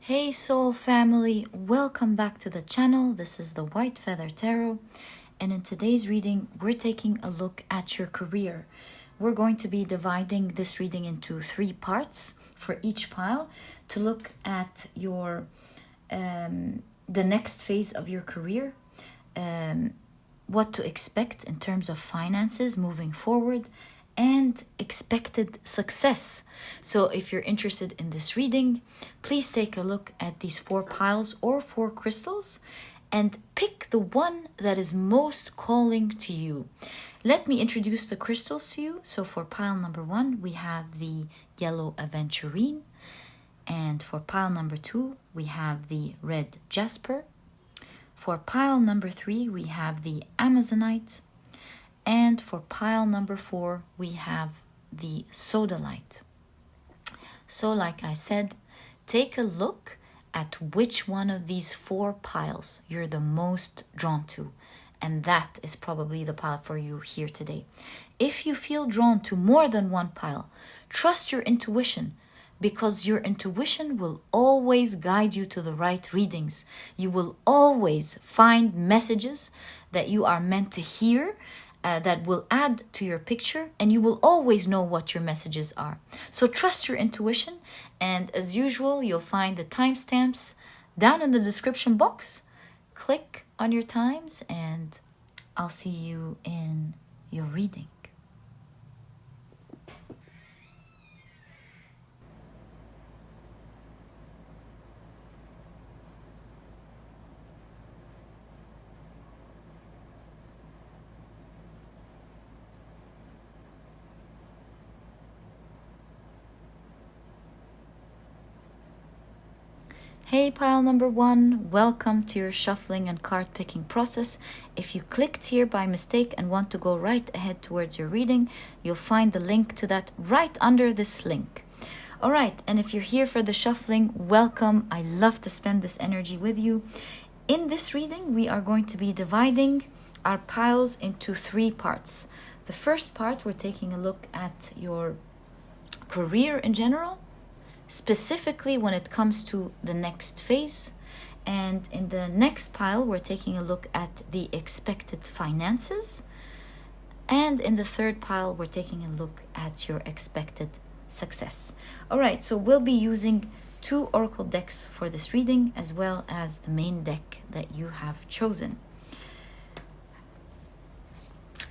Hey soul family, welcome back to the channel. This is the White Feather Tarot, and in today's reading we're taking a look at your career. We're going to be dividing this reading into 3 parts for each pile to look at your the next phase of your career, what to expect in terms of finances moving forward, and expected success. So if you're interested in this reading, please take a look at these 4 piles or 4 crystals and pick the one that is most calling to you. Let me introduce the crystals to you. So for pile number 1, we have the yellow Aventurine, and for pile number 2, we have the red Jasper. For pile number 3, we have the Amazonite. And for pile number 4, we have the Sodalite. So like I said, take a look at which one of these 4 piles you're the most drawn to. And that is probably the pile for you here today. If you feel drawn to more than one pile, trust your intuition, because your intuition will always guide you to the right readings. You will always find messages that you are meant to hear, that will add to your picture, and you will always know what your messages are. So trust your intuition, and as usual, you'll find the timestamps down in the description box. Click on your times, and I'll see you in your reading. Hey pile number 1, welcome to your shuffling and card picking process. If you clicked here by mistake and want to go right ahead towards your reading, you'll find the link to that right under this link. Alright, and if you're here for the shuffling, welcome. I love to spend this energy with you. In this reading, we are going to be dividing our piles into 3 parts. The first part, we're taking a look at your career in general, specifically when it comes to the next phase. And in the next pile, we're taking a look at the expected finances. And in the third pile, we're taking a look at your expected success. All right, so we'll be using 2 oracle decks for this reading, as well as the main deck that you have chosen.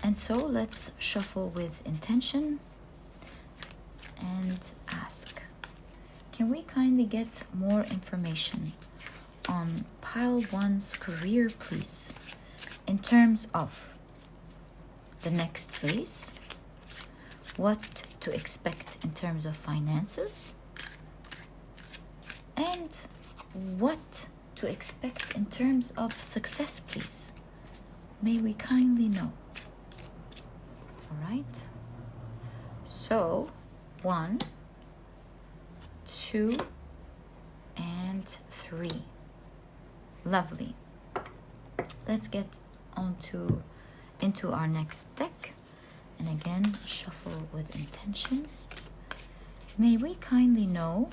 And so let's shuffle with intention and ask, can we kindly get more information on pile 1's career, please, in terms of the next phase, what to expect in terms of finances, and what to expect in terms of success, please? May we kindly know. All right. So 1, 2, and 3. Lovely. Let's get into our next deck, and again shuffle with intention. May we kindly know,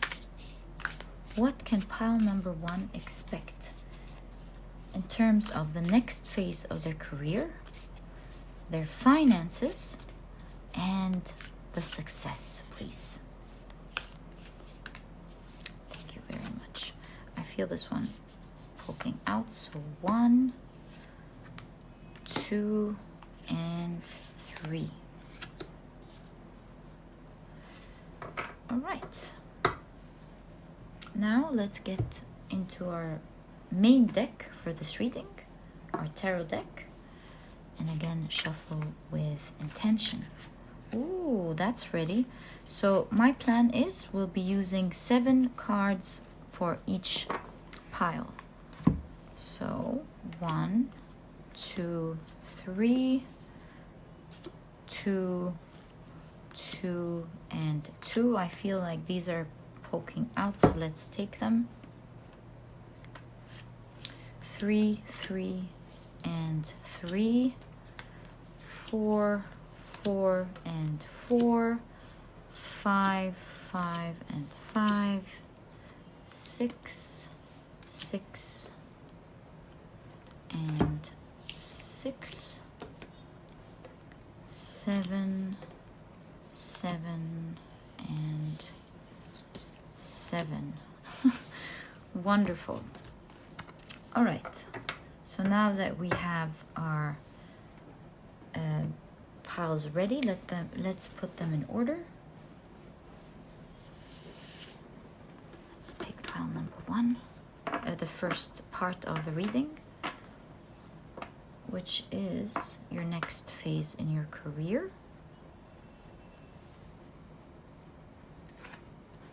what can pile number 1 expect in terms of the next phase of their career, their finances, and the success, please? I feel this one poking out. So 1, 2, and 3. All right. Now let's get into our main deck for this reading, our tarot deck. And again, shuffle with intention. Ooh, that's ready. So my plan is we'll be using 7 cards for each pile. So 1, 2, 3, 2, 2, and 2. I feel like these are poking out, so let's take them. 3, 3, and 3. 4, 4, and 4. 5, 5, and 5. 6, 6 and 6, 7, 7 and 7. Wonderful. All right, so now that we have our piles ready, let's put them in order. Let's take pile number 1, the first part of the reading, which is your next phase in your career.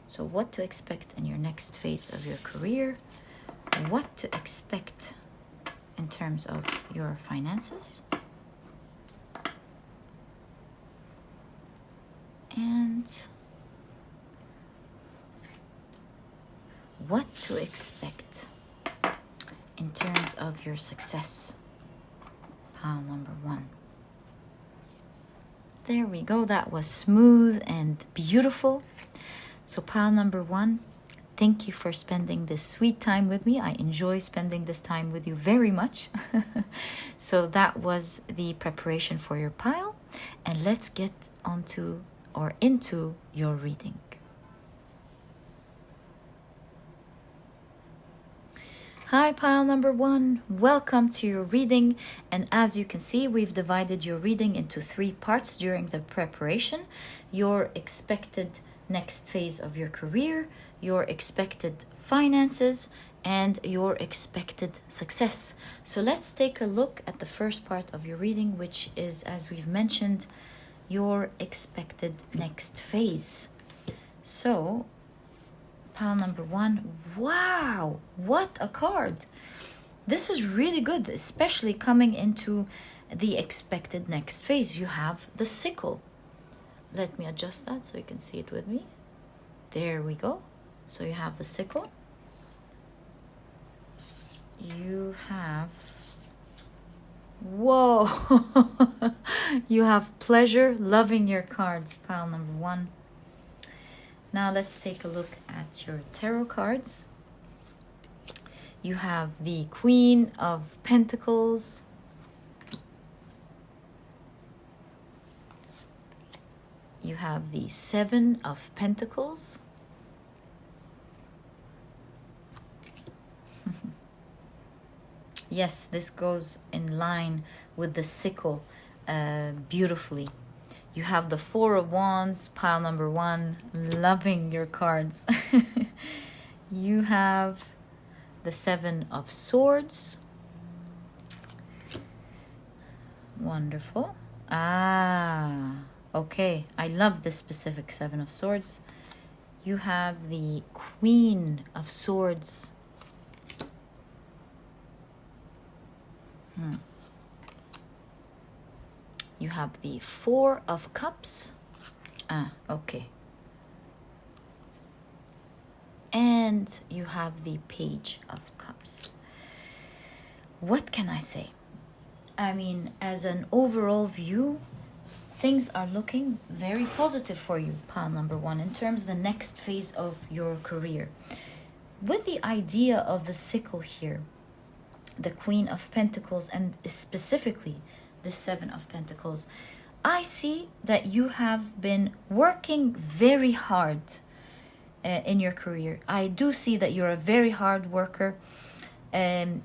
So what to expect in your next phase of your career, what to expect in terms of your finances, and what to expect in terms of your success. Pile number 1. There we go. That was smooth and beautiful. So pile number 1, thank you for spending this sweet time with me. I enjoy spending this time with you very much. So that was the preparation for your pile. And let's get onto or into your reading. Hi, pile number 1. Welcome to your reading. And as you can see, we've divided your reading into 3 parts during the preparation. Your expected next phase of your career, your expected finances, and your expected success. So let's take a look at the first part of your reading, which is, as we've mentioned, your expected next phase. So pile number 1, wow, what a card. This is really good, especially coming into the expected next phase. You have the Sickle. Let me adjust that so you can see it with me. There we go. So you have the Sickle. You have, whoa, you have pleasure, loving your cards, pile number 1. Now let's take a look at your tarot cards. You have the Queen of Pentacles. You have the 7 of Pentacles. Yes, this goes in line with the Sickle beautifully. You have the 4 of Wands, pile number 1, loving your cards. You have the 7 of Swords. Wonderful. Okay, I love this specific 7 of Swords. You have the Queen of Swords. You have the 4 of Cups. Okay. And you have the Page of Cups. What can I say? I mean, as an overall view, things are looking very positive for you, pile number 1, in terms of the next phase of your career. With the idea of the Sickle here, the Queen of Pentacles, and specifically the 7 of Pentacles, I see that you have been working very hard in your career. I do see that you're a very hard worker, and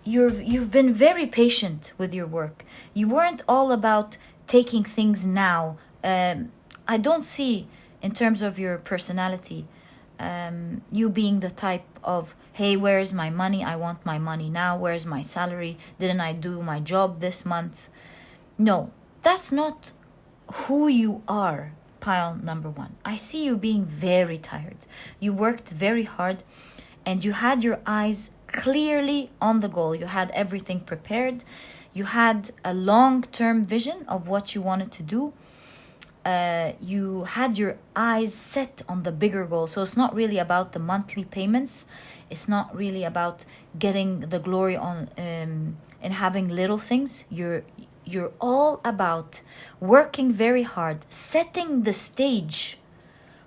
you've been very patient with your work. You weren't all about taking things now. I don't see, in terms of your personality, you being the type of, hey, where's my money? I want my money now. Where's my salary? Didn't I do my job this month? No, that's not who you are, pile number 1. I see you being very tired. You worked very hard and you had your eyes clearly on the goal. You had everything prepared. You had a long-term vision of what you wanted to do. You had your eyes set on the bigger goal. So it's not really about the monthly payments. It's not really about getting the glory on and having little things. You're all about working very hard, setting the stage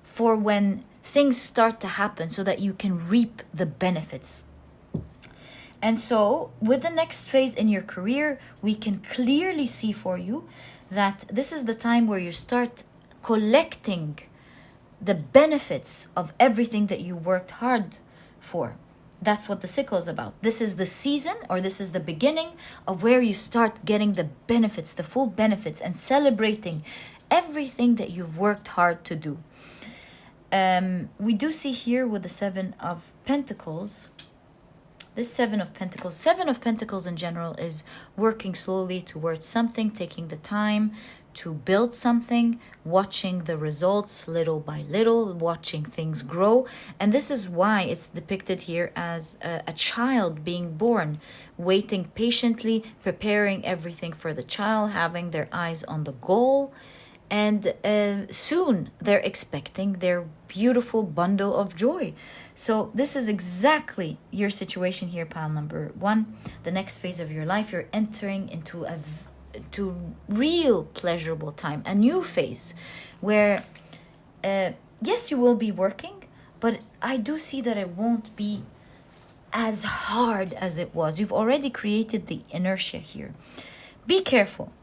for when things start to happen so that you can reap the benefits. And so with the next phase in your career, we can clearly see for you that this is the time where you start collecting the benefits of everything that you worked hard for. That's what the sickle is about. This is the season, or this is the beginning of where you start getting the benefits, the full benefits, and celebrating everything that you've worked hard to do. We do see here with the Seven of Pentacles, this Seven of Pentacles in general is working slowly towards something, taking the time to build something, watching the results little by little, watching things grow. And this is why it's depicted here as a child being born, waiting patiently, preparing everything for the child, having their eyes on the goal. And soon they're expecting their beautiful bundle of joy. So this is exactly your situation here, pile number one. The next phase of your life, you're entering into a real pleasurable time, a new phase where yes, you will be working, but I do see that it won't be as hard as it was. You've already created the inertia here. Be careful.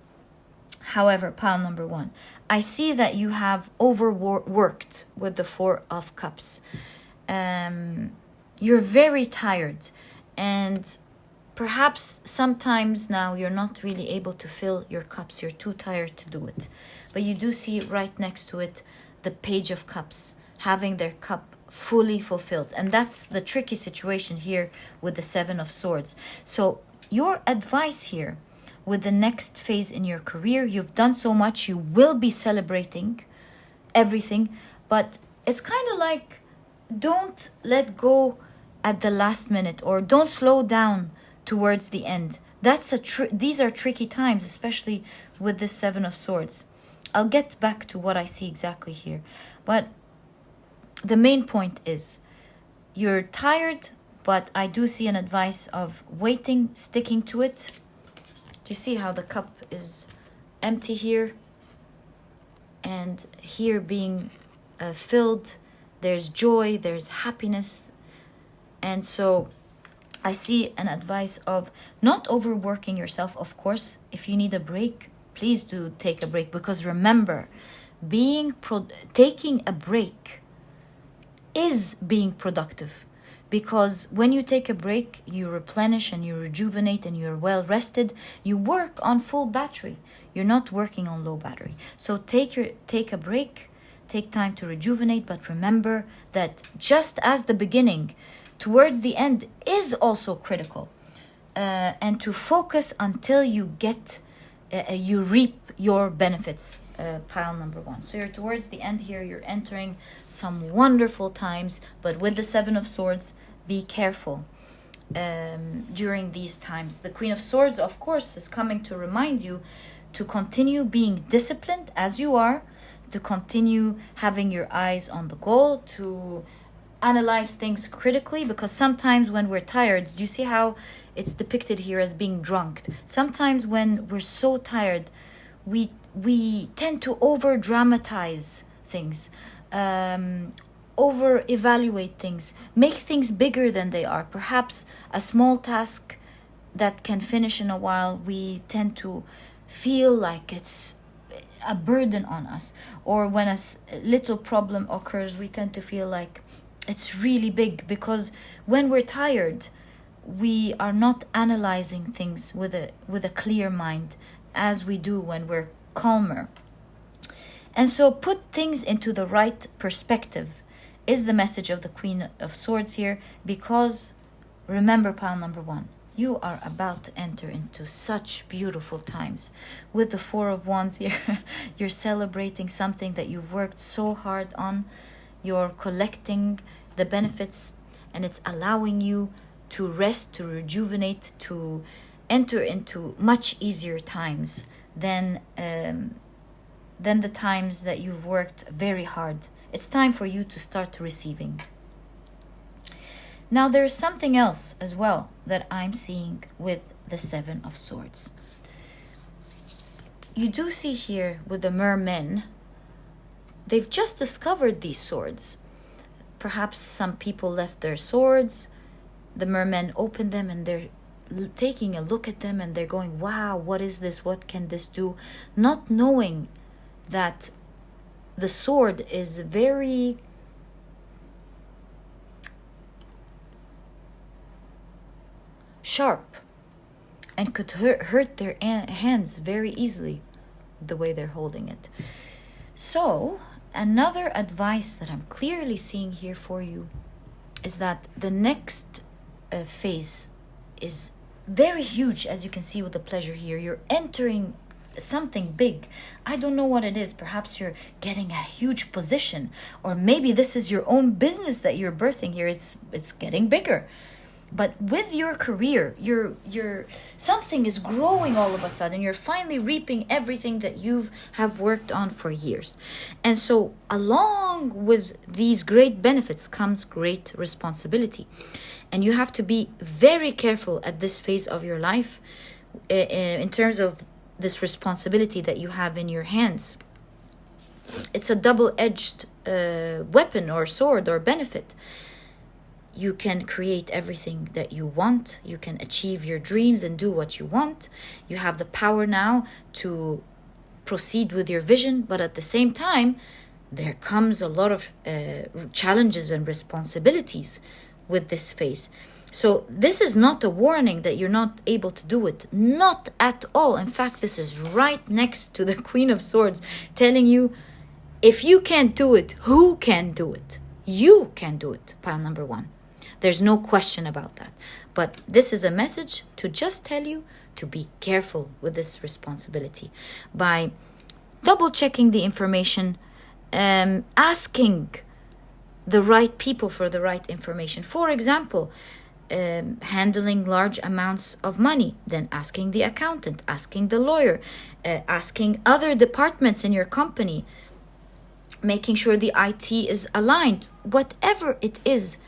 However, pile number one, I see that you have overworked with the Four of Cups. You're very tired, and perhaps sometimes now you're not really able to fill your cups. You're too tired to do it. But you do see right next to it the Page of Cups, having their cup fully fulfilled. And that's the tricky situation here with the Seven of Swords. So your advice here with the next phase in your career, you've done so much, you will be celebrating everything, but it's kind of like, don't let go at the last minute, or don't slow down towards the end. That's these are tricky times, especially with this Seven of Swords. I'll get back to what I see exactly here, but the main point is you're tired, but I do see an advice of waiting, sticking to it. Do you see how the cup is empty here and here being filled? There's joy, there's happiness. And so I see an advice of not overworking yourself. Of course, if you need a break, please do take a break, because remember, taking a break is being productive. Because when you take a break, you replenish and you rejuvenate and you're well rested. You work on full battery. You're not working on low battery. So take a break, take time to rejuvenate, but remember that just as the beginning, towards the end is also critical. And to focus until you reap your benefits. Pile number one. So you're towards the end here, you're entering some wonderful times, but with the Seven of Swords, be careful during these times. The Queen of Swords, of course, is coming to remind you to continue being disciplined as you are, to continue having your eyes on the goal, to analyze things critically, because sometimes when we're tired, do you see how it's depicted here as being drunk? Sometimes when we're so tired, we tend to over dramatize things, over evaluate things, make things bigger than they are. Perhaps a small task that can finish in a while, we tend to feel like it's a burden on us. Or when a little problem occurs, we tend to feel like it's really big, because when we're tired, we are not analyzing things with a clear mind as we do when we're calmer. And so put things into the right perspective is the message of the Queen of Swords here, because remember, pile number one, you are about to enter into such beautiful times. With the Four of Wands here, you're celebrating something that you've worked so hard on. You're collecting the benefits, and it's allowing you to rest, to rejuvenate, to enter into much easier times than the times that you've worked very hard. It's time for you to start receiving. Now there's something else as well that I'm seeing with the Seven of Swords. You do see here with the mermen, they've just discovered these swords. Perhaps some people left their swords. The mermen open them and they're taking a look at them and they're going, wow, what is this? What can this do? Not knowing that the sword is very sharp and could hurt their hands very easily the way they're holding it. So another advice that I'm clearly seeing here for you is that the next phase is very huge, as you can see with the pleasure here. You're entering something big. I don't know what it is. Perhaps you're getting a huge position, or maybe this is your own business that you're birthing here. It's getting bigger. But with your career, you're something is growing all of a sudden. You're finally reaping everything that you have worked on for years. And so along with these great benefits comes great responsibility. And you have to be very careful at this phase of your life in terms of this responsibility that you have in your hands. It's a double-edged weapon or sword or benefit. You can create everything that you want. You can achieve your dreams and do what you want. You have the power now to proceed with your vision, but at the same time, there comes a lot of challenges and responsibilities with this phase. So this is not a warning that you're not able to do it. Not at all. In fact, this is right next to the Queen of Swords, telling you, if you can't do it, who can do it? You can do it, pile number 1. There's no question about that. But this is a message to just tell you to be careful with this responsibility by double checking the information, asking the right people for the right information. For example, handling large amounts of money, then asking the accountant, asking the lawyer, asking other departments in your company, making sure the IT is aligned. Whatever it is,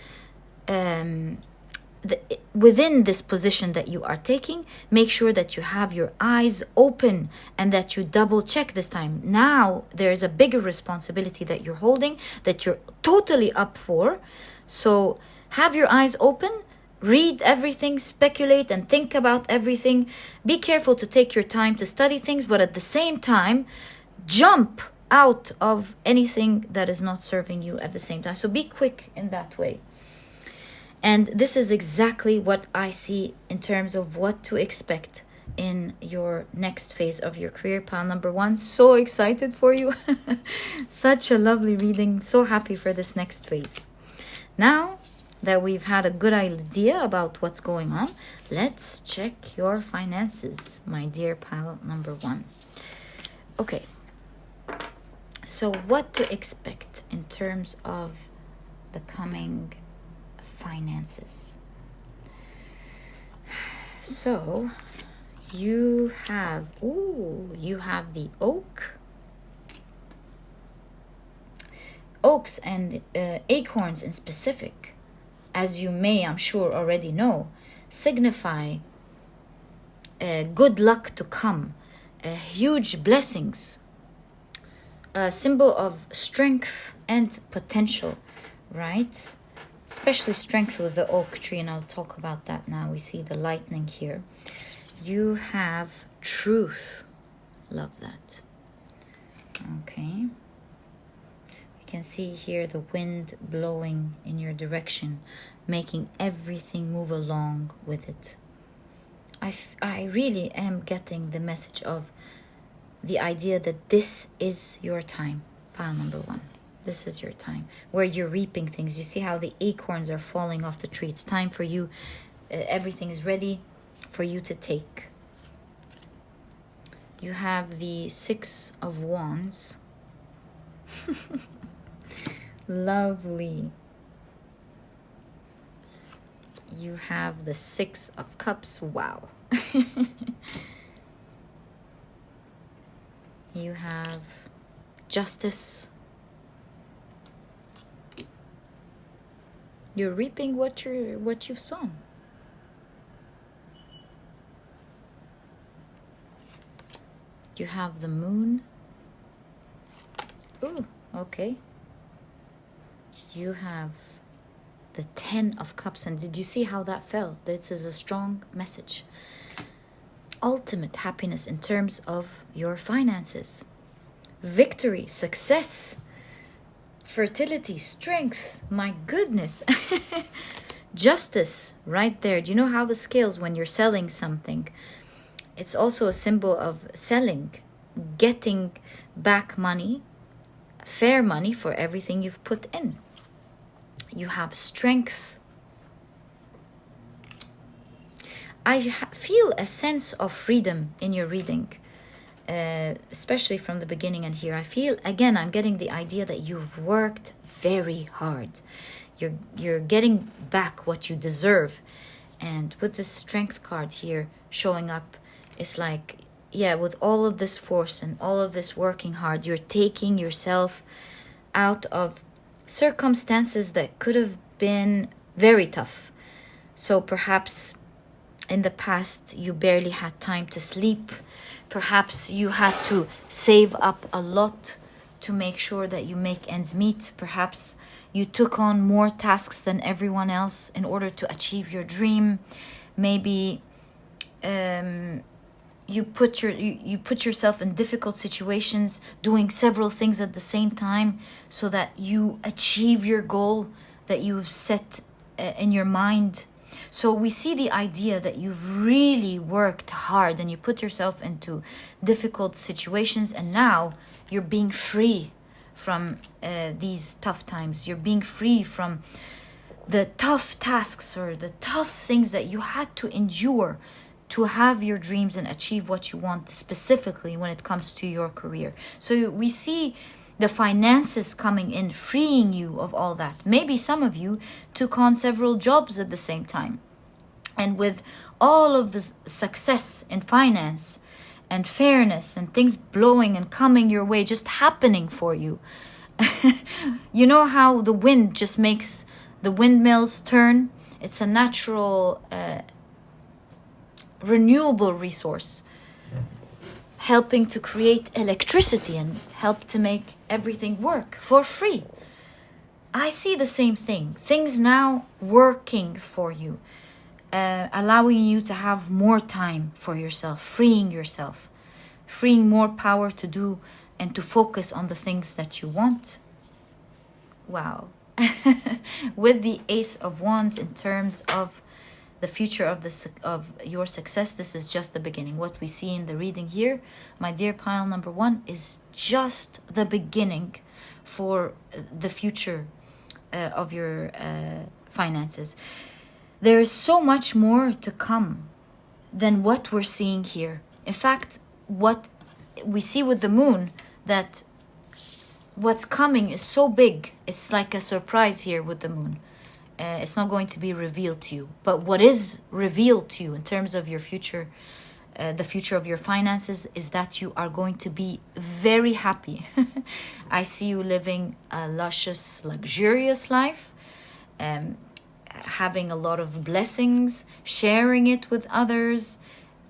within this position that you are taking, make sure that you have your eyes open and that you double check this time. Now there's a bigger responsibility that you're holding, that you're totally up for. So have your eyes open, read everything, speculate and think about everything. Be careful to take your time to study things, but at the same time, jump out of anything that is not serving you at the same time. So be quick in that way. And this is exactly what I see in terms of what to expect in your next phase of your career, pile number 1. So excited for you. Such a lovely reading. So happy for this next phase. Now that we've had a good idea about what's going on, let's check your finances, my dear pile number 1. Okay. So what to expect in terms of the coming finances. So you have the oaks and acorns in specific, as you may, I'm sure, already know, signify good luck to come, huge blessings, a symbol of strength and potential, right? Especially strength with the oak tree, and I'll talk about that now. We see the lightning here. You have truth. Love that. Okay. You can see here the wind blowing in your direction, making everything move along with it. I really am getting the message of the idea that this is your time. Pile number 1. This is your time where you're reaping things. You see how the acorns are falling off the tree. It's time for you. Everything is ready for you to take. You have the 6 of Wands. Lovely. You have the 6 of Cups. Wow. You have Justice. You're reaping what you've sown. You have the Moon. Ooh, okay. you have the 10 of Cups. And did you see how that fell? This is a strong message. Ultimate happiness in terms of your finances. Victory, success, fertility, strength. My goodness. Justice, right there. Do you know how the scales, when you're selling something, it's also a symbol of selling, getting back money, fair money for everything you've put in. You have strength. I feel a sense of freedom in your reading, especially from the beginning and here. I feel, again, I'm getting the idea that you've worked very hard. You're getting back what you deserve. And with this strength card here showing up, it's like, yeah, with all of this force and all of this working hard, you're taking yourself out of circumstances that could have been very tough. So perhaps in the past you barely had time to sleep. Perhaps you had to save up a lot to make sure that you make ends meet. Perhaps you took on more tasks than everyone else in order to achieve your dream. Maybe you put yourself in difficult situations, doing several things at the same time so that you achieve your goal that you've set in your mind. So we see the idea that you've really worked hard and you put yourself into difficult situations, and now you're being free from these tough times. You're being free from the tough tasks or the tough things that you had to endure to have your dreams and achieve what you want, specifically when it comes to your career. So we see the finances coming in, freeing you of all that. Maybe some of you took on several jobs at the same time. And with all of the success in finance and fairness and things blowing and coming your way, just happening for you. You know how the wind just makes the windmills turn? It's a natural, renewable resource, helping to create electricity and help to make everything work for free. I see the same thing. Things now working for you, allowing you to have more time for yourself, freeing more power to do and to focus on the things that you want. Wow. With the Ace of Wands in terms of the future of your success, this is just the beginning. What we see in the reading here, my dear pile number 1, is just the beginning for the future of your finances. There is so much more to come than what we're seeing here. In fact, what we see with the moon, that what's coming is so big. It's like a surprise here with the moon. It's not going to be revealed to you. But what is revealed to you in terms of your future, the future of your finances, is that you are going to be very happy. I see you living a luscious, luxurious life, having a lot of blessings, sharing it with others,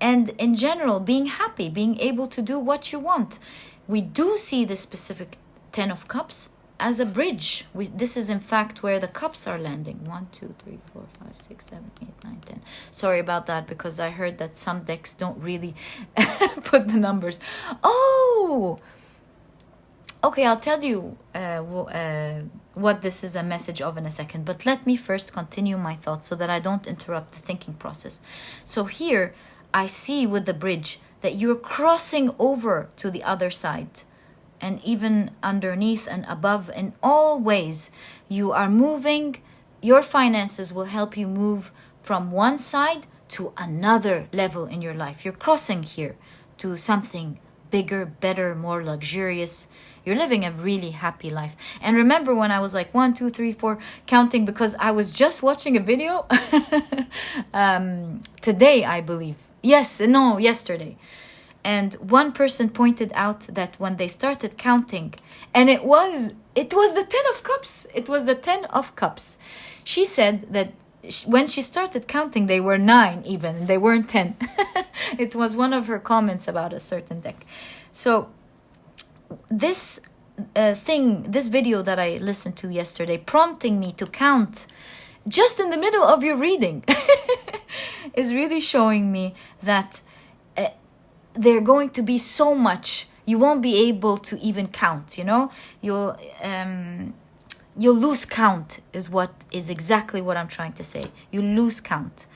and in general, being happy, being able to do what you want. We do see the specific 10 of Cups as a bridge. This is in fact where the cups are landing. 1, 2, 3, 4, 5, 6, 7, 8, 9, 10. Sorry about that, because I heard that some decks don't really put the numbers. Oh! Okay, I'll tell you what this is a message of in a second. But let me first continue my thoughts so that I don't interrupt the thinking process. So here, I see with the bridge that you're crossing over to the other side. And even underneath and above, in all ways, you are moving. Your finances will help you move from one side to another level in your life. You're crossing here to something bigger, better, more luxurious. You're living a really happy life. And remember when I was like 1, 2, 3, 4 counting, because I was just watching a video today, I believe. Yesterday. And one person pointed out that when they started counting, and it was the 10 of Cups. It was the 10 of Cups. She said that when she started counting, they were 9 even. They weren't 10. It was one of her comments about a certain deck. So this this video that I listened to yesterday, prompting me to count just in the middle of your reading, is really showing me that they're going to be so much, you won't be able to even count, you know? You'll lose count is exactly what I'm trying to say. You lose count.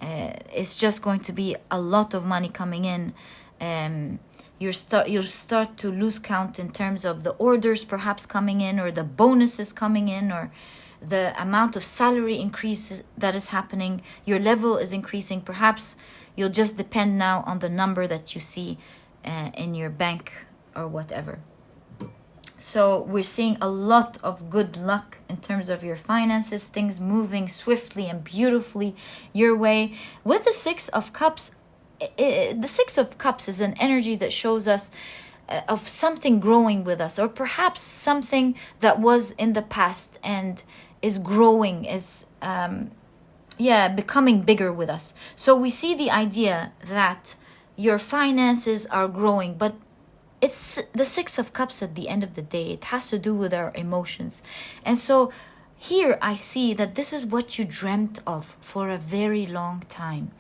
It's just going to be a lot of money coming in. You'll start to lose count in terms of the orders perhaps coming in, or the bonuses coming in, or the amount of salary increase that is happening. Your level is increasing. Perhaps you'll just depend now on the number that you see in your bank or whatever. So we're seeing a lot of good luck in terms of your finances, things moving swiftly and beautifully your way. With the Six of Cups, the Six of Cups is an energy that shows us of something growing with us, or perhaps something that was in the past and is growing, is becoming bigger with us. So we see the idea that your finances are growing, but it's the Six of Cups at the end of the day. It has to do with our emotions. And so here I see that this is what you dreamt of for a very long time.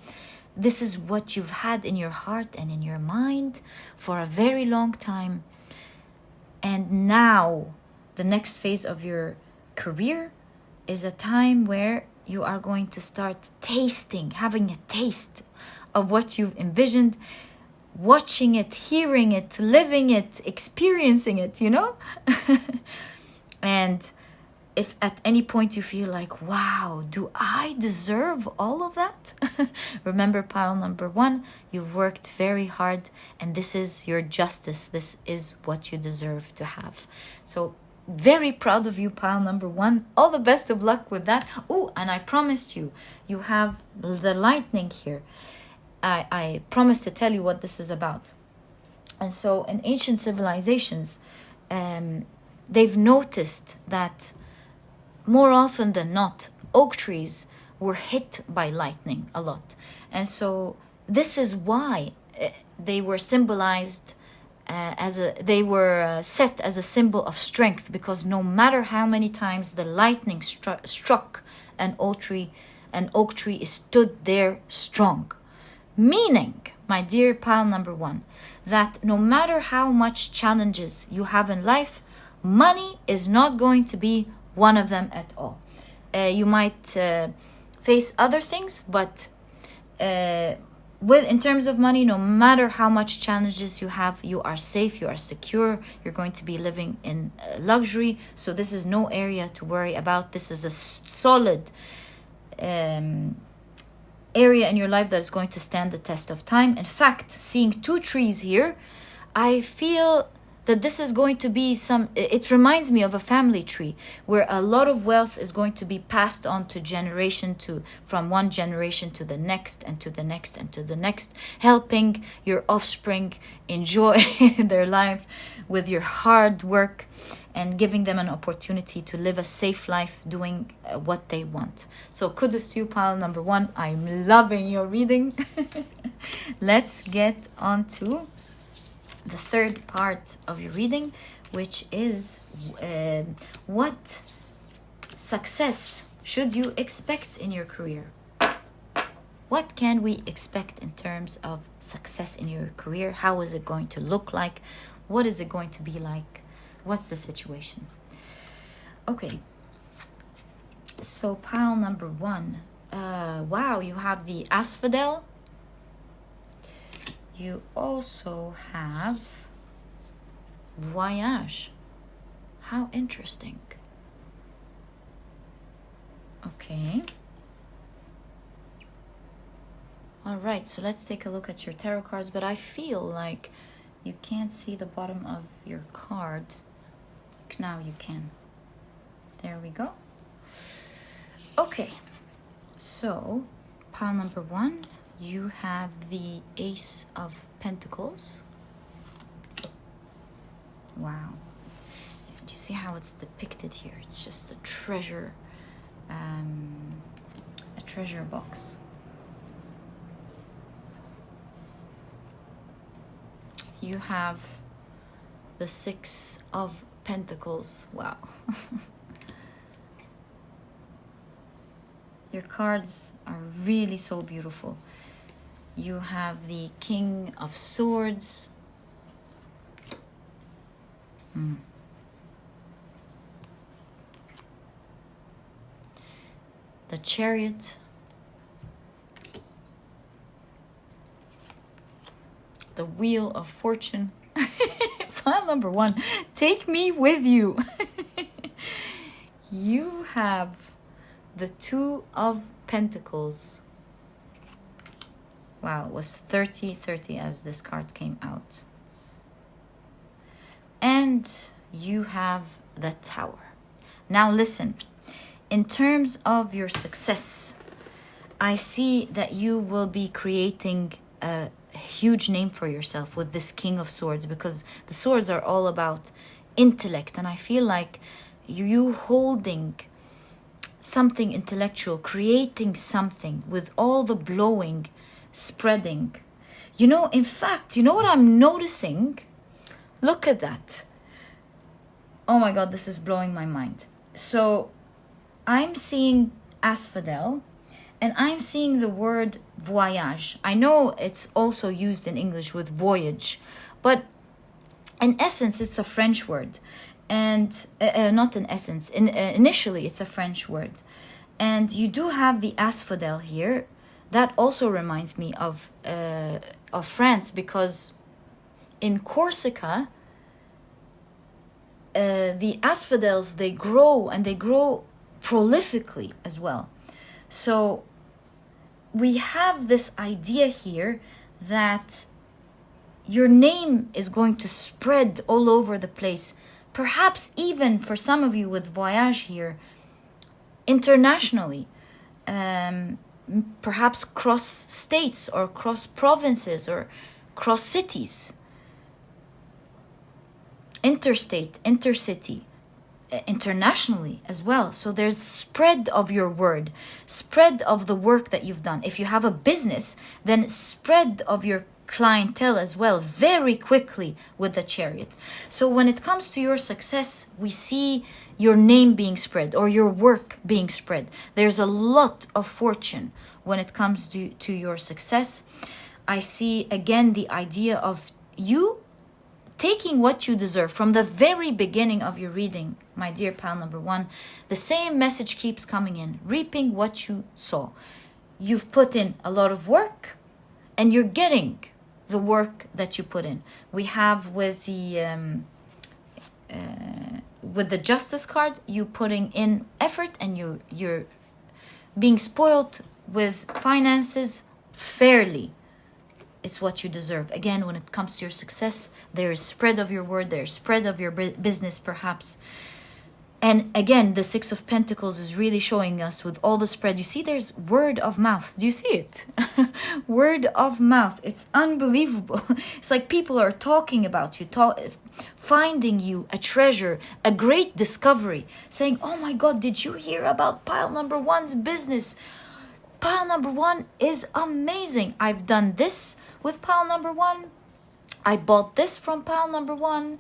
This is what you've had in your heart and in your mind for a very long time. And now the next phase of your career is a time where you are going to start tasting, having a taste of what you've envisioned, watching it, hearing it, living it, experiencing it, you know? And if at any point you feel like, wow, do I deserve all of that? Remember, pile number one, you've worked very hard, and this is your justice. This is what you deserve to have. So very proud of you, pile number one. All the best of luck with that. Oh, and I promised you, you have the lightning here. I promised to tell you what this is about. And so in ancient civilizations, they've noticed that more often than not, oak trees were hit by lightning a lot. And so this is why they were symbolized they were set as a symbol of strength, because no matter how many times the lightning struck an oak tree stood there strong. Meaning, my dear pile number one, that no matter how much challenges you have in life, money is not going to be one of them at all. You might face other things, but in terms of money, no matter how much challenges you have, you are safe, you are secure, you're going to be living in luxury. So this is no area to worry about. This is a solid area in your life that is going to stand the test of time. In fact, seeing two trees here, I feel that this is going to be it reminds me of a family tree where a lot of wealth is going to be passed on from one generation to the next and to the next and to the next, helping your offspring enjoy their life with your hard work and giving them an opportunity to live a safe life doing what they want. So kudos to you, pile number one. I'm loving your reading. Let's get on to the third part of your reading, which is what success should you expect in your career? What can we expect in terms of success in your career? How is it going to look like? What is it going to be like? What's the situation? Okay, so pile number one. Wow, you have the asphodel. You also have voyage. How interesting. Okay. All right, so let's take a look at your tarot cards, but I feel like you can't see the bottom of your card. Now you can. There we go. Okay, so pile number one, you have the Ace of Pentacles. Wow. Do you see how it's depicted here? It's just a treasure box. You have the Six of Pentacles. Wow. Your cards are really so beautiful. You have the King of Swords. The Chariot. The Wheel of Fortune. File number 1. Take me with you. You have the Two of Pentacles. Wow, it was 30-30 as this card came out. And you have the Tower. Now listen, in terms of your success, I see that you will be creating a huge name for yourself with this King of Swords, because the swords are all about intellect, and I feel like you holding something intellectual, creating something with all the blowing, spreading. You know, in fact, you know what I'm noticing? Look at that. Oh my God, this is blowing my mind. So I'm seeing asphodel, and I'm seeing the word voyage. I know it's also used in English with voyage, but in essence, it's a French word. And not in essence, initially it's a French word. And you do have the asphodel here. That also reminds me of France, because in Corsica, the asphodels, they grow, and they grow prolifically as well. So we have this idea here that your name is going to spread all over the place. Perhaps even for some of you with voyage here, internationally, perhaps cross states or cross provinces or cross cities, interstate, intercity, internationally as well. So there's spread of your word, spread of the work that you've done. If you have a business, then spread of your clientele as well, very quickly with the Chariot. So when it comes to your success, we see your name being spread or your work being spread. There's a lot of fortune when it comes to your success. I see again the idea of you taking what you deserve from the very beginning of your reading, my dear pal number 1. The same message keeps coming in, reaping what you sow. You've put in a lot of work, and you're getting the work that you put in. We have with the Justice card, you putting in effort, and you're being spoiled with finances fairly. It's what you deserve. Again, when it comes to your success, there is spread of your word, there is spread of your business perhaps. And again, the Six of Pentacles is really showing us with all the spread. You see, there's word of mouth. Do you see it? Word of mouth. It's unbelievable. It's like people are talking about you, finding you a treasure, a great discovery, saying, oh my God, did you hear about pile number 1's business? Pile number 1 is amazing. I've done this with pile number 1. I bought this from pile number 1.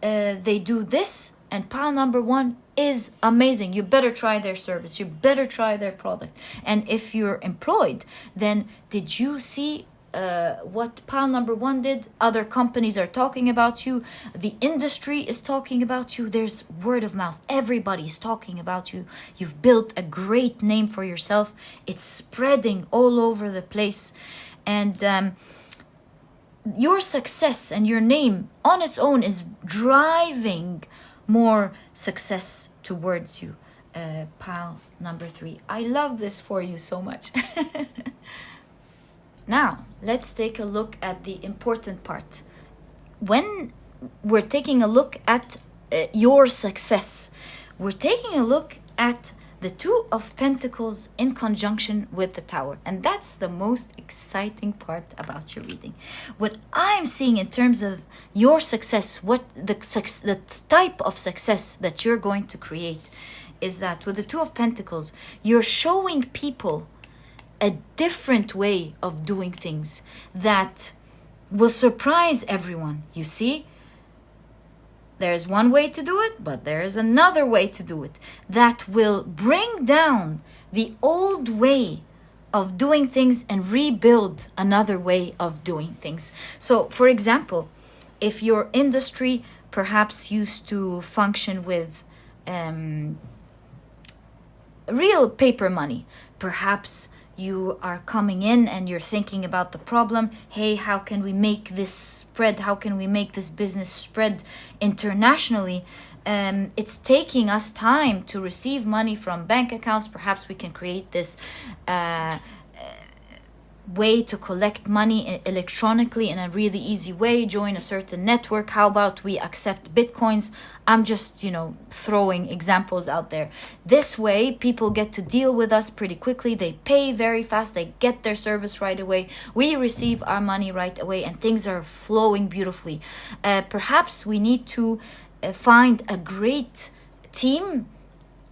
They do this, and pile number 1 is amazing. You better try their service. You better try their product. And if you're employed, then did you see what pile number 1 did? Other companies are talking about you. The industry is talking about you. There's word of mouth. Everybody's talking about you. You've built a great name for yourself. It's spreading all over the place. And your success and your name on its own is driving more success towards you. Pile number 3. I love this for you so much. Now, let's take a look at the important part. When we're taking a look at your success, we're taking a look at the Two of Pentacles in conjunction with the Tower. And that's the most exciting part about your reading. What I'm seeing in terms of your success, what the type of success that you're going to create, is that with the Two of Pentacles, you're showing people a different way of doing things that will surprise everyone. You see, There's one way to do it, but there is another way to do it that will bring down the old way of doing things and rebuild another way of doing things. So, for example, if your industry perhaps used to function with real paper money, perhaps you are coming in and you're thinking about the problem. Hey, how can we make this spread? How can we make this business spread internationally? It's taking us time to receive money from bank accounts. Perhaps we can create this way to collect money electronically in a really easy way. Join a certain network. How about we accept bitcoins? I'm just, throwing examples out there. This way people get to deal with us pretty quickly. They pay very fast. They get their service right away. We receive our money right away, and things are flowing beautifully. Perhaps we need to find a great team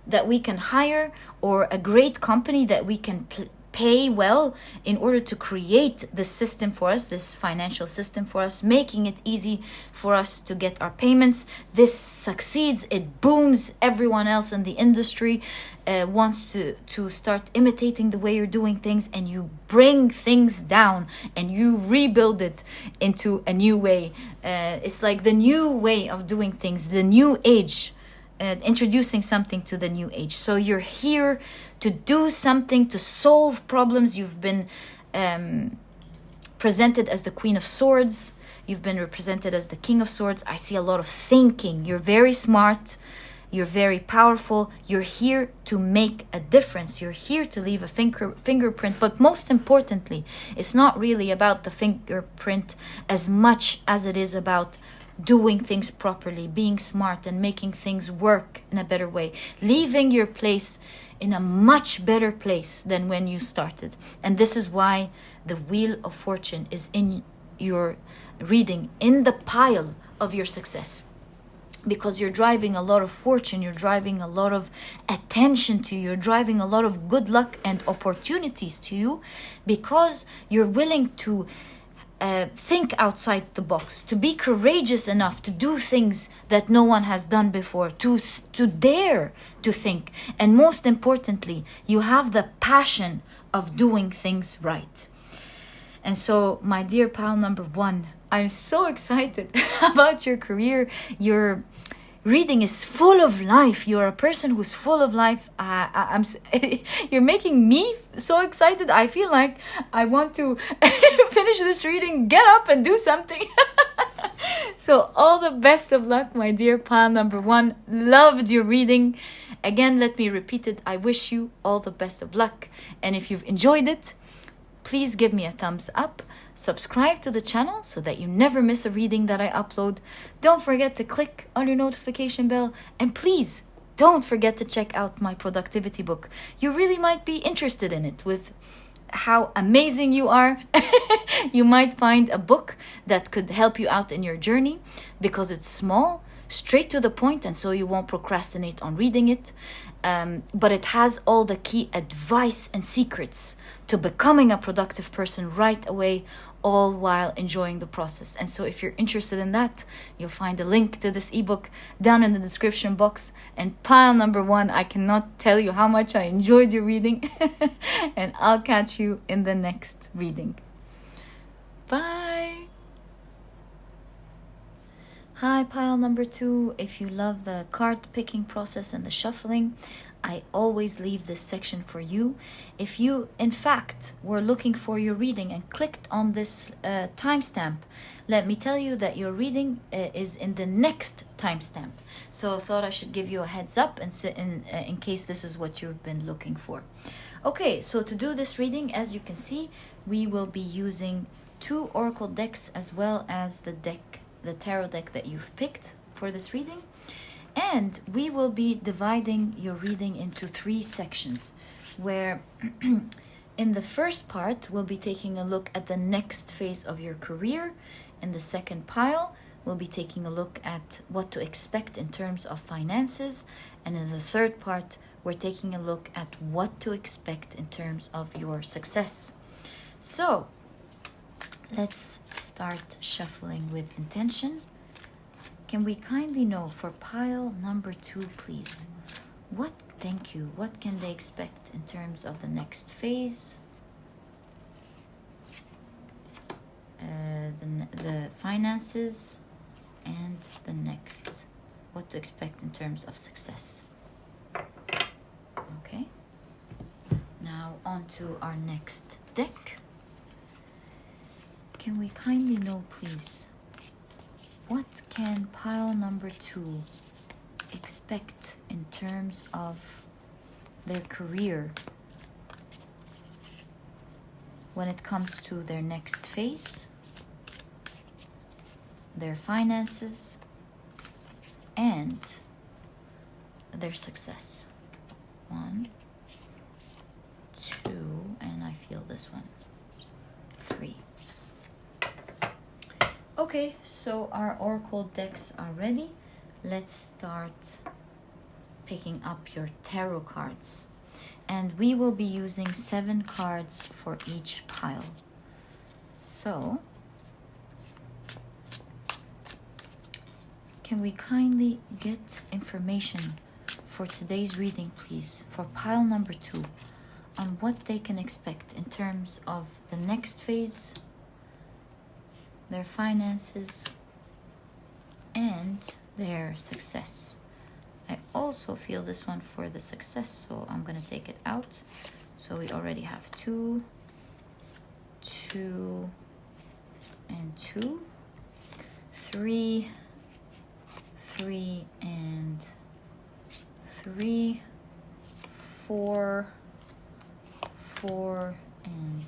that we can hire, or a great company that we can pay well in order to create this system for us, this financial system for us, making it easy for us to get our payments. This succeeds, it booms. Everyone else in the industry wants to start imitating the way you're doing things, and you bring things down and you rebuild it into a new way. It's like the new way of doing things, the new age. Introducing something to the new age. So you're here to do something, to solve problems. You've been presented as the Queen of Swords. You've been represented as the King of Swords. I see a lot of thinking. You're very smart. You're very powerful. You're here to make a difference. You're here to leave a fingerprint. But most importantly, it's not really about the fingerprint as much as it is about doing things properly, being smart, and making things work in a better way, leaving your place in a much better place than when you started. And this is why the Wheel of Fortune is in your reading, in the pile of your success, because you're driving a lot of fortune, you're driving a lot of attention to you, you're driving a lot of good luck and opportunities to you, because you're willing to think outside the box, to be courageous enough to do things that no one has done before, to dare to think. And most importantly, you have the passion of doing things right. And so, my dear pal number one, I'm so excited about your career. Your reading is full of life. You're a person who's full of life. You're making me so excited. I feel like I want to finish this reading, get up and do something. So all the best of luck, my dear pal number one. Loved your reading. Again, let me repeat it. I wish you all the best of luck. And if you've enjoyed it, please give me a thumbs up. Subscribe to the channel so that you never miss a reading that I upload. Don't forget to click on your notification bell. And please don't forget to check out my productivity book. You really might be interested in it. With how amazing you are, you might find a book that could help you out in your journey, because it's small, straight to the point, and so you won't procrastinate on reading it. But it has all the key advice and secrets to becoming a productive person right away, all while enjoying the process. And so if you're interested in that, you'll find a link to this ebook down in the description box. And pile number one, I cannot tell you how much I enjoyed your reading. And I'll catch you in the next reading. Bye. Hi, pile number two. If you love the card picking process and the shuffling, I always leave this section for you. If you, in fact, were looking for your reading and clicked on this timestamp, let me tell you that your reading is in the next timestamp. So I thought I should give you a heads up in case this is what you've been looking for. Okay, so to do this reading, as you can see, we will be using 2 oracle decks as well as the tarot deck that you've picked for this reading. And we will be dividing your reading into 3 sections, where in the first part, we'll be taking a look at the next phase of your career. In the second pile, we'll be taking a look at what to expect in terms of finances. And in the third part, we're taking a look at what to expect in terms of your success. So let's start shuffling with intention. Can we kindly know for pile number 2, please? What, thank you, what can they expect in terms of the next phase? The finances, and the next, what to expect in terms of success. Okay, now on to our next deck. Can we kindly know, please, what can pile number 2 expect in terms of their career when it comes to their next phase, their finances, and their success? 1, 2, and I feel this one, 3. Okay, so our oracle decks are ready. Let's start picking up your tarot cards. And we will be using 7 cards for each pile. So, can we kindly get information for today's reading, please, for pile number 2, on what they can expect in terms of the next phase, their finances, and their success. I also feel this one for the success, so I'm going to take it out. So we already have 2, 2, and 2, 3, 3, and 3, 4, 4, and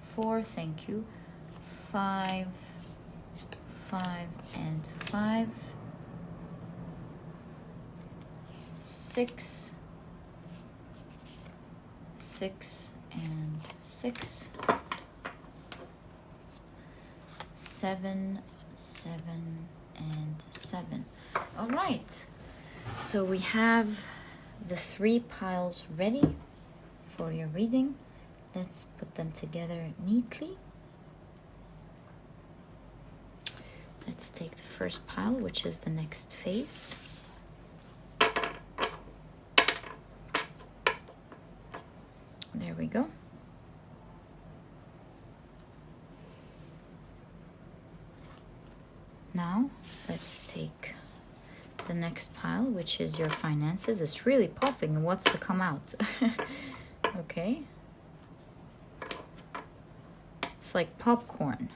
4, thank you, 5, 5, and 5, 6, 6, and 6, 7, 7, and 7. All right, so we have the 3 piles ready for your reading. Let's put them together neatly. Let's take the first pile, which is the next phase. There we go. Now, let's take the next pile, which is your finances. It's really popping and what's to come out. Okay. It's like popcorn.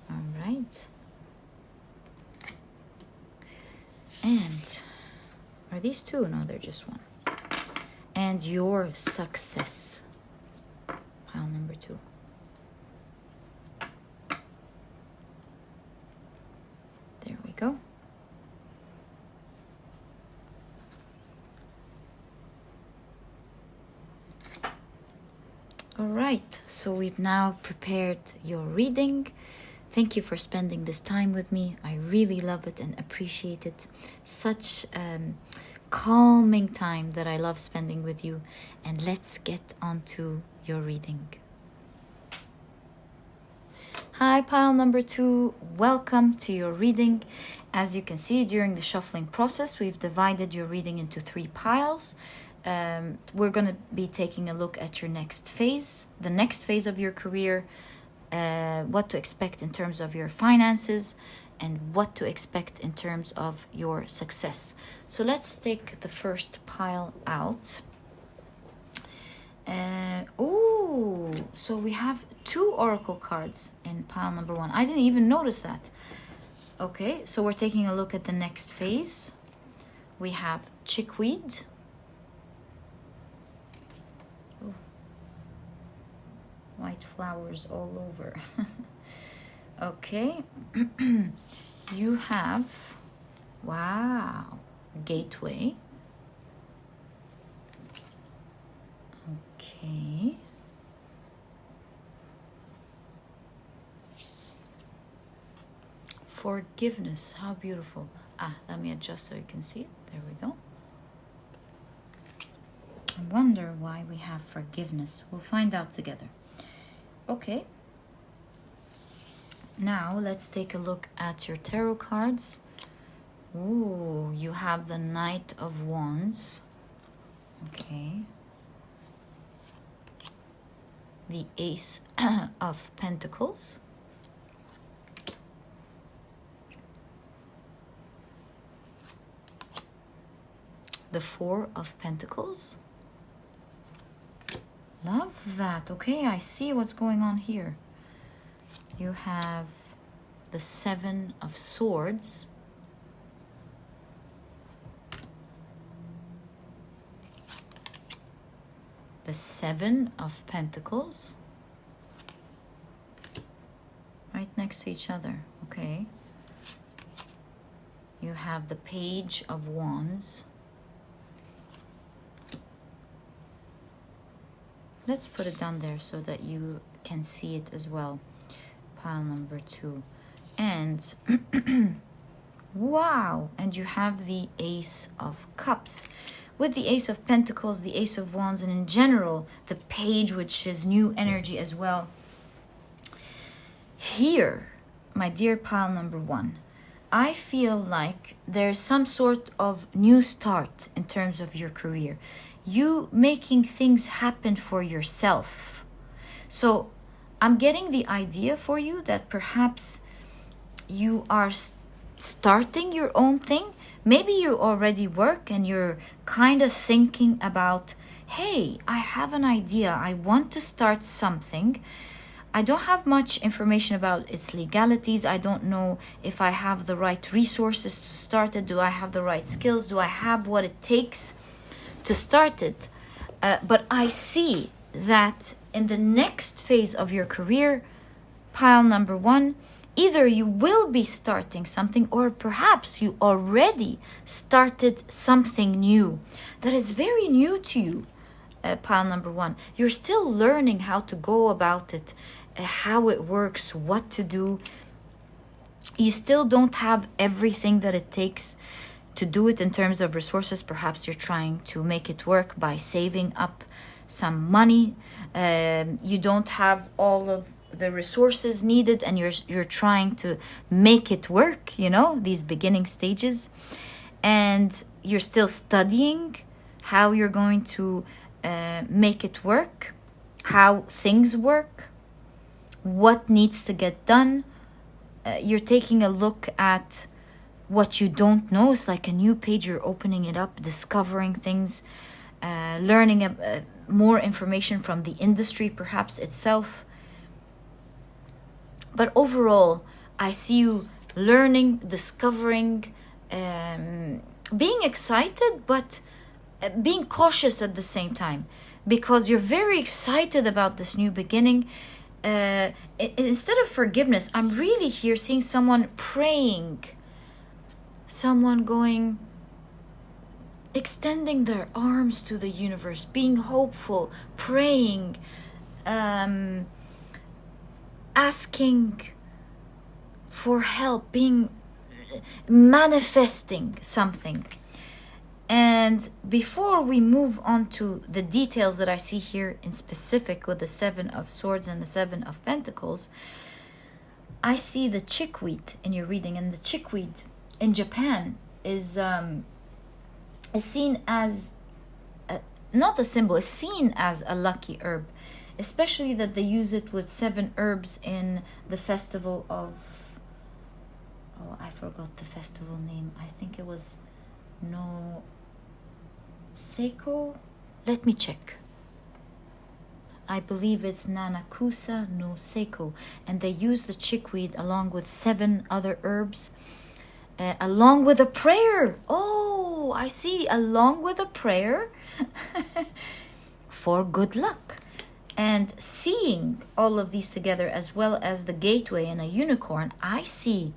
All right. And are these 2? No, they're just 1. And your success. Pile number 2. There we go. All right, so we've now prepared your reading. Thank you for spending this time with me. I really love it and appreciate it. Such calming time that I love spending with you. And let's get on to your reading. Hi, pile number 2. Welcome to your reading. As you can see, during the shuffling process, we've divided your reading into 3 piles. We're going to be taking a look at your next phase, the next phase of your career, what to expect in terms of your finances, and what to expect in terms of your success. So let's take the first pile out. So we have 2 oracle cards in pile number 1. I didn't even notice that. Okay, so we're taking a look at the next phase. We have chickweed. Ooh. White flowers all over. Okay. You have, wow, gateway. Okay. Forgiveness, how beautiful. Let me adjust so you can see it. There we go. I wonder why we have forgiveness. We'll find out together. Okay. Now let's take a look at your tarot cards. Ooh, you have the Knight of Wands. Okay. The Ace of Pentacles. The Four of Pentacles. Love that. Okay, I see what's going on here. You have the Seven of Swords. The Seven of Pentacles. Right next to each other. Okay. You have the Page of Wands. Let's put it down there so that you can see it as well. Pile number 2. And wow! And you have the Ace of Cups. With the Ace of Pentacles, the Ace of Wands, and in general, the Page, which is new energy as well. Here, my dear pile number 1, I feel like there's some sort of new start in terms of your career. You making things happen for yourself. So I'm getting the idea for you that perhaps you are starting your own thing. Maybe you already work and you're kind of thinking about, hey, I have an idea. I want to start something. I don't have much information about its legalities. I don't know if I have the right resources to start it. Do I have the right skills? Do I have what it takes to start it? But I see that in the next phase of your career, pile number 1, either you will be starting something or perhaps you already started something new that is very new to you, pile number 1. You're still learning how to go about it, how it works, what to do. You still don't have everything that it takes to do it in terms of resources. Perhaps you're trying to make it work by saving up some money. You don't have all of the resources needed and you're trying to make it work, you know, these beginning stages. And you're still studying how you're going to make it work, how things work, what needs to get done. You're taking a look at what you don't know. It's like a new page. You're opening it up, discovering things, learning more information from the industry perhaps itself. But overall, I see you learning, discovering, being excited, but being cautious at the same time, because you're very excited about this new beginning. Instead of forgiveness, I'm really here seeing someone praying, someone going, extending their arms to the universe, being hopeful, praying, asking for help, manifesting something. And before we move on to the details that I see here in specific with the Seven of Swords and the Seven of Pentacles, I see the chickweed in your reading. And the chickweed in Japan is seen as not a symbol, is seen as a lucky herb, especially that they use it with 7 herbs in the festival of, oh, I forgot the festival name. I think it was no Seiko. Let me check. I believe it's Nanakusa no Seiko, and they use the chickweed along with 7 other herbs, along with a prayer. Oh, I see, along with a prayer for good luck. And seeing all of these together, as well as the gateway and a unicorn, I see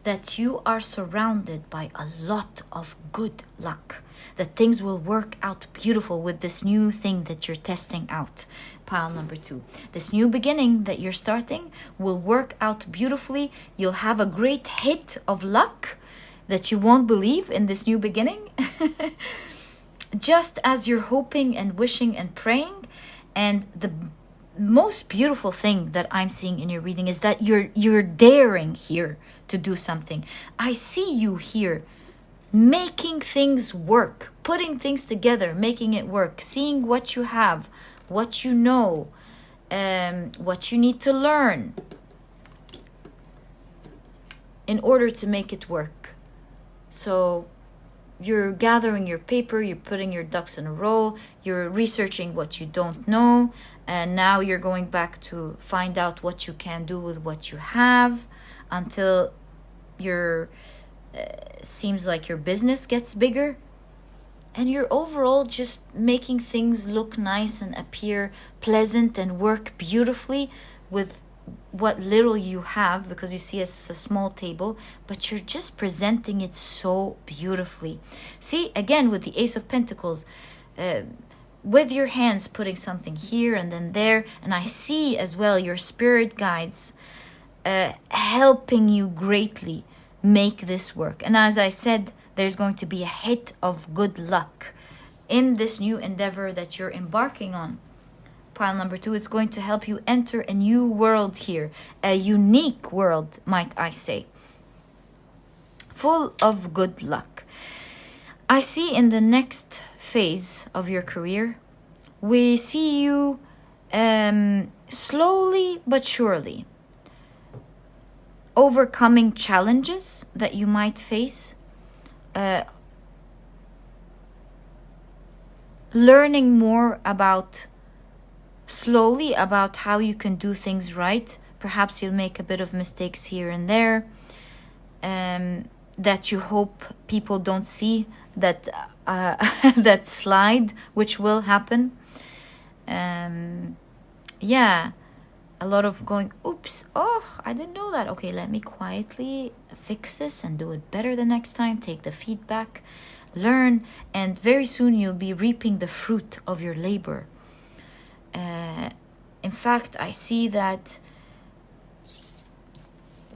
that you are surrounded by a lot of good luck, that things will work out beautiful with this new thing that you're testing out. Pile number 2, this new beginning that you're starting will work out beautifully. You'll have a great hit of luck that you won't believe in this new beginning, just as you're hoping and wishing and praying. And most beautiful thing that I'm seeing in your reading is that you're daring here to do something. I see you here making things work, putting things together, making it work, seeing what you have, what you know, what you need to learn in order to make it work. So you're gathering your paper, you're putting your ducks in a row, you're researching what you don't know, and now you're going back to find out what you can do with what you have until your seems like your business gets bigger, and you're overall just making things look nice and appear pleasant and work beautifully with what little you have, because you see it's a small table, but you're just presenting it so beautifully. See, again, with the Ace of Pentacles, with your hands putting something here and then there, and I see as well your spirit guides helping you greatly make this work. And as I said, there's going to be a hit of good luck in this new endeavor that you're embarking on. Pile number 2, it's going to help you enter a new world here, a unique world, might I say, full of good luck. I see in the next phase of your career, we see you slowly but surely overcoming challenges that you might face, learning more slowly about how you can do things right. Perhaps you'll make a bit of mistakes here and there, that you hope people don't see, that that slide, which will happen. Yeah, a lot of going, oops, oh, I didn't know that. Okay, let me quietly fix this and do it better the next time. Take the feedback, learn, and very soon you'll be reaping the fruit of your labor. In fact, I see that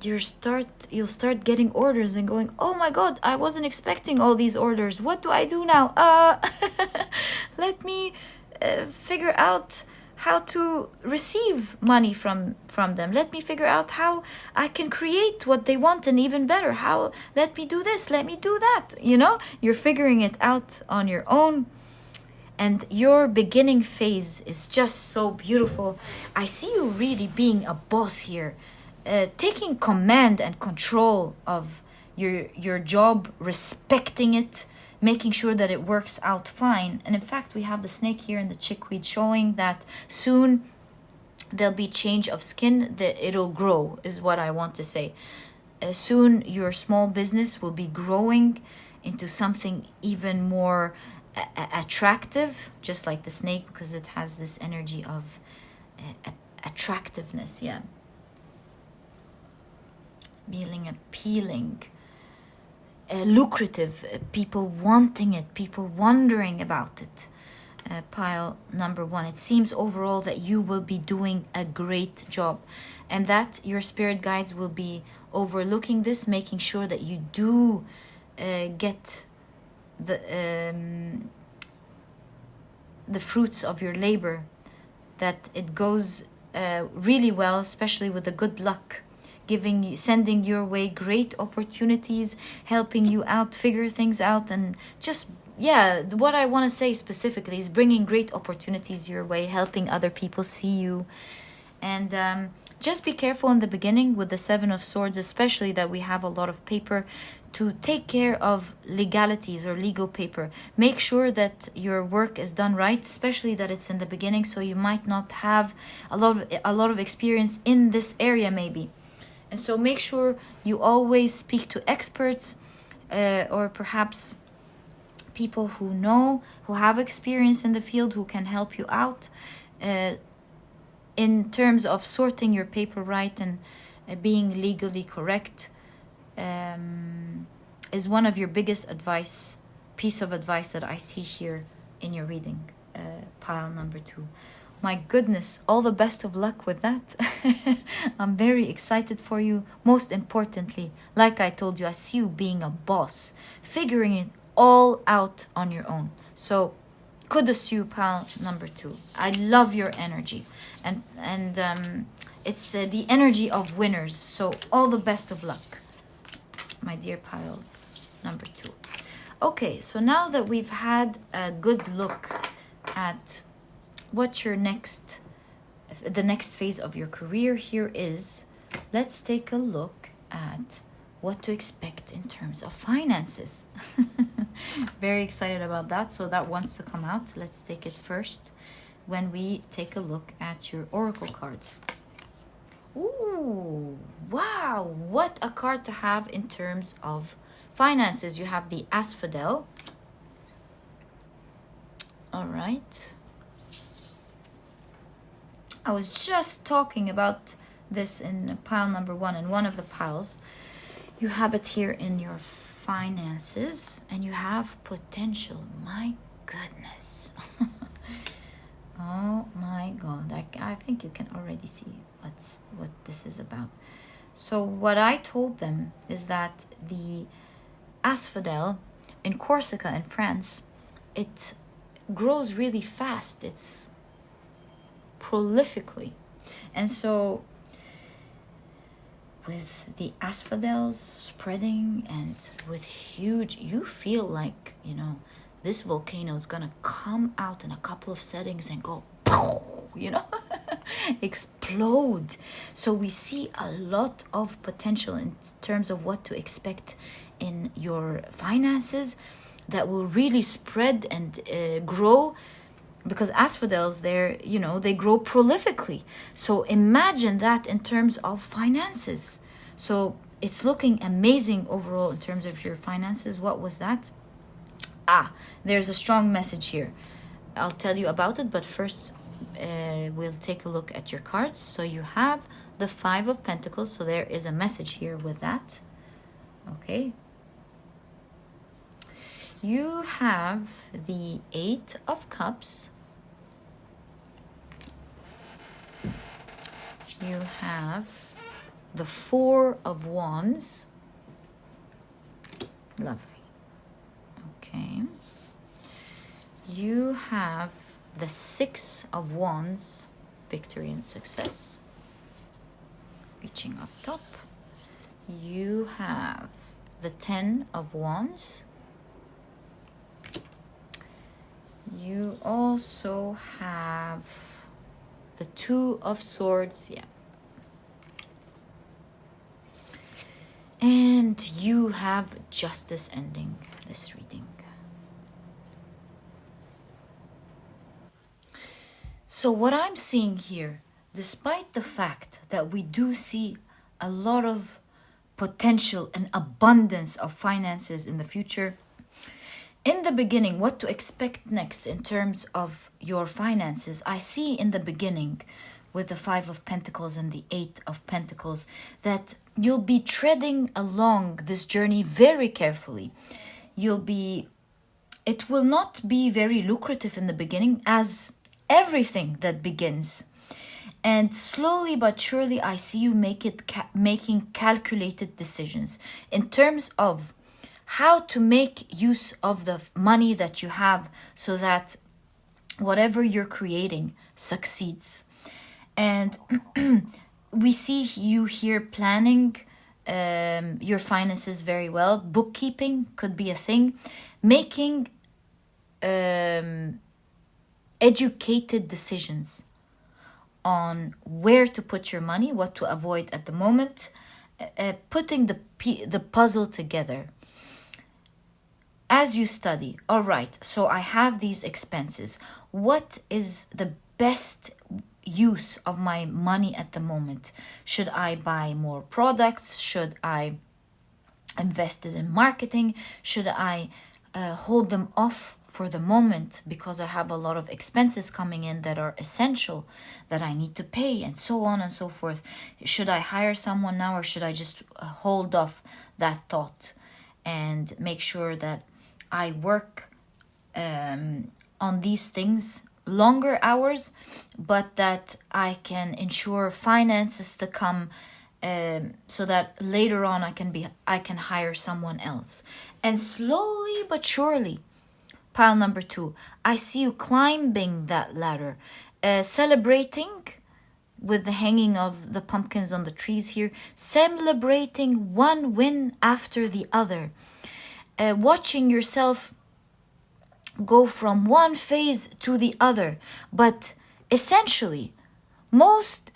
you'll start getting orders and going, oh my god, I wasn't expecting all these orders. What do I do now? Let me figure out how to receive money from them. Let me figure out how I can create what they want and even better. Let me do this, let me do that. You know, you're figuring it out on your own. And your beginning phase is just so beautiful. I see you really being a boss here, taking command and control of your job, respecting it, making sure that it works out fine. And in fact, we have the snake here and the chickweed showing that soon there'll be change of skin, that it'll grow, is what I want to say. Soon your small business will be growing into something even more attractive, just like the snake, because it has this energy of attractiveness. Yeah, feeling appealing, lucrative, people wanting it, people wondering about it. Pile number 1, it seems overall that you will be doing a great job, and that your spirit guides will be overlooking this, making sure that you do get the fruits of your labor, that it goes really well, especially with the good luck, sending your way great opportunities, helping you out, figure things out, and just, yeah, what I want to say specifically is bringing great opportunities your way, helping other people see you. And just be careful in the beginning with the 7 of Swords, especially that we have a lot of paper, to take care of legalities or legal paper. Make sure that your work is done right, especially that it's in the beginning, so you might not have a lot of experience in this area maybe. And so make sure you always speak to experts, or perhaps people who know, who have experience in the field, who can help you out in terms of sorting your paper right and being legally correct. Is one of your biggest piece of advice that I see here in your reading, pile number 2. My goodness, all the best of luck with that. I'm very excited for you. Most importantly, like I told you, I see you being a boss, figuring it all out on your own. So kudos to you, pile number 2. I love your energy, and it's the energy of winners. So all the best of luck, my dear pile number 2. Okay, so now that we've had a good look at what your the next phase of your career here is, let's take a look at what to expect in terms of finances. Very excited about that. So that wants to come out. Let's take it first when we take a look at your oracle cards. Ooh, wow, what a card to have in terms of finances. You have the Asphodel. All right. I was just talking about this in pile number 1 in one of the piles. You have it here in your finances, and you have potential. My goodness. Oh my God. I think you can already see what this is about. So what I told them is that the Asphodel in Corsica in France, it grows really fast. It's prolifically. And so with the asphodels spreading and with huge, you feel like, you know, this volcano is gonna come out in a couple of settings and go, you know, explode. So we see a lot of potential in terms of what to expect in your finances that will really spread and grow, because asphodels, they're, you know, they grow prolifically. So imagine that in terms of finances. So it's looking amazing overall in terms of your finances. What was that? There's a strong message here. I'll tell you about it, but first we'll take a look at your cards. So you have the 5 of Pentacles. So there is a message here with that. Okay. You have the 8 of Cups. You have the 4 of Wands. Lovely. Okay. You have the 6 of Wands, victory and success. Reaching up top. You have the 10 of Wands. You also have the 2 of Swords, yeah. And you have Justice ending this reading. So what I'm seeing here, despite the fact that we do see a lot of potential and abundance of finances in the future, in the beginning, what to expect next in terms of your finances, I see in the beginning with the 5 of Pentacles and the 8 of Pentacles that you'll be treading along this journey very carefully. It will not be very lucrative in the beginning, as everything that begins. And slowly but surely, I see you making calculated decisions in terms of how to make use of the money that you have so that whatever you're creating succeeds. And we see you here planning your finances very well. Bookkeeping could be a thing. Making educated decisions on where to put your money, what to avoid at the moment, putting the puzzle together. As you study, all right, so I have these expenses. What is the best use of my money at the moment? Should I buy more products? Should I invest it in marketing? Should I hold them off for the moment because I have a lot of expenses coming in that are essential that I need to pay, and so on and so forth? Should I hire someone now, or should I just hold off that thought and make sure that I work on these things longer hours, but that I can ensure finances to come so that later on I can hire someone else? And slowly but surely, Pile number 2. I see you climbing that ladder, celebrating with the hanging of the pumpkins on the trees here, celebrating one win after the other, watching yourself go from one phase to the other. But essentially, most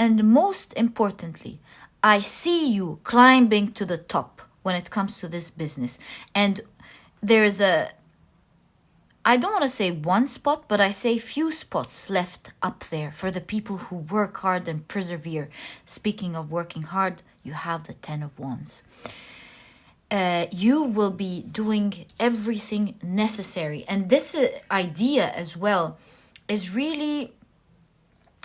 importantly, I see you climbing to the top when it comes to this business. And there's I don't want to say one spot, but I say few spots left up there for the people who work hard and persevere. Speaking of working hard, you have the 10 of Wands. You will be doing everything necessary. And this idea as well is really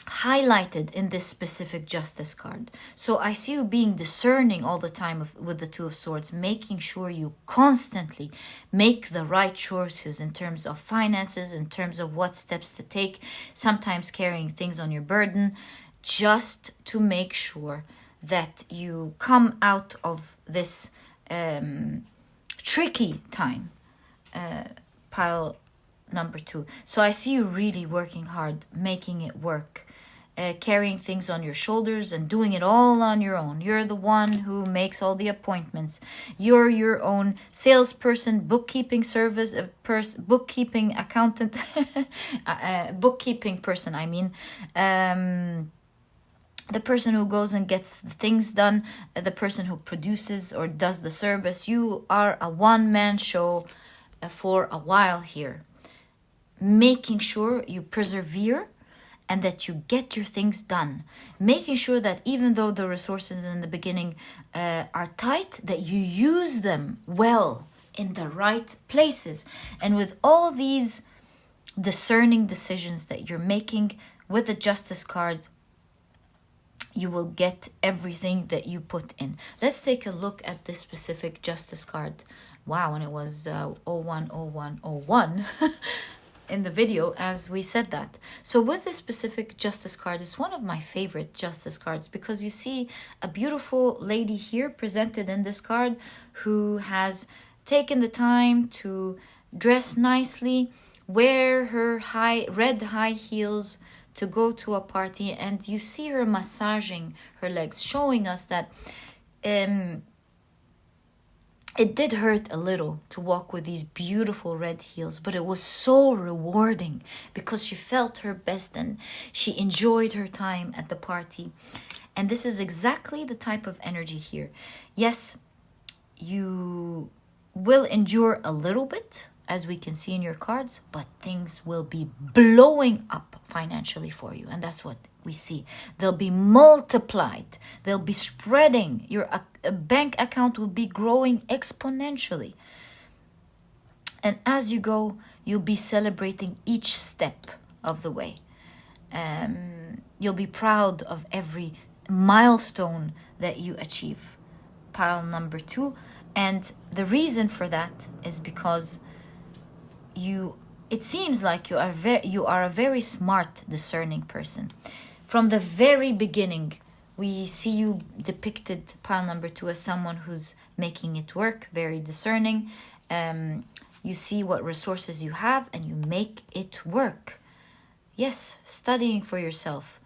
highlighted in this specific Justice card. So I see you being discerning all the time with the Two of Swords, making sure you constantly make the right choices in terms of finances, in terms of what steps to take, sometimes carrying things on your burden, just to make sure that you come out of this tricky time. Pile number 2. So I see you really working hard, making it work, carrying things on your shoulders and doing it all on your own. You're the one who makes all the appointments. You're your own salesperson, bookkeeping service, bookkeeping accountant, bookkeeping person, I mean. The person who goes and gets things done, the person who produces or does the service. You are a one-man show for a while here, making sure you persevere and that you get your things done, making sure that even though the resources in the beginning are tight, that you use them well in the right places. And with all these discerning decisions that you're making with the Justice card, you will get everything that you put in. Let's take a look at this specific Justice card. Wow, and it was 010101 in the video as we said that. So with this specific Justice card, it's one of my favorite Justice cards because you see a beautiful lady here presented in this card who has taken the time to dress nicely, wear her red high heels to go to a party, and you see her massaging her legs, showing us that it did hurt a little to walk with these beautiful red heels, but it was so rewarding because she felt her best and she enjoyed her time at the party. And this is exactly the type of energy here. Yes, you will endure a little bit, as we can see in your cards, but things will be blowing up financially for you. And that's what we see. They'll be multiplied. They'll be spreading. Your bank account will be growing exponentially. And as you go, you'll be celebrating each step of the way. You'll be proud of every milestone that you achieve. Pile number 2. And the reason for that is because it seems like you are a very smart, discerning person. From the very beginning, we see you depicted, pile number 2, as someone who's making it work, very discerning. You see what resources you have and you make it work. Yes, studying for yourself,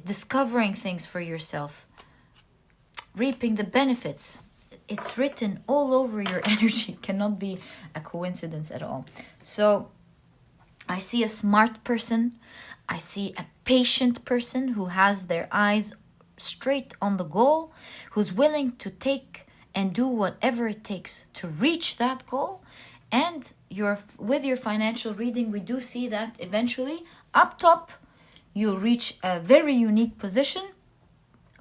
discovering things for yourself, reaping the benefits. It's written all over your energy. It cannot be a coincidence at all. So I see a smart person. I see a patient person who has their eyes straight on the goal, who's willing to take and do whatever it takes to reach that goal. And with your financial reading, we do see that eventually up top, you'll reach a very unique position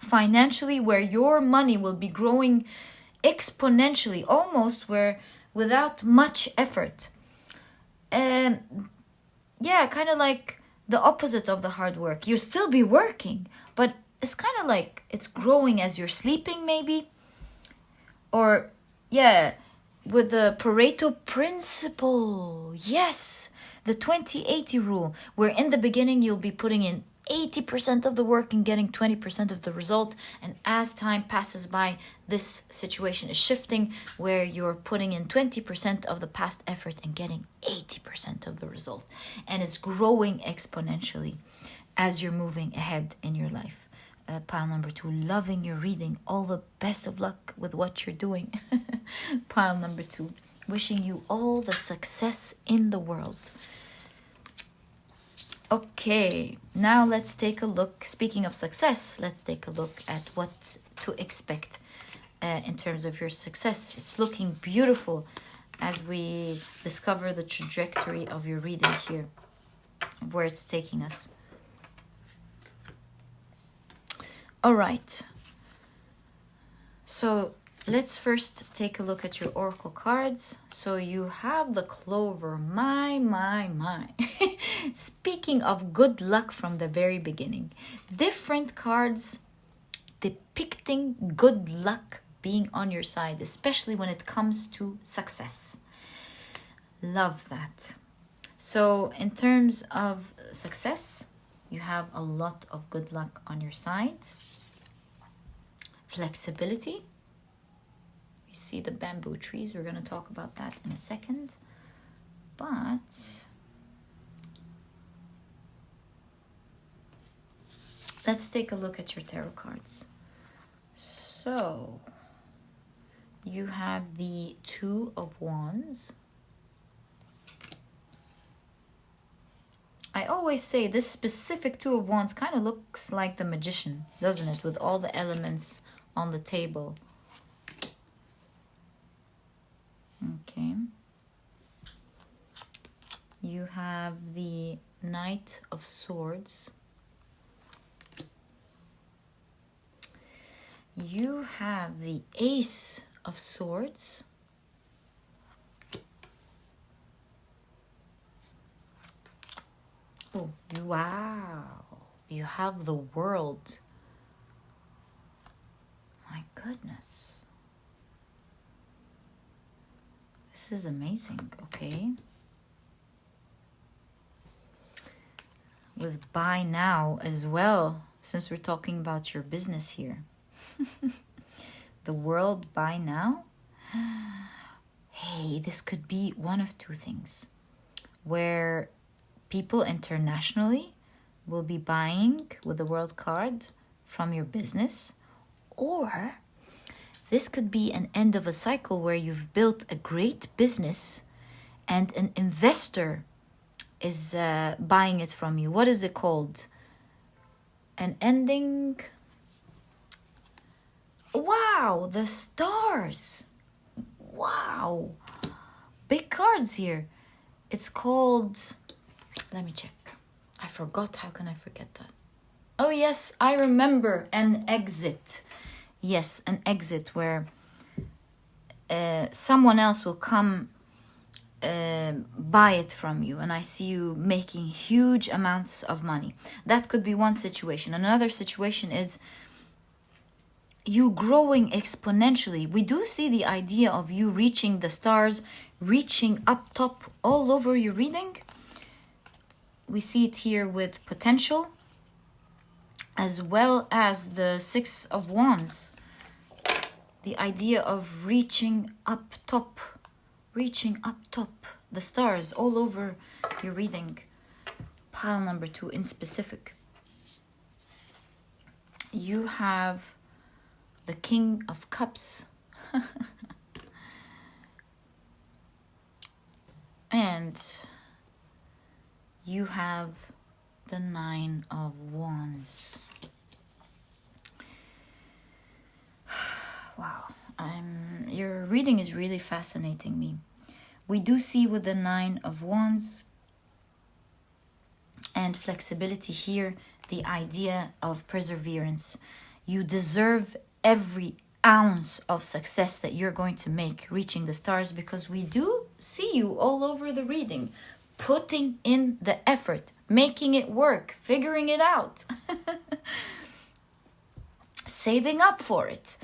financially where your money will be growing exponentially, almost without much effort. Yeah, kind of like the opposite of the hard work. You'll still be working, but it's kind of like it's growing as you're sleeping, maybe. Or, yeah, with the Pareto principle. Yes, the 20-80 rule, where in the beginning you'll be putting in 80% of the work and getting 20% of the result. And as time passes by, this situation is shifting where you're putting in 20% of the past effort and getting 80% of the result. And it's growing exponentially as you're moving ahead in your life. Pile number 2, loving your reading. All the best of luck with what you're doing. Pile number 2, wishing you all the success in the world. Okay, now let's take a look. Speaking of success, let's take a look at what to expect in terms of your success. It's looking beautiful as we discover the trajectory of your reading here, where it's taking us. All right. So let's first take a look at your oracle cards. So you have the clover. My. Speaking of good luck from the very beginning. Different cards depicting good luck being on your side, especially when it comes to success. Love that. So in terms of success, you have a lot of good luck on your side. Flexibility. You see the bamboo trees. We're going to talk about that in a second. But let's take a look at your tarot cards. So you have the Two of Wands. I always say this specific Two of Wands kind of looks like the Magician, doesn't it? With all the elements on the table. Okay. You have the Knight of Swords. You have the Ace of Swords. Oh, wow. You have the World. My goodness. This is amazing, okay? With buy now as well, since we're talking about your business here. The World, buy now. Hey, this could be one of two things. Where people internationally will be buying with the World card from your business. Or this could be an end of a cycle where you've built a great business and an investor is buying it from you. What is it called? An ending. Wow, the stars. Wow. Big cards here. It's called, let me check. I forgot. How can I forget that? Oh, yes, I remember. An exit. Yes, an exit where someone else will come buy it from you. And I see you making huge amounts of money. That could be one situation. Another situation is you growing exponentially. We do see the idea of you reaching the stars, reaching up top all over your reading. We see it here with potential, as well as the Six of Wands. The idea of reaching up top, the stars all over your reading. Pile number 2 in specific. You have the King of Cups. And you have the Nine of Wands. Wow, your reading is really fascinating me. We do see with the Nine of Wands and flexibility here, the idea of perseverance. You deserve every ounce of success that you're going to make reaching the stars, because we do see you all over the reading, putting in the effort, making it work, figuring it out, saving up for it,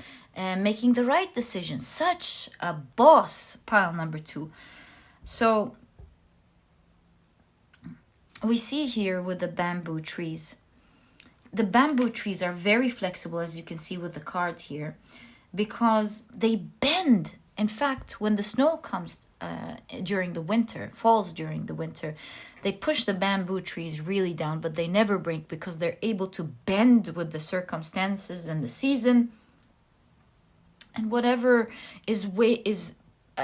making the right decision. Such a boss, pile number 2. So we see here with the bamboo trees, the bamboo trees are very flexible, as you can see with the card here, because they bend. In fact, when the snow comes during the winter, falls during the winter, they push the bamboo trees really down, but they never break because they're able to bend with the circumstances and the season. And whatever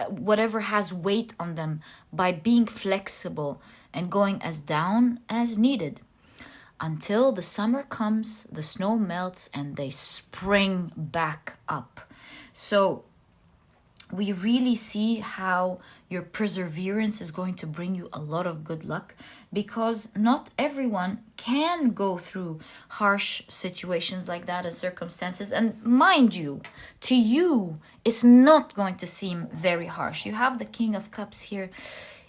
whatever has weight on them, by being flexible and going as down as needed, until the summer comes, the snow melts, and they spring back up. So we really see how your perseverance is going to bring you a lot of good luck, because not everyone can go through harsh situations like that as circumstances. And mind you, to you, it's not going to seem very harsh. You have the King of Cups here.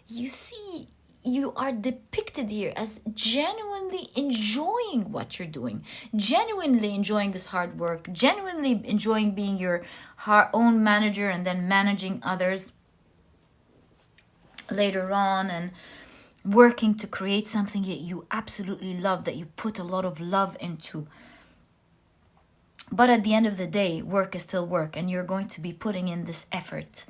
You see, you are depicted here as genuinely enjoying what you're doing, genuinely enjoying this hard work, genuinely enjoying being your own manager and then managing others later on, and working to create something that you absolutely love, that you put a lot of love into. But at the end of the day, work is still work, and you're going to be putting in this effort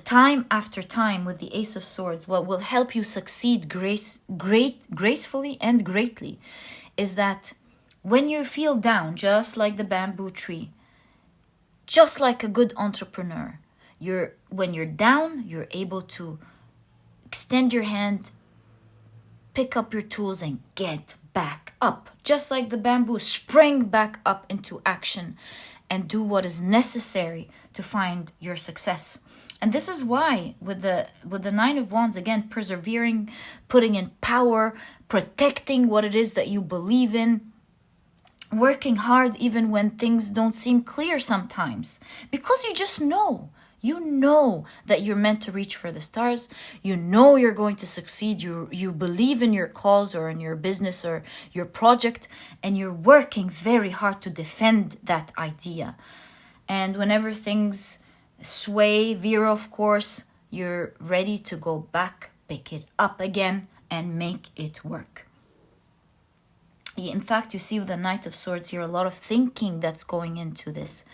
time after time with the Ace of Swords. What will help you succeed gracefully and greatly is that when you feel down, just like the bamboo tree, just like a good entrepreneur, when you're down, you're able to extend your hand, pick up your tools, and get back up. Just like the bamboo, spring back up into action and do what is necessary to find your success. And this is why with the Nine of Wands, again, persevering, putting in power, protecting what it is that you believe in, working hard even when things don't seem clear sometimes, because you just know. You know that you're meant to reach for the stars. You know you're going to succeed. You believe in your cause or in your business or your project, and you're working very hard to defend that idea. And whenever things sway, veer off course, you're ready to go back, pick it up again, and make it work. In fact, you see with the Knight of Swords here, a lot of thinking that's going into this.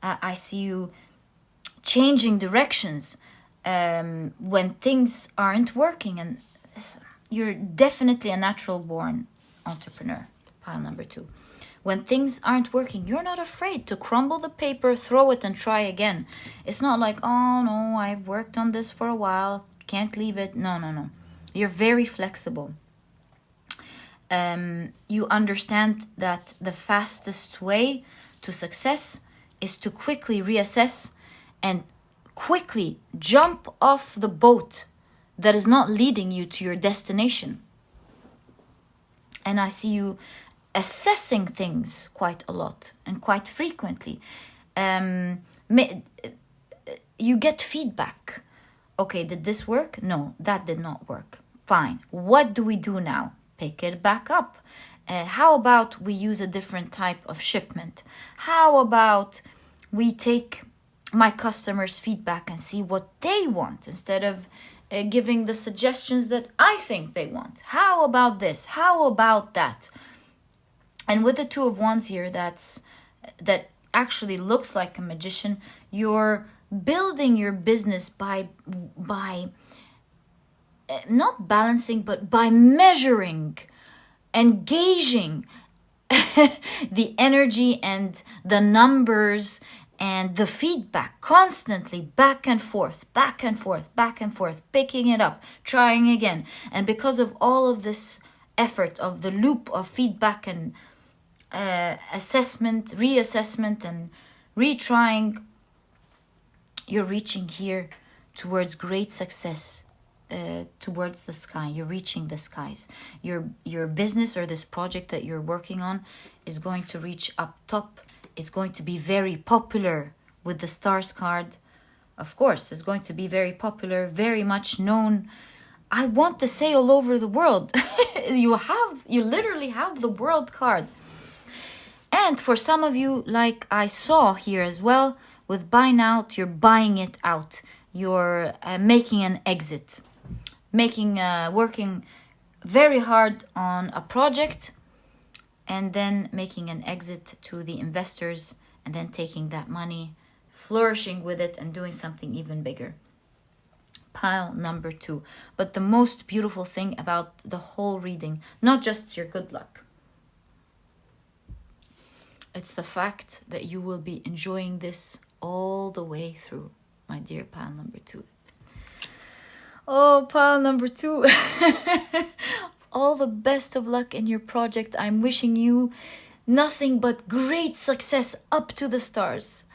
I see you changing directions when things aren't working, and you're definitely a natural born entrepreneur. Pile number 2. When things aren't working, you're not afraid to crumble the paper, throw it, and try again. It's not like, oh no, I've worked on this for a while, can't leave it. No. You're very flexible. You understand that the fastest way to success is to quickly reassess and quickly jump off the boat that is not leading you to your destination. And I see you assessing things quite a lot and quite frequently. You get feedback. Okay, did this work? No, that did not work. Fine. What do we do now? Pick it back up. How about we use a different type of shipment? How about we take my customers' feedback and see what they want instead of giving the suggestions that I think they want? How about this? How about that? And with the Two of Wands here, that actually looks like a magician. You're building your business by not balancing, but by measuring and gauging the energy and the numbers and the feedback constantly, back and forth, picking it up, trying again. And because of all of this effort of the loop of feedback and assessment, reassessment, and retrying, you're reaching here towards great success, towards the sky. You're reaching the skies. Your business or this project that you're working on is going to reach up top. It's going to be very popular with the Stars card. Of course, it's going to be very popular, very much known. I want to say all over the world. You literally have the World card. And for some of you, like I saw here as well, with buy now, you're buying it out. You're making an exit. Working very hard on a project, and then making an exit to the investors, and then taking that money, flourishing with it, and doing something even bigger. Pile number 2. But the most beautiful thing about the whole reading, not just your good luck, it's the fact that you will be enjoying this all the way through, my dear pile number 2. Oh, pile number 2. All the best of luck in your project. I'm wishing you nothing but great success up to the stars.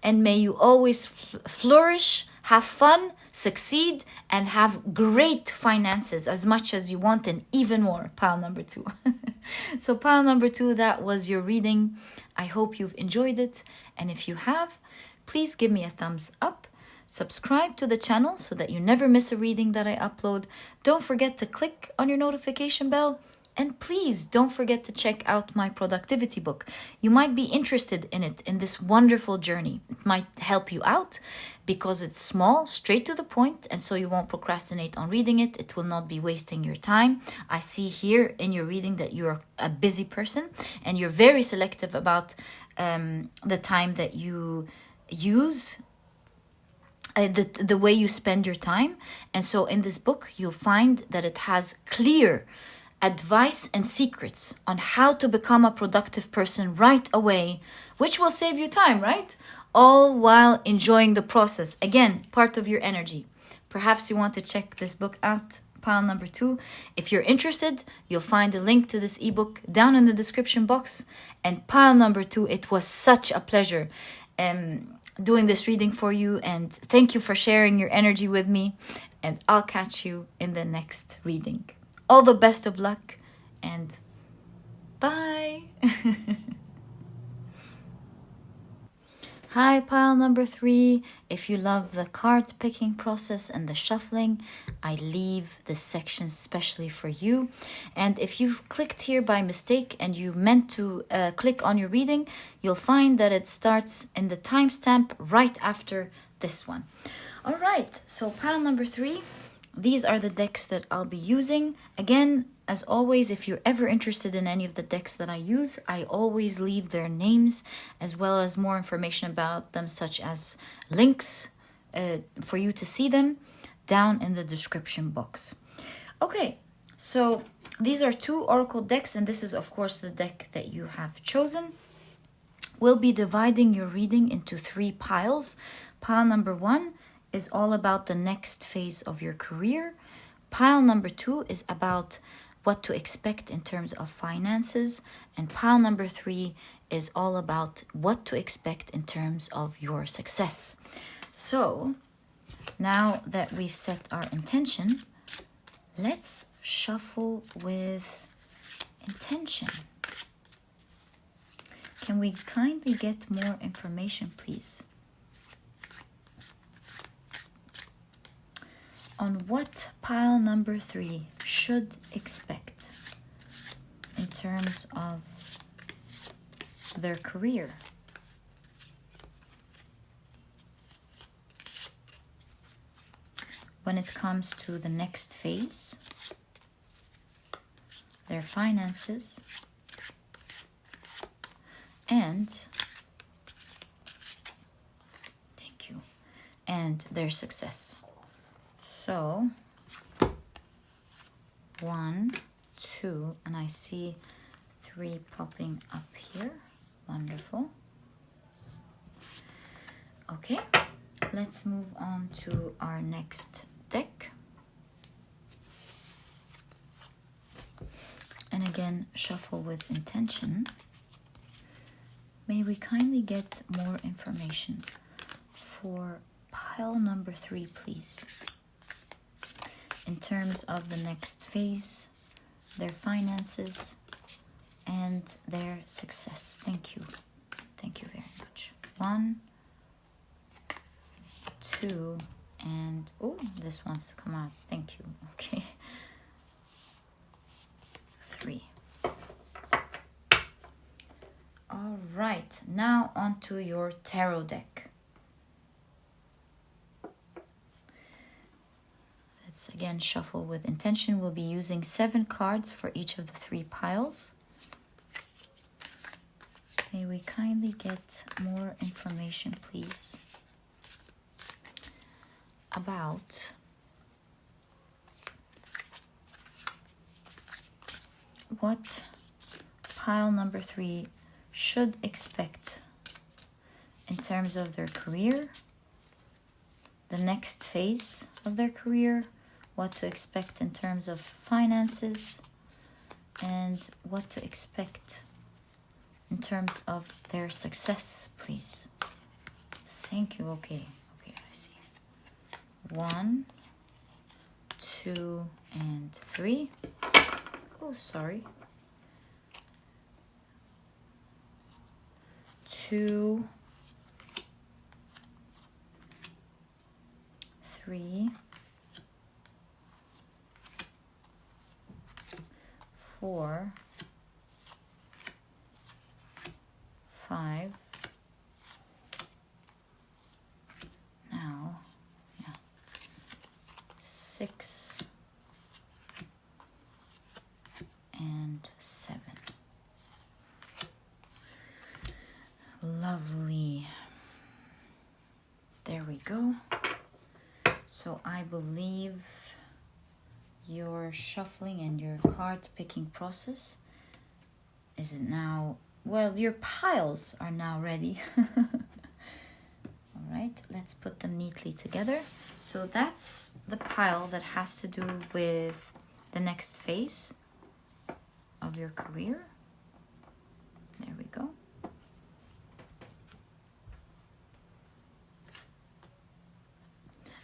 And may you always flourish, have fun, succeed, and have great finances as much as you want, and even more, pile number 2. So pile number 2, that was your reading. I hope you've enjoyed it. And if you have, please give me a thumbs up. Subscribe to the channel so that you never miss a reading that I upload. Don't forget to click on your notification bell. And please don't forget to check out my productivity book. You might be interested in it, in this wonderful journey. It might help you out because it's small, straight to the point, and so you won't procrastinate on reading it. It will not be wasting your time. I see here in your reading that you're a busy person and you're very selective about the time that you use, the way you spend your time. And so in this book, you'll find that it has clear advice and secrets on how to become a productive person right away, which will save you time, right? All while enjoying the process. Again, part of your energy. Perhaps you want to check this book out, pile number 2. If you're interested, you'll find a link to this ebook down in the description box. And pile number 2, it was such a pleasure doing this reading for you, and thank you for sharing your energy with me, and I'll catch you in the next reading. All the best of luck, and bye. Hi, pile number 3. If you love the card picking process and the shuffling, I leave this section specially for you. And if you've clicked here by mistake and you meant to click on your reading, you'll find that it starts in the timestamp right after this one. All right, so pile number 3. These are the decks that I'll be using. Again, as always, if you're ever interested in any of the decks that I use, I always leave their names as well as more information about them, such as links for you to see them down in the description box. Okay, so these are 2 oracle decks, and this is, of course, the deck that you have chosen. We'll be dividing your reading into 3 piles. Pile number 1 is all about the next phase of your career. Pile number 2 is about what to expect in terms of finances. And pile number 3 is all about what to expect in terms of your success. So now that we've set our intention, let's shuffle with intention. Can we kindly get more information, please, on what pile number 3 should expect in terms of their career? When it comes to the next phase, their finances, and thank you, and their success. So 1, 2, and I see 3 popping up here. Wonderful. Okay, let's move on to our next deck. And again, shuffle with intention. May we kindly get more information for pile number 3, please, in terms of the next phase, their finances, and their success. Thank you. Thank you very much. 1, 2, and oh, this wants to come out. Thank you. Okay. 3. All right, now onto your tarot deck. Let's again shuffle with intention. We'll be using 7 cards for each of the 3 piles. May we kindly get more information, please, about what pile number 3 should expect in terms of their career, the next phase of their career, what to expect in terms of finances, and what to expect in terms of their success, please. Thank you. Okay, I see. 1, 2, and 3. Oh, sorry. 2, 3, 4, 5. Now, 6 and 7. Lovely. There we go. So I believe your shuffling and your card picking process is it now, well, your piles are now ready. All right, let's put them neatly together. So that's the pile that has to do with the next phase of your career. There we go.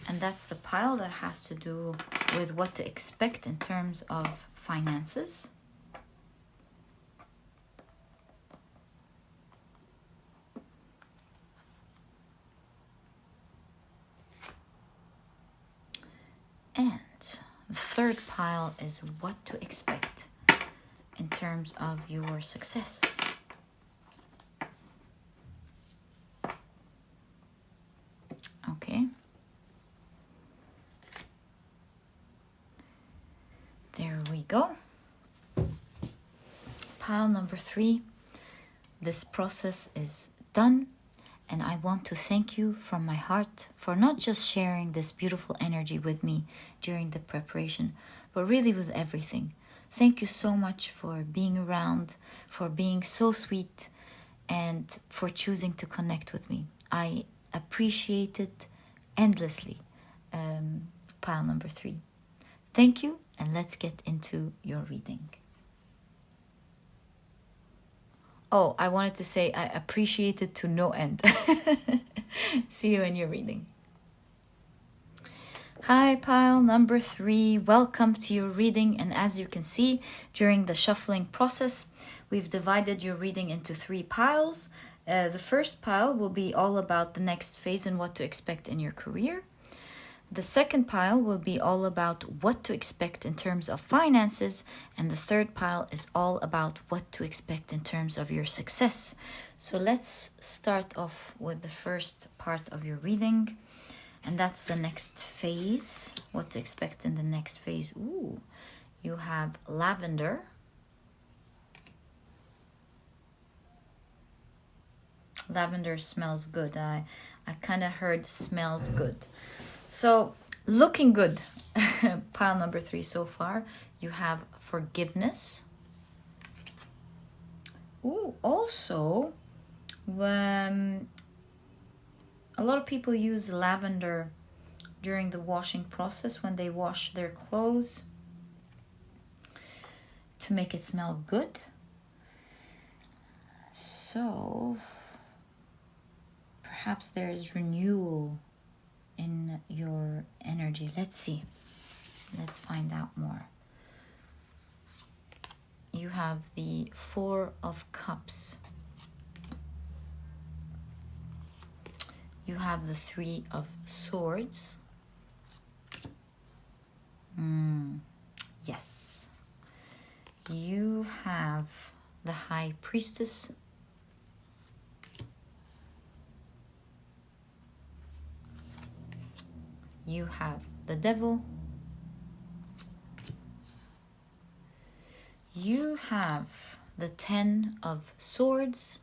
And that's the pile that has to do with what to expect in terms of finances. And the third pile is what to expect in terms of your success. Okay. There we go. Pile number 3. This process is done. And I want to thank you from my heart for not just sharing this beautiful energy with me during the preparation, but really with everything. Thank you so much for being around, for being so sweet, and for choosing to connect with me. I appreciate it endlessly. Pile number 3. Thank you, and let's get into your reading. Oh, I wanted to say I appreciate it to no end. See you in your reading. Hi, pile number 3. Welcome to your reading. And as you can see, during the shuffling process, we've divided your reading into 3 piles. The first pile will be all about the next phase and what to expect in your career. The second pile will be all about what to expect in terms of finances, and the third pile is all about what to expect in terms of your success. So let's start off with the first part of your reading, and that's the next phase, what to expect in the next phase. Ooh, you have lavender. Lavender smells good. I kind of heard smells good. So, looking good, pile number 3 so far. You have forgiveness. Ooh, also, when a lot of people use lavender during the washing process when they wash their clothes to make it smell good. So, perhaps there is renewal in your energy. Let's see. Let's find out more. You have the 4 of Cups. You have the 3 of Swords. Yes. You have the High Priestess. You have the Devil. You have the 10 of Swords.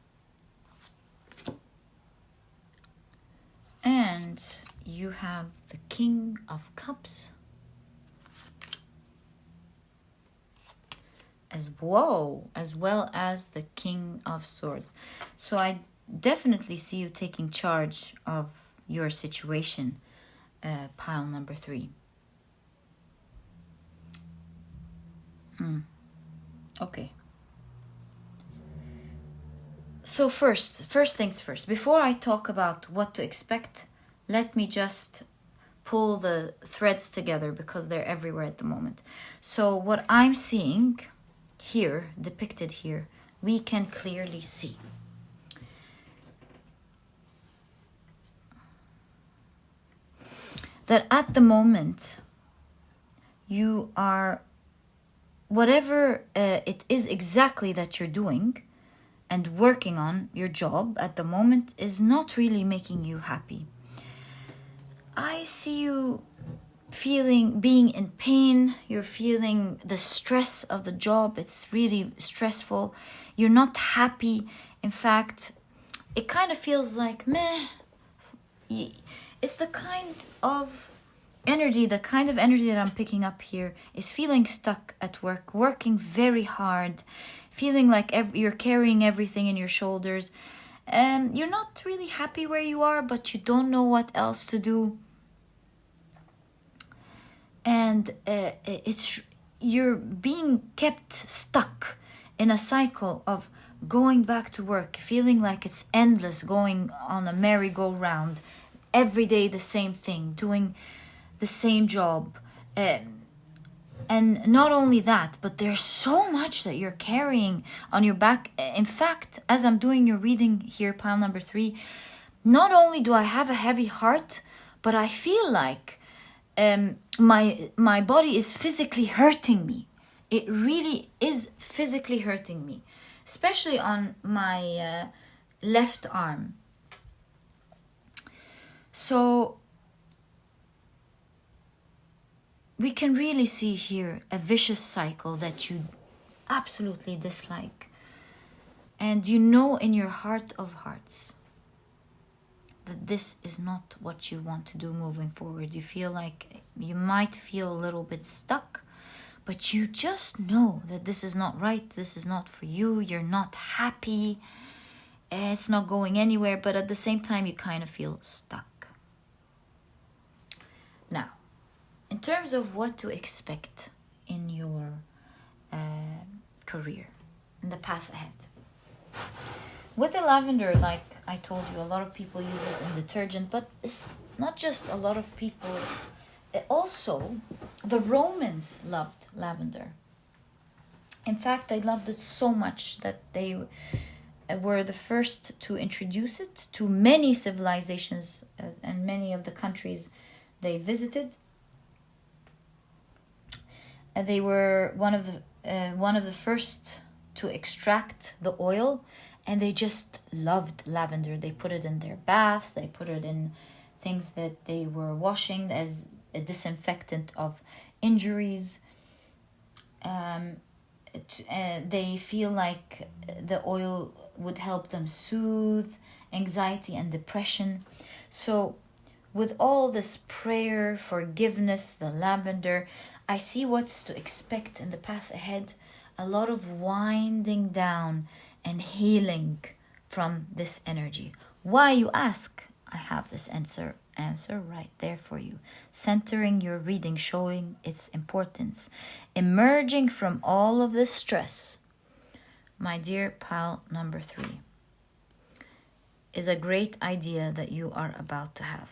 And you have the King of Cups. As well as the King of Swords. So I definitely see you taking charge of your situation, pile number 3. Okay. So first things first. Before I talk about what to expect, let me just pull the threads together because they're everywhere at the moment. So what I'm seeing here, depicted here, we can clearly see that at the moment you are, whatever it is exactly that you're doing and working on, your job at the moment is not really making you happy. I see you being in pain. You're feeling the stress of the job. It's really stressful. You're not happy. In fact, it kind of feels like meh. It's the kind of energy that I'm picking up here is feeling stuck at work, working very hard, feeling like you're carrying everything in your shoulders. You're not really happy where you are, but you don't know what else to do. And you're being kept stuck in a cycle of going back to work, feeling like it's endless, going on a merry-go-round, every day the same thing, doing the same job. And not only that, but there's so much that you're carrying on your back. In fact, as I'm doing your reading here, pile number 3, not only do I have a heavy heart, but I feel like my body is physically hurting me. It really is physically hurting me, especially on my left arm. So we can really see here a vicious cycle that you absolutely dislike. And you know in your heart of hearts that this is not what you want to do moving forward. You feel like you might feel a little bit stuck, but you just know that this is not right. This is not for you. You're not happy. It's not going anywhere, but at the same time, you kind of feel stuck. Now, in terms of what to expect in your career, in the path ahead. With the lavender, like I told you, a lot of people use it in detergent, but it's not just a lot of people. Also, the Romans loved lavender. In fact, they loved it so much that they were the first to introduce it to many civilizations and many of the countries they visited. They were one of the first to extract the oil, and they just loved lavender. They put it in their baths. They put it in things that they were washing as a disinfectant of injuries. They feel like the oil would help them soothe anxiety and depression. So with all this prayer, forgiveness, the lavender, I see what's to expect in the path ahead. A lot of winding down and healing from this energy. Why, you ask? I have this answer right there for you. Centering your reading, showing its importance. Emerging from all of this stress, my dear pile number 3, is a great idea that you are about to have.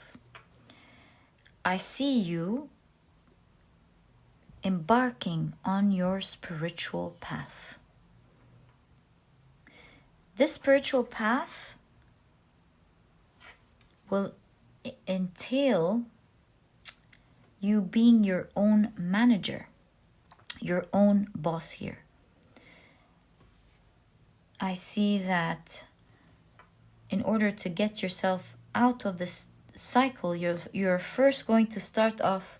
I see you embarking on your spiritual path. This spiritual path will entail you being your own manager, your own boss here. I see that in order to get yourself out of this cycle, you're first going to start off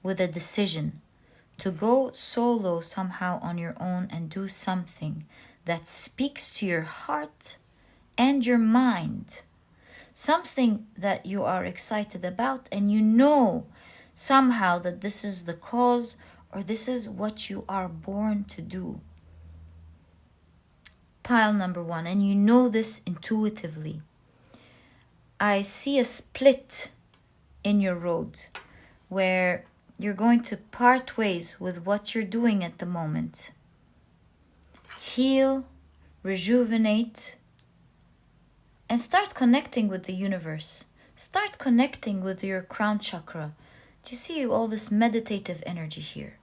with a decision to go solo somehow on your own and do something that speaks to your heart and your mind. something that you are excited about, and you know somehow that this is the cause, or this is what you are born to do. Pile number 1, and you know this intuitively. I see a split in your road where you're going to part ways with what you're doing at the moment. Heal, rejuvenate, and start connecting with the universe. Start connecting with your crown chakra. Do you see all this meditative energy here?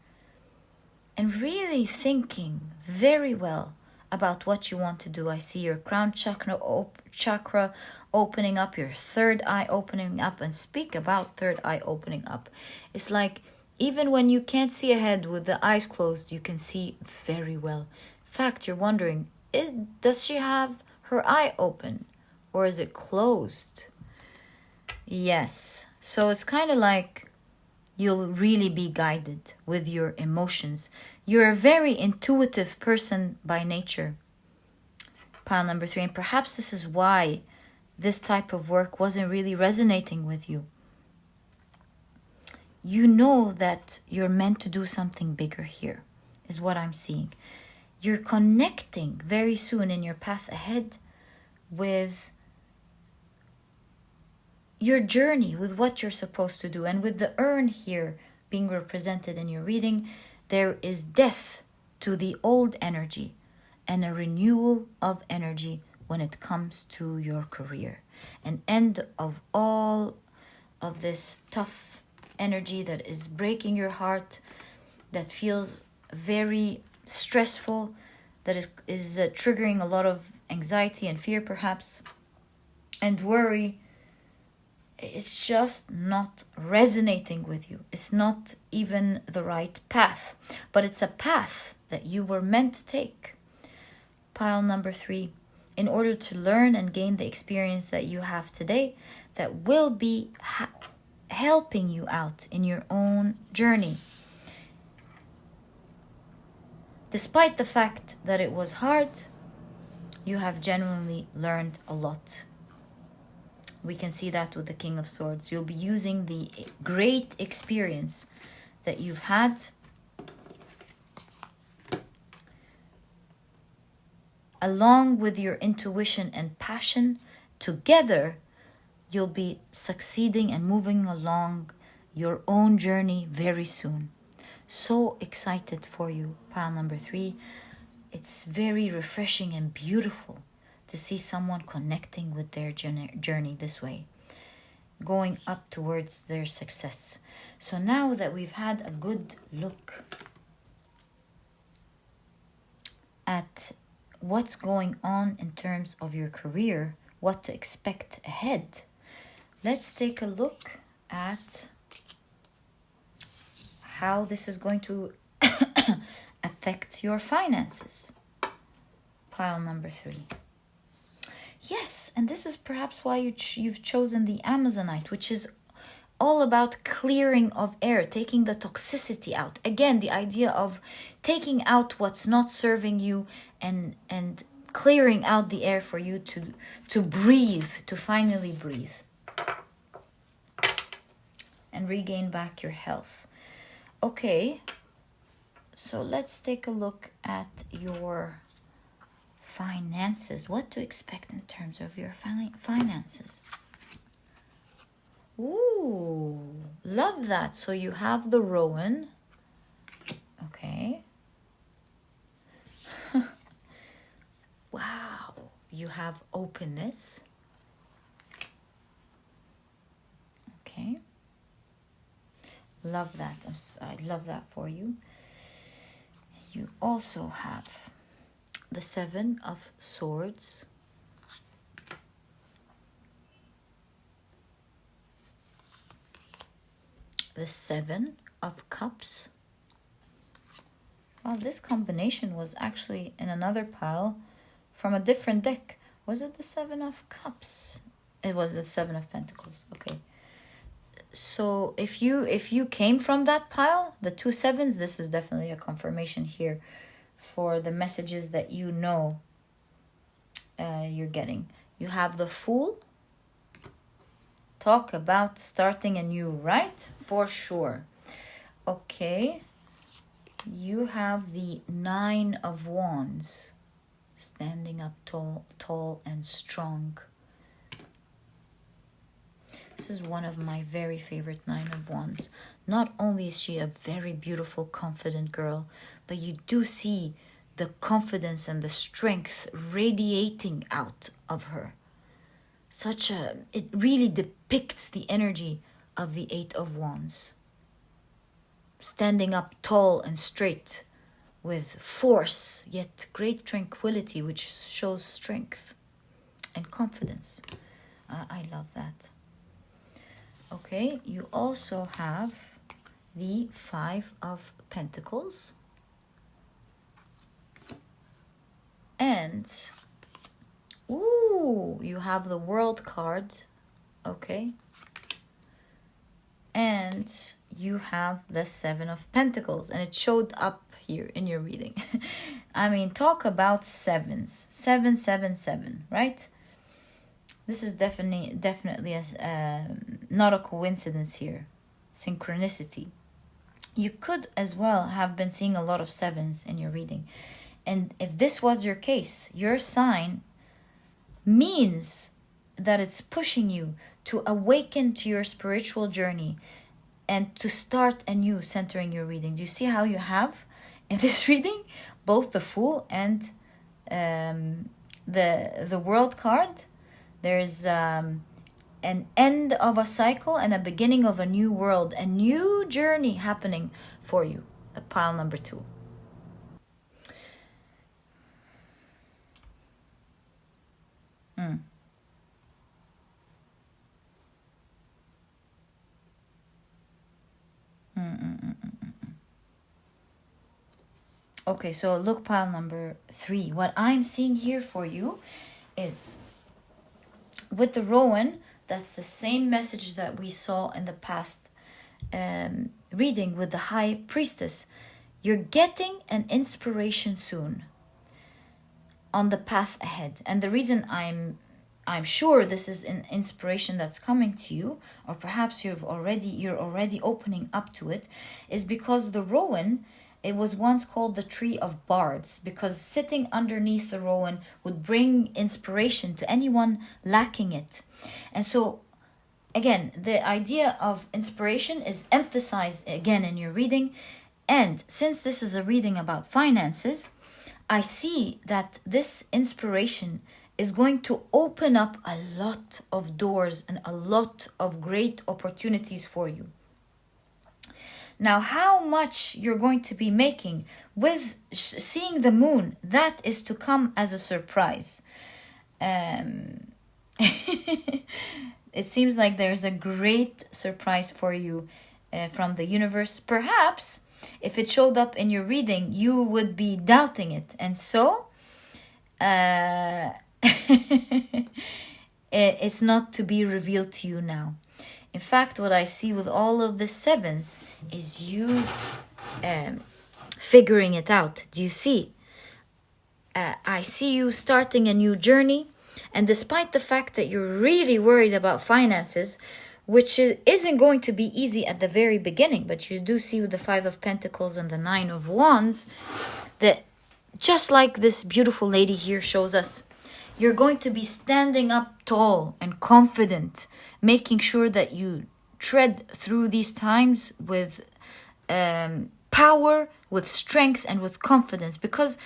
And really thinking very well about what you want to do. I see your crown chakra opening up, your third eye opening up. And speak about third eye opening up. It's like even when you can't see ahead with the eyes closed, you can see very well. In fact, you're wondering, does she have her eye open or is it closed? Yes. So it's kind of like you'll really be guided with your emotions. You're a very intuitive person by nature. Pile number 3, and perhaps this is why this type of work wasn't really resonating with you. You know that you're meant to do something bigger here, is what I'm seeing. You're connecting very soon in your path ahead with your journey, with what you're supposed to do. And with the urn here being represented in your reading, there is death to the old energy and a renewal of energy when it comes to your career. An end of all of this tough energy that is breaking your heart, that feels very stressful, that is triggering a lot of anxiety and fear perhaps, and worry. It's just not resonating with you. It's not even the right path, but it's a path that you were meant to take. Pile number 3, in order to learn and gain the experience that you have today that will be helping you out in your own journey. Despite the fact that it was hard, you have genuinely learned a lot. We can see that with the King of Swords. You'll be using the great experience that you've had along with your intuition and passion. Together, you'll be succeeding and moving along your own journey very soon. So excited for you, pile number 3. It's very refreshing and beautiful to see someone connecting with their journey this way, going up towards their success. So now that we've had a good look at what's going on in terms of your career, what to expect ahead, let's take a look at how this is going to affect your finances. Pile number 3. Yes, and this is perhaps why you've chosen the Amazonite, which is all about clearing of air, taking the toxicity out. Again, the idea of taking out what's not serving you and clearing out the air for you to breathe, to finally breathe and regain back your health. Okay, so let's take a look at your finances. What to expect in terms of your finances. Ooh, love that. So you have the Rowan. Okay. Wow. You have openness. Okay. Love that. I love that for you. You also have the 7 of Swords. The 7 of Cups. Well, this combination was actually in another pile from a different deck. Was it the 7 of Cups? It was the 7 of Pentacles. Okay. So if you came from that pile, the 2 sevens, this is definitely a confirmation here for the messages that you know you're getting. You have the Fool. Talk about starting anew, right? For sure. Okay. You have the 9 of Wands. Standing up tall and strong. This is one of my very favorite 9 of Wands. Not only is she a very beautiful, confident girl, but you do see the confidence and the strength radiating out of her. It really depicts the energy of the 8 of Wands. Standing up tall and straight with force, yet great tranquility, which shows strength and confidence. I love that. Okay, you also have the 5 of Pentacles. And, ooh, you have the World card. Okay. And you have the 7 of Pentacles. And it showed up here in your reading. I mean, talk about sevens. 777, right? This is definitely not a coincidence here. Synchronicity. You could as well have been seeing a lot of 7s in your reading. And if this was your case, your sign means that it's pushing you to awaken to your spiritual journey and to start anew, centering your reading. Do you see how you have in this reading both the Fool and the World card? There's an end of a cycle and a beginning of a new world, a new journey happening for you. Pile number 2. Okay, so look, pile number 3. What I'm seeing here for you is with the Rowan, that's the same message that we saw in the past reading with the High Priestess. You're getting an inspiration soon on the path ahead. And the reason I'm sure this is an inspiration that's coming to you, or perhaps you're already opening up to it, is because the Rowan, it was once called the Tree of Bards, because sitting underneath the Rowan would bring inspiration to anyone lacking it. And so, again, the idea of inspiration is emphasized again in your reading. And since this is a reading about finances, I see that this inspiration is going to open up a lot of doors and a lot of great opportunities for you. Now, how much you're going to be making with seeing the moon, that is to come as a surprise. It seems like there's a great surprise for you from the universe. Perhaps if it showed up in your reading, you would be doubting it. And so, it's not to be revealed to you now. In fact, what I see with all of the 7s is you figuring it out. Do you see? I see you starting a new journey. And despite the fact that you're really worried about finances, which isn't going to be easy at the very beginning, but you do see with the 5 of Pentacles and the 9 of Wands, that just like this beautiful lady here shows us, you're going to be standing up tall and confident, making sure that you tread through these times with power, with strength, and with confidence. Because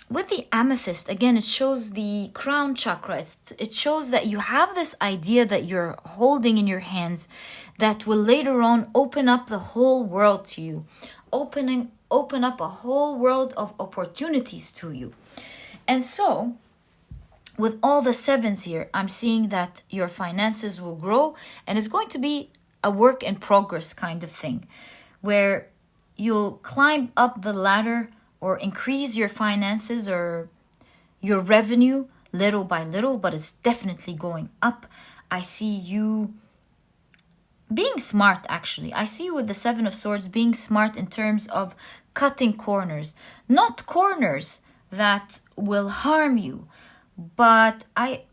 with the amethyst, again, it shows the crown chakra. It shows that you have this idea that you're holding in your hands that will later on open up the whole world to you. Open up a whole world of opportunities to you. And so, with all the 7s here, I'm seeing that your finances will grow, and it's going to be a work in progress kind of thing, where you'll climb up the ladder or increase your finances or your revenue little by little, but it's definitely going up. I see you being smart, actually. I see you with the 7 of Swords being smart in terms of cutting corners. Not corners that will harm you, but I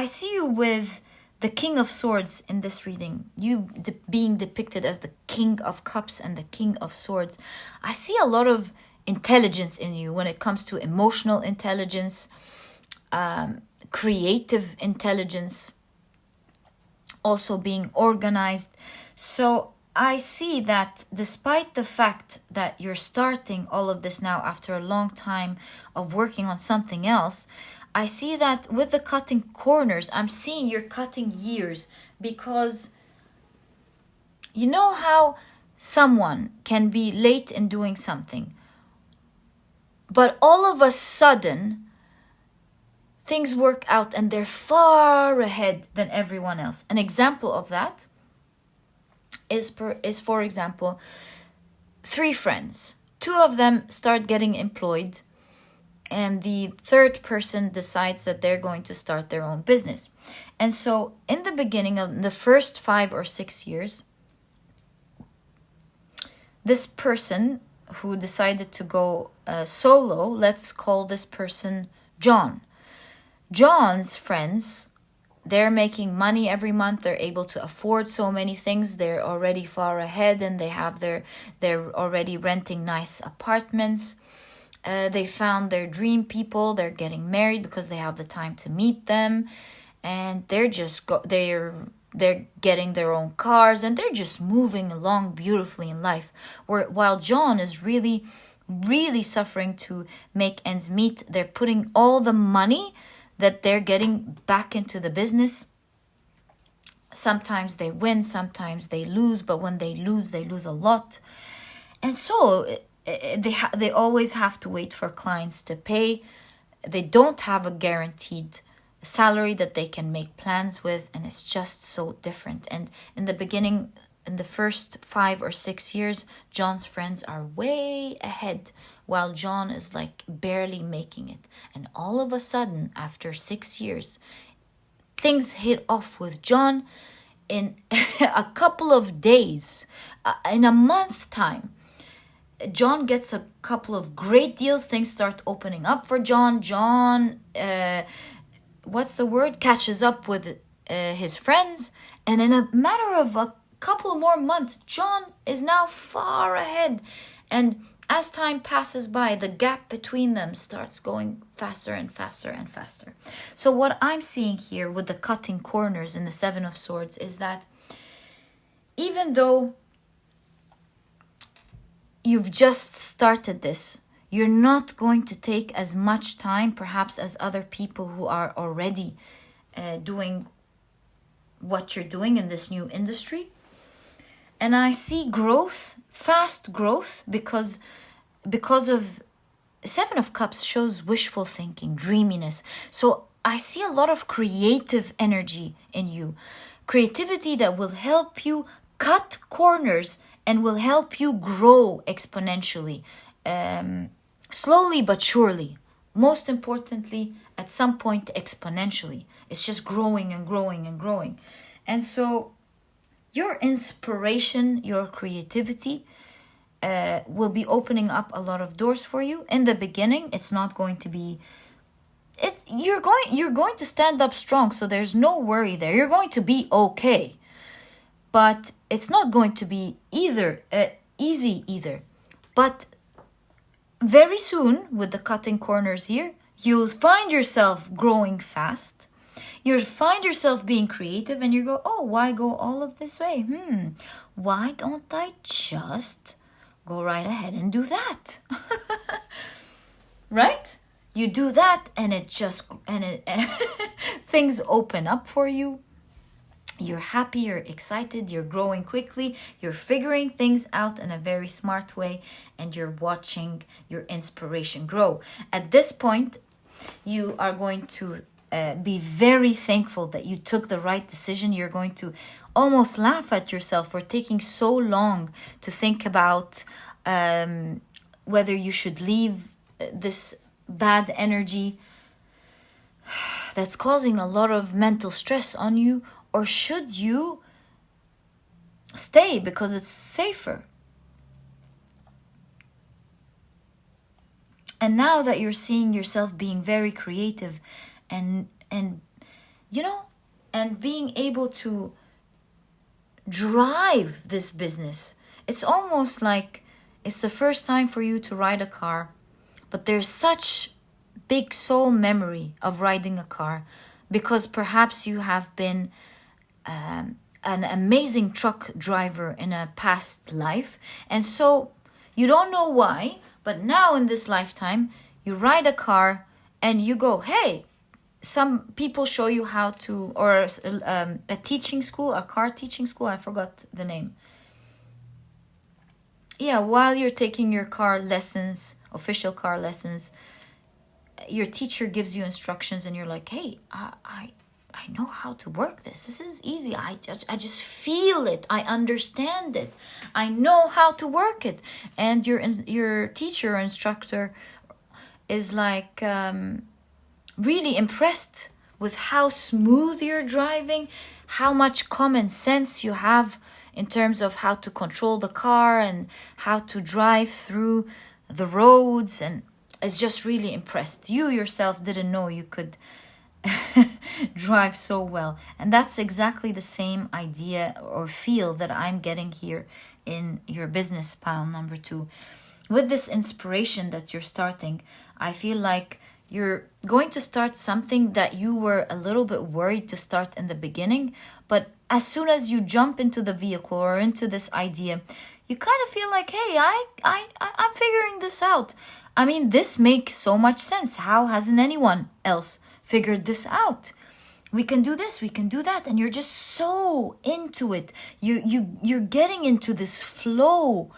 see you with the King of Swords in this reading, you being depicted as the King of Cups and the King of Swords, I see a lot of intelligence in you when it comes to emotional intelligence, creative intelligence, also being organized. So I see that despite the fact that you're starting all of this now after a long time of working on something else, I see that with the cutting corners, I'm seeing you're cutting years, because you know how someone can be late in doing something, but all of a sudden things work out and they're far ahead than everyone else. An example of that is for example, 3 friends. 2 of them start getting employed, and the third person decides that they're going to start their own business. And so in the beginning of the first 5 or 6 years, this person who decided to go solo, let's call this person John. John's friends, they're making money every month. They're able to afford so many things. They're already far ahead, and they're already renting nice apartments. They found their dream people. They're getting married because they have the time to meet them, and they're getting their own cars, and they're just moving along beautifully in life. While John is really, really suffering to make ends meet. They're putting all the money that they're getting back into the business. Sometimes they win, sometimes they lose, but when they lose a lot. And so they always have to wait for clients to pay. They don't have a guaranteed salary that they can make plans with, and it's just so different. And in the beginning, in the first 5 or 6 years, John's friends are way ahead, while John is like barely making it. And all of a sudden, after 6 years, things hit off with John in a couple of days, in a month time. John gets a couple of great deals. Things start opening up for John. John, catches up with his friends. And in a matter of a couple more months, John is now far ahead. And as time passes by, the gap between them starts going faster and faster and faster. So what I'm seeing here with the cutting corners in the 7 of Swords is that even though you've just started this, you're not going to take as much time perhaps as other people who are already doing what you're doing in this new industry. And I see growth, fast growth, because of 7 of Cups shows wishful thinking, dreaminess. So I see a lot of creative energy in you. Creativity that will help you cut corners and will help you grow exponentially. Slowly but surely. Most importantly, at some point exponentially. It's just growing and growing and growing. And so your inspiration, your creativity will be opening up a lot of doors for you. In the beginning, it's not going to be... You're going to stand up strong, so there's no worry there. You're going to be okay. But it's not going to be easy either. But very soon, with the cutting corners here, you'll find yourself growing fast. You'll find yourself being creative, and you go, oh, why go all of this way? Why don't I just go right ahead and do that? Right? You do that, and things open up for you. You're happy, you're excited, you're growing quickly, you're figuring things out in a very smart way, and you're watching your inspiration grow. At this point, you are going to be very thankful that you took the right decision. You're going to almost laugh at yourself for taking so long to think about whether you should leave this bad energy that's causing a lot of mental stress on you, or should you stay because it's safer. And now that you're seeing yourself being very creative and and being able to drive this business. It's almost like it's the first time for you to ride a car, but there's such big soul memory of riding a car because perhaps you have been an amazing truck driver in a past life, and so you don't know why, but now in this lifetime you ride a car and you go, hey, some people show you how to, or a teaching school, a car teaching school, I forgot the name. Yeah, while you're taking your car lessons, official car lessons, your teacher gives you instructions and you're like, hey, I know how to work this. This is easy. I just feel it. I understand it. I know how to work it. And your teacher or instructor is like really impressed with how smooth you're driving, how much common sense you have in terms of how to control the car and how to drive through the roads, and is just really impressed. You yourself didn't know you could drive so well. And that's exactly the same idea or feel that I'm getting here in your business pile number 2. With this inspiration that you're starting, I feel like you're going to start something that you were a little bit worried to start in the beginning, but as soon as you jump into the vehicle or into this idea, you kind of feel like, hey, I'm figuring this out. I mean, this makes so much sense. How hasn't anyone else figured this out? We can do this, we can do that, and you're just so into it. You're getting into this flow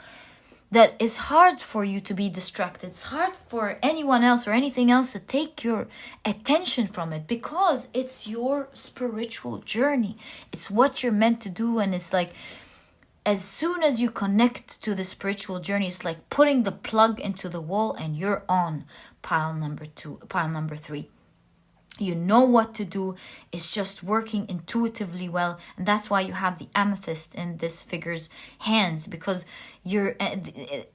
that is hard for you to be distracted. It's hard for anyone else or anything else to take your attention from it, because it's your spiritual journey. It's what you're meant to do, and it's like, as soon as you connect to the spiritual journey, it's like putting the plug into the wall and you're on pile number 3. You know what to do. It's just working intuitively well. And that's why you have the amethyst in this figure's hands, because you're,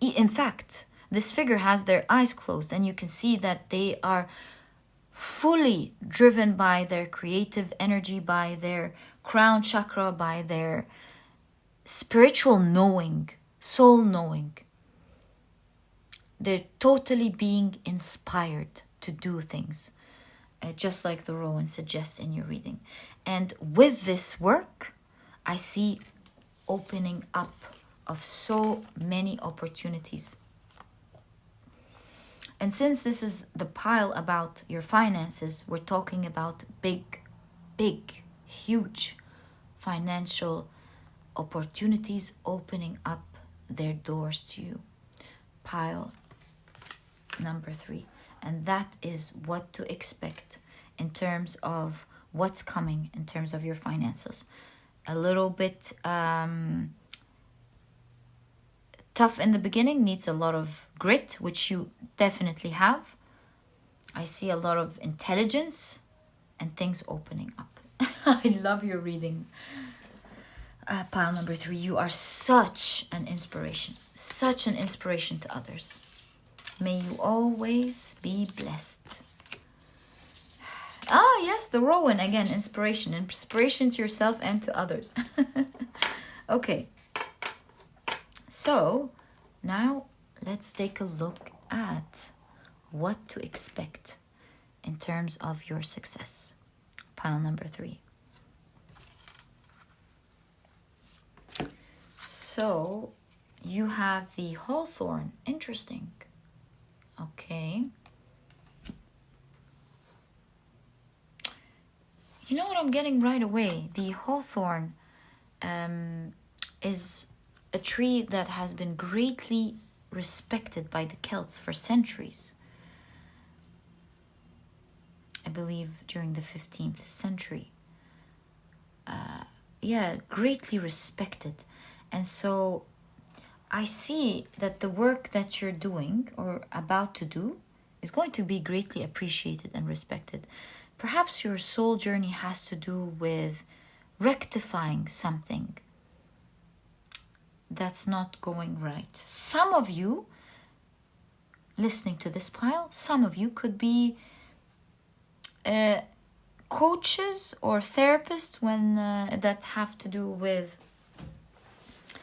in fact, this figure has their eyes closed and you can see that they are fully driven by their creative energy, by their crown chakra, by their spiritual knowing, soul knowing. They're totally being inspired to do things. Just like the Rowan suggests in your reading. And with this work, I see opening up of so many opportunities. And since this is the pile about your finances, we're talking about big, huge financial opportunities opening up their doors to you. Pile number 3. And that is what to expect in terms of what's coming in terms of your finances. A little bit tough in the beginning, needs a lot of grit, which you definitely have. I see a lot of intelligence and things opening up. I love your reading. Pile number 3, you are such an inspiration to others. May you always be blessed. Ah, yes, the Rowan again, inspiration. Inspiration to yourself and to others. Okay. So, now let's take a look at what to expect in terms of your success. Pile number 3. So, you have the hawthorn. Interesting. Okay. You know what I'm getting right away? The hawthorn is a tree that has been greatly respected by the Celts for centuries. I believe during the 15th century. Greatly respected. And so I see that the work that you're doing or about to do is going to be greatly appreciated and respected. Perhaps your soul journey has to do with rectifying something that's not going right. Some of you listening to this pile, some of you could be coaches or therapists when that have to do with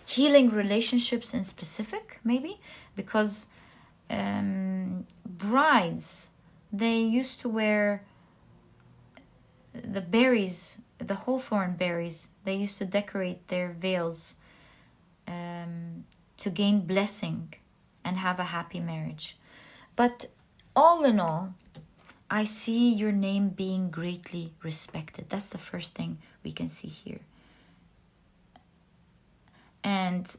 healing relationships in specific, maybe, because brides, they used to wear the berries, the hawthorn berries. They used to decorate their veils to gain blessing and have a happy marriage. But all in all, I see your name being greatly respected. That's the first thing we can see here. And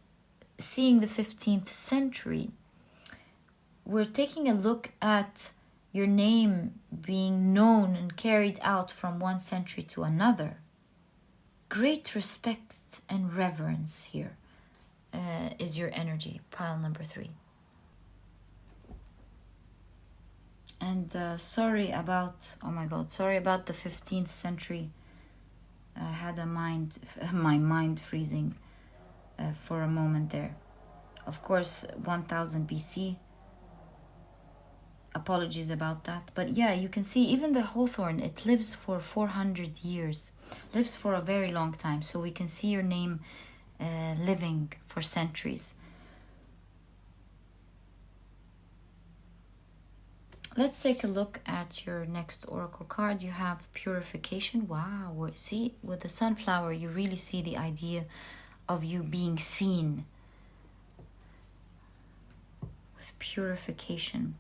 seeing the 15th century, we're taking a look at your name being known and carried out from one century to another. Great respect and reverence here is your energy, pile number 3. And sorry about the 15th century. I had my mind freezing for a moment there. Of course, 1000 BC. Apologies about that. But yeah, you can see even the hawthorn, it lives for 400 years. Lives for a very long time. So we can see your name living for centuries. Let's take a look at your next oracle card. You have purification. Wow. See, with the sunflower, you really see the idea of you being seen. With purification.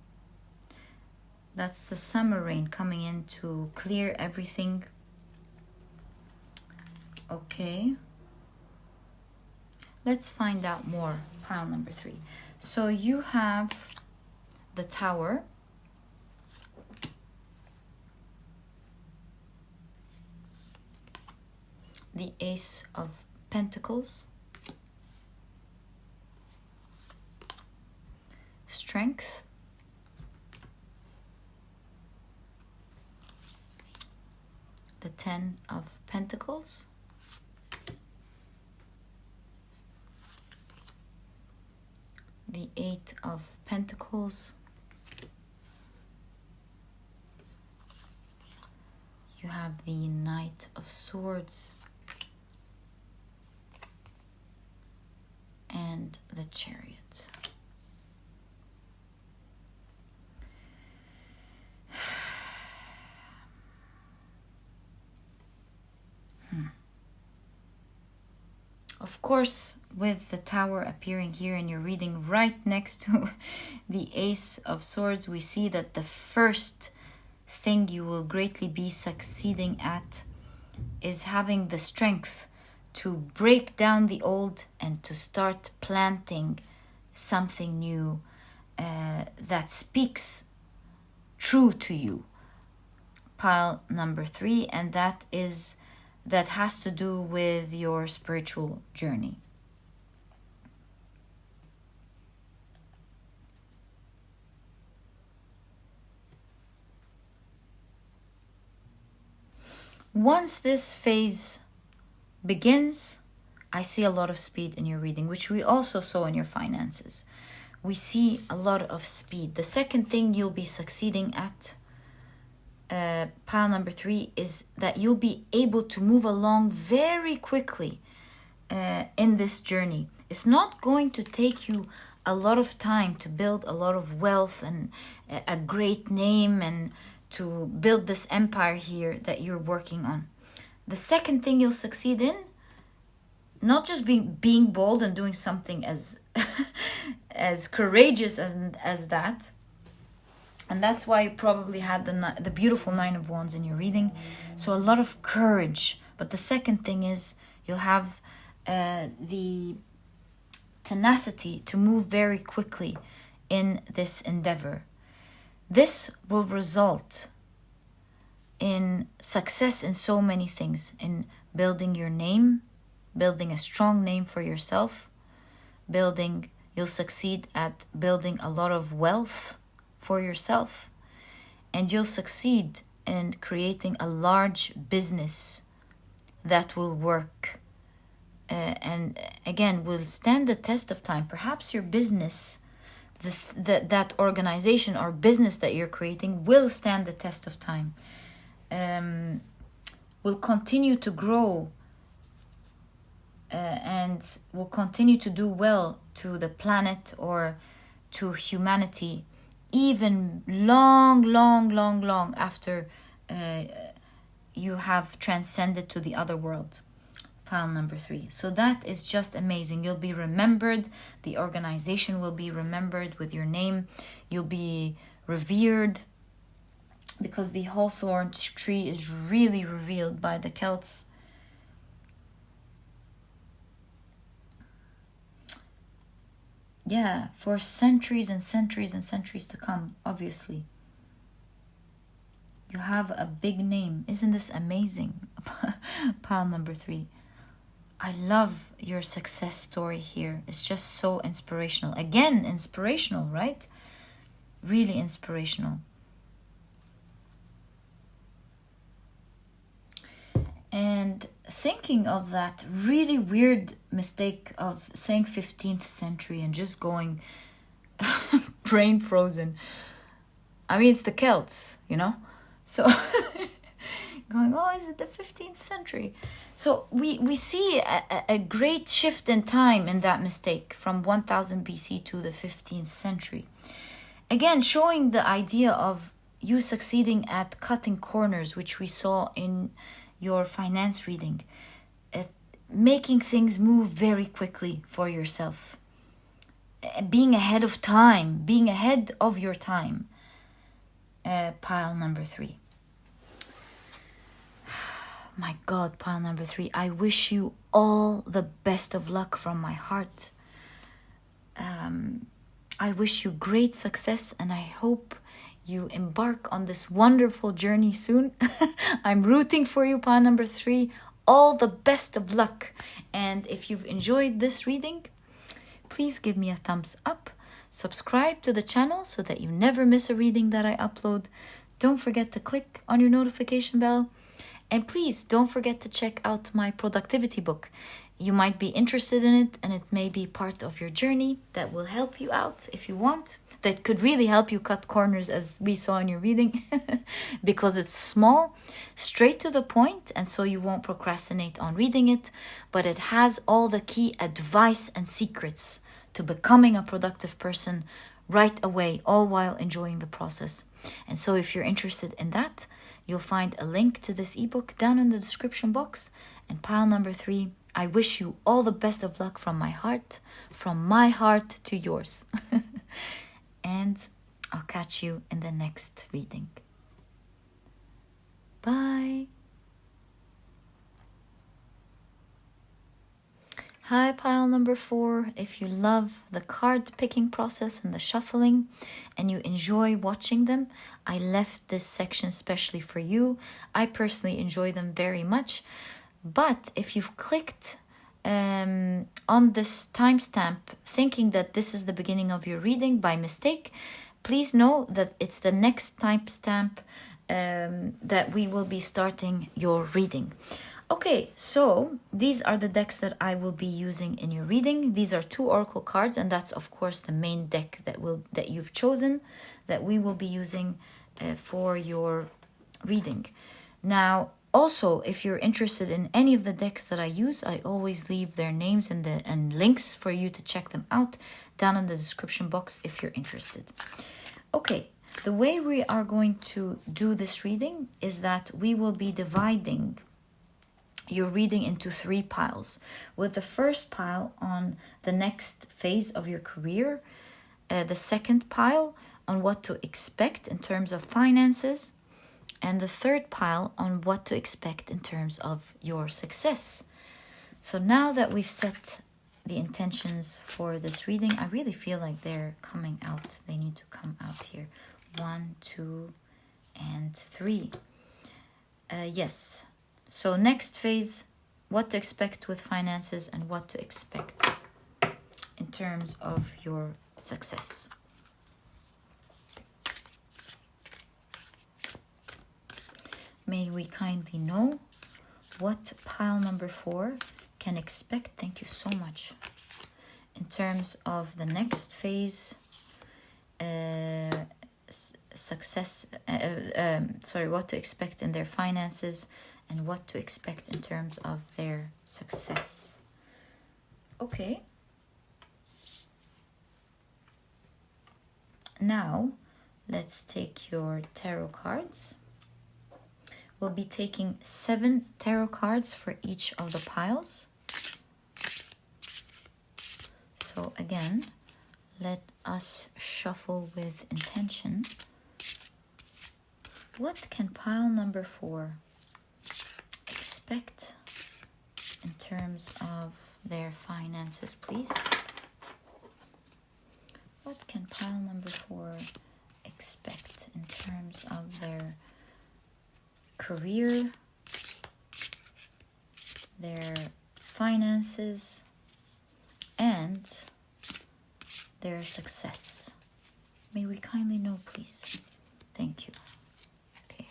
That's the summer rain coming in to clear everything. Okay. Let's find out more. Pile number 3. So you have the Tower. The Ace of Pentacles. Strength. The 10 of Pentacles. The 8 of Pentacles. You have the Knight of Swords. And the Chariot. Of course, with the Tower appearing here in your reading right next to the Ace of Swords, we see that the first thing you will greatly be succeeding at is having the strength to break down the old and to start planting something new that speaks true to you. Pile number 3, and that has to do with your spiritual journey. Once this phase begins, I see a lot of speed in your reading, which we also saw in your finances. We see a lot of speed. The second thing you'll be succeeding at, pile number 3, is that you'll be able to move along very quickly in this journey. It's not going to take you a lot of time to build a lot of wealth and a great name and to build this empire here that you're working on. The second thing you'll succeed in, not just being bold and doing something as as courageous as that. And that's why you probably had the beautiful 9 of Wands in your reading. So a lot of courage. But the second thing is you'll have the tenacity to move very quickly in this endeavor. This will result in success in so many things. In building your name, building a strong name for yourself, you'll succeed at building a lot of wealth for yourself, and you'll succeed in creating a large business that will work and again will stand the test of time. Perhaps your business, that organization or business that you're creating will stand the test of time. will continue to grow and will continue to do well to the planet or to humanity, even long after you have transcended to the other world. Pile number 3. So that is just amazing. You'll be remembered. The organization will be remembered with your name. You'll be revered, because the hawthorn tree is really revealed by the Celts. Yeah, for centuries and centuries and centuries to come, obviously. You have a big name. Isn't this amazing? Pile number 3. I love your success story here. It's just so inspirational. Again, inspirational, right? Really inspirational. And thinking of that really weird mistake of saying 15th century and just going brain frozen. I mean, it's the Celts, you know? So going, oh, is it the 15th century? So we see a great shift in time in that mistake from 1000 BC to the 15th century. Again, showing the idea of you succeeding at cutting corners, which we saw in your finance reading, making things move very quickly for yourself, being ahead of time, being ahead of your time. Pile number 3. My God, pile number 3. I wish you all the best of luck from my heart. I wish you great success, and I hope you embark on this wonderful journey soon. I'm rooting for you, pile number 3. All the best of luck. And if you've enjoyed this reading, please give me a thumbs up. Subscribe to the channel so that you never miss a reading that I upload. Don't forget to click on your notification bell. And please don't forget to check out my productivity book. You might be interested in it, and it may be part of your journey that will help you out if you want. That could really help you cut corners, as we saw in your reading, because it's small, straight to the point, and so you won't procrastinate on reading it. But it has all the key advice and secrets to becoming a productive person right away, all while enjoying the process. And so if you're interested in that, you'll find a link to this ebook down in the description box. And pile number 3, I wish you all the best of luck from my heart to yours. And I'll catch you in the next reading. Bye. Hi, pile number 4. If you love the card picking process and the shuffling and you enjoy watching them, I left this section specially for you. I personally enjoy them very much. But if you've clicked on this timestamp thinking that this is the beginning of your reading by mistake, please know that it's the next timestamp that we will be starting your reading. Okay, so these are the decks that I will be using in your reading. These are 2 oracle cards, and that's of course the main deck that you've chosen, that we will be using for your reading. Now, also, if you're interested in any of the decks that I use, I always leave their names and links for you to check them out down in the description box if you're interested. Okay, the way we are going to do this reading is that we will be dividing your reading into 3 piles, with the first pile on the next phase of your career, the second pile on what to expect in terms of finances, and the third pile on what to expect in terms of your success. So now that we've set the intentions for this reading, I really feel like they're coming out. They need to come out here. 1, 2, and 3. Yes. So next phase, what to expect with finances and what to expect in terms of your success. May we kindly know what pile number 4 can expect. Thank you so much. In terms of the next phase, success, what to expect in their finances, and what to expect in terms of their success. Okay. Now, let's take your tarot cards. We'll be taking 7 tarot cards for each of the piles. So again, let us shuffle with intention. What can pile number 4 expect in terms of their finances, please? What can pile number 4 expect in terms of their career, their finances, and their success? May we kindly know, please? Thank you. Okay,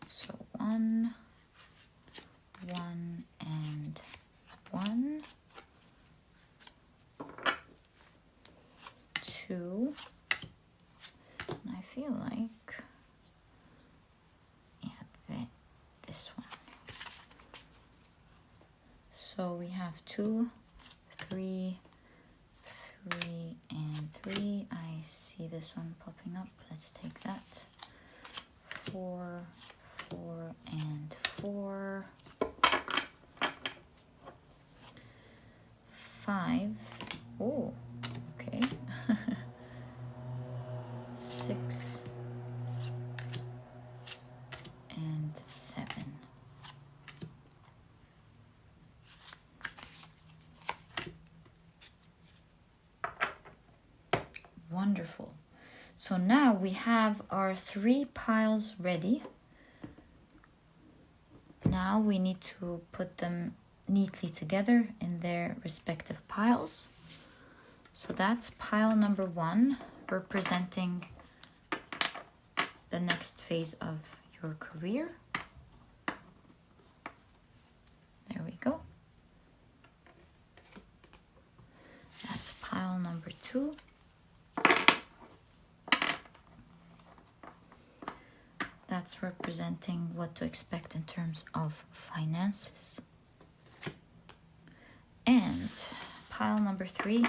so 1, 1, and 1. 2. And I feel like, yeah, this one. So we have 2, 3, 3, and 3. I see this one popping up. Let's take that. 4, 4, and 4. 5. Oh, okay. 6 and 7. Wonderful. So now we have our 3 piles ready. Now we need to put them neatly together in their respective piles. So that's pile number 1, representing the next phase of your career. There we go. That's pile number 2. That's representing what to expect in terms of finances. And pile number 3,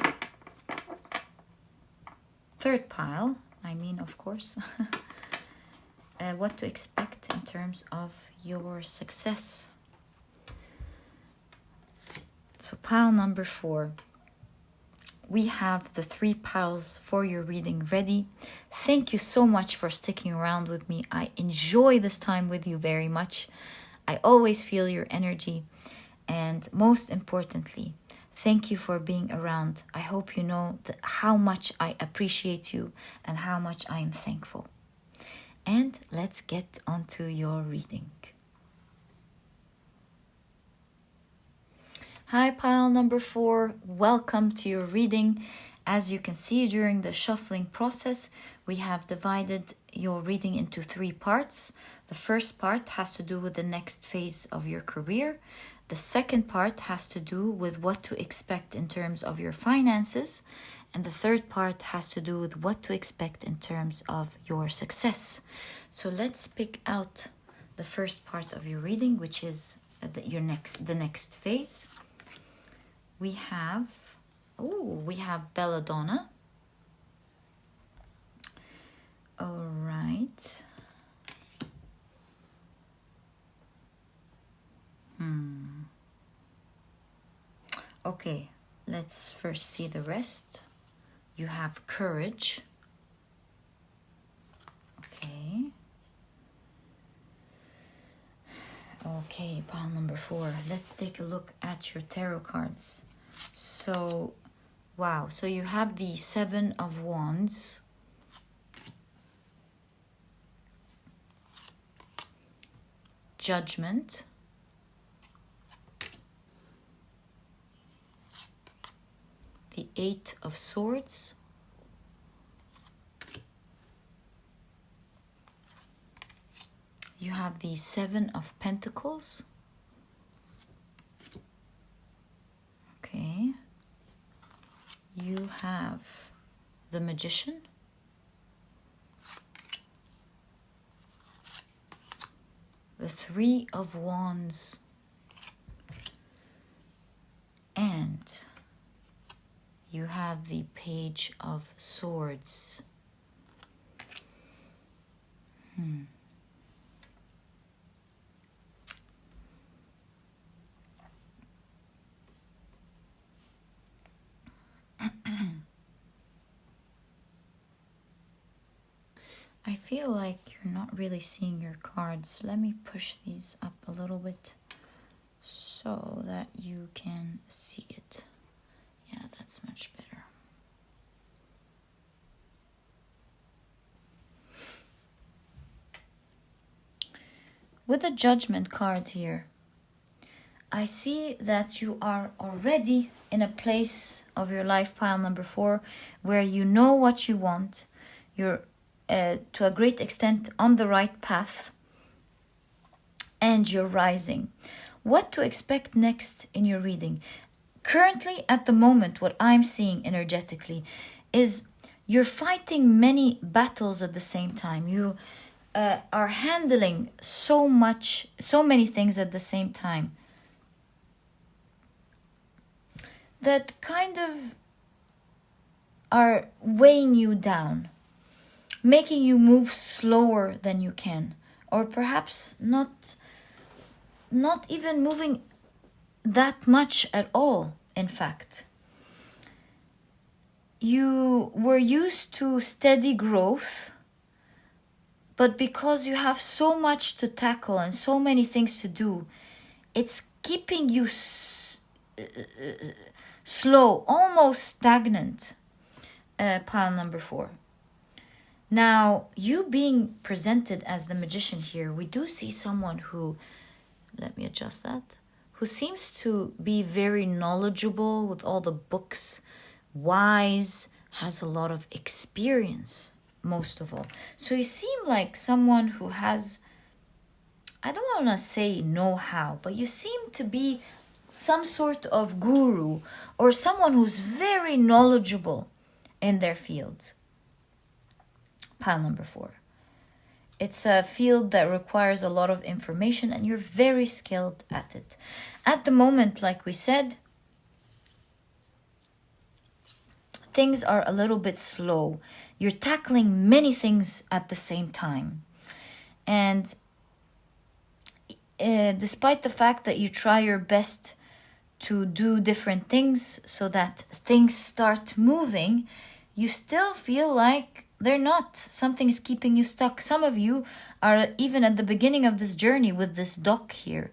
third pile, I mean, of course, what to expect in terms of your success. So pile number 4, we have the 3 piles for your reading ready. Thank you so much for sticking around with me. I enjoy this time with you very much. I always feel your energy. And most importantly, thank you for being around. I hope you know how much I appreciate you and how much I am thankful. And let's get on to your reading. Hi, pile number 4. Welcome to your reading. As you can see, during the shuffling process, we have divided your reading into 3 parts. The first part has to do with the next phase of your career. The second part has to do with what to expect in terms of your finances. And the third part has to do with what to expect in terms of your success. So let's pick out the first part of your reading, which is the next phase. We have Belladonna. All right. Okay, let's first see the rest. You have Courage. Okay. Okay, pile number 4. Let's take a look at your tarot cards. So, wow. So you have the 7 of Wands. Judgment. The 8 of Swords. You have the 7 of Pentacles. Okay. You have the Magician. the Three of Wands, and you have the Page of Swords. I feel like you're not really seeing your cards. Let me push these up a little bit so that you can see it. Yeah, that's much better. With the Judgment card here, I see that you are already in a place of your life, pile number 4, where you know what you want. You're to a great extent on the right path, and you're rising. What to expect next in your reading? Currently, at the moment, what I'm seeing energetically is you're fighting many battles at the same time. You are handling so many things at the same time that kind of are weighing you down, making you move slower than you can, or perhaps not even moving that much at all. In fact, you were used to steady growth, but because you have so much to tackle and so many things to do, it's keeping you slow, almost stagnant, pile number 4. Now, you being presented as the Magician here, we do see someone who, let me adjust that, who seems to be very knowledgeable with all the books, wise, has a lot of experience, most of all. So you seem like someone who has, I don't want to say know-how, but you seem to be some sort of guru or someone who's very knowledgeable in their field. Pile number 4. It's a field that requires a lot of information, and you're very skilled at it. At the moment, like we said, things are a little bit slow. You're tackling many things at the same time. And despite the fact that you try your best to do different things so that things start moving, you still feel like they're not. Something is keeping you stuck. Some of you are even at the beginning of this journey with this dock here.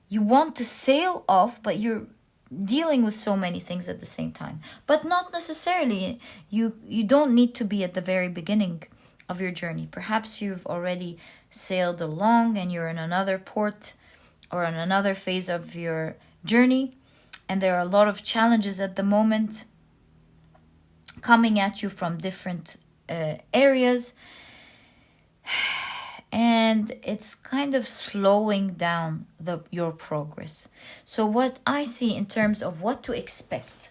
You want to sail off, but you're dealing with so many things at the same time. But not necessarily. You don't need to be at the very beginning of your journey. Perhaps you've already sailed along and you're in another port or in another phase of your journey, and there are a lot of challenges at the moment coming at you from different areas, and it's kind of slowing down your progress. So what I see in terms of what to expect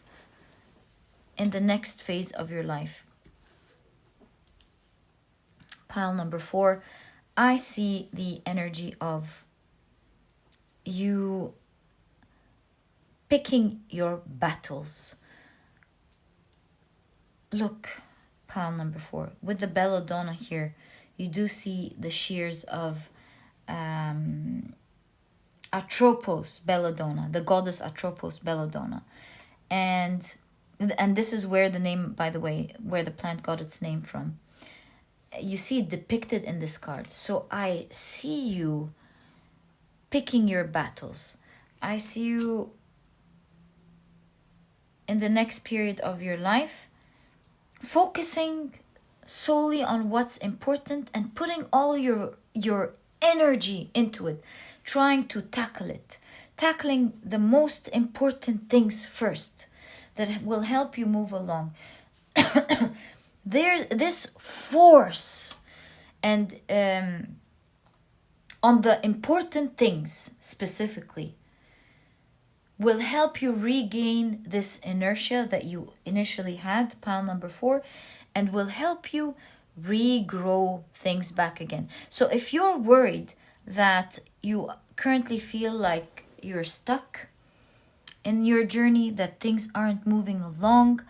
in the next phase of your life, pile number 4, I see the energy of you picking your battles. Look, pile number 4, with the belladonna here, you do see the shears of Atropos belladonna, the goddess Atropos belladonna. And this is where the name, by the way, where the plant got its name from. You see it depicted in this card. So I see you picking your battles. I see you in the next period of your life focusing solely on what's important and putting all your energy into it, trying to tackle it, tackling the most important things first that will help you move along. There's this force and on the important things specifically will help you regain this inertia that you initially had, pile number 4, and will help you regrow things back again. So if you're worried that you currently feel like you're stuck in your journey, that things aren't moving along.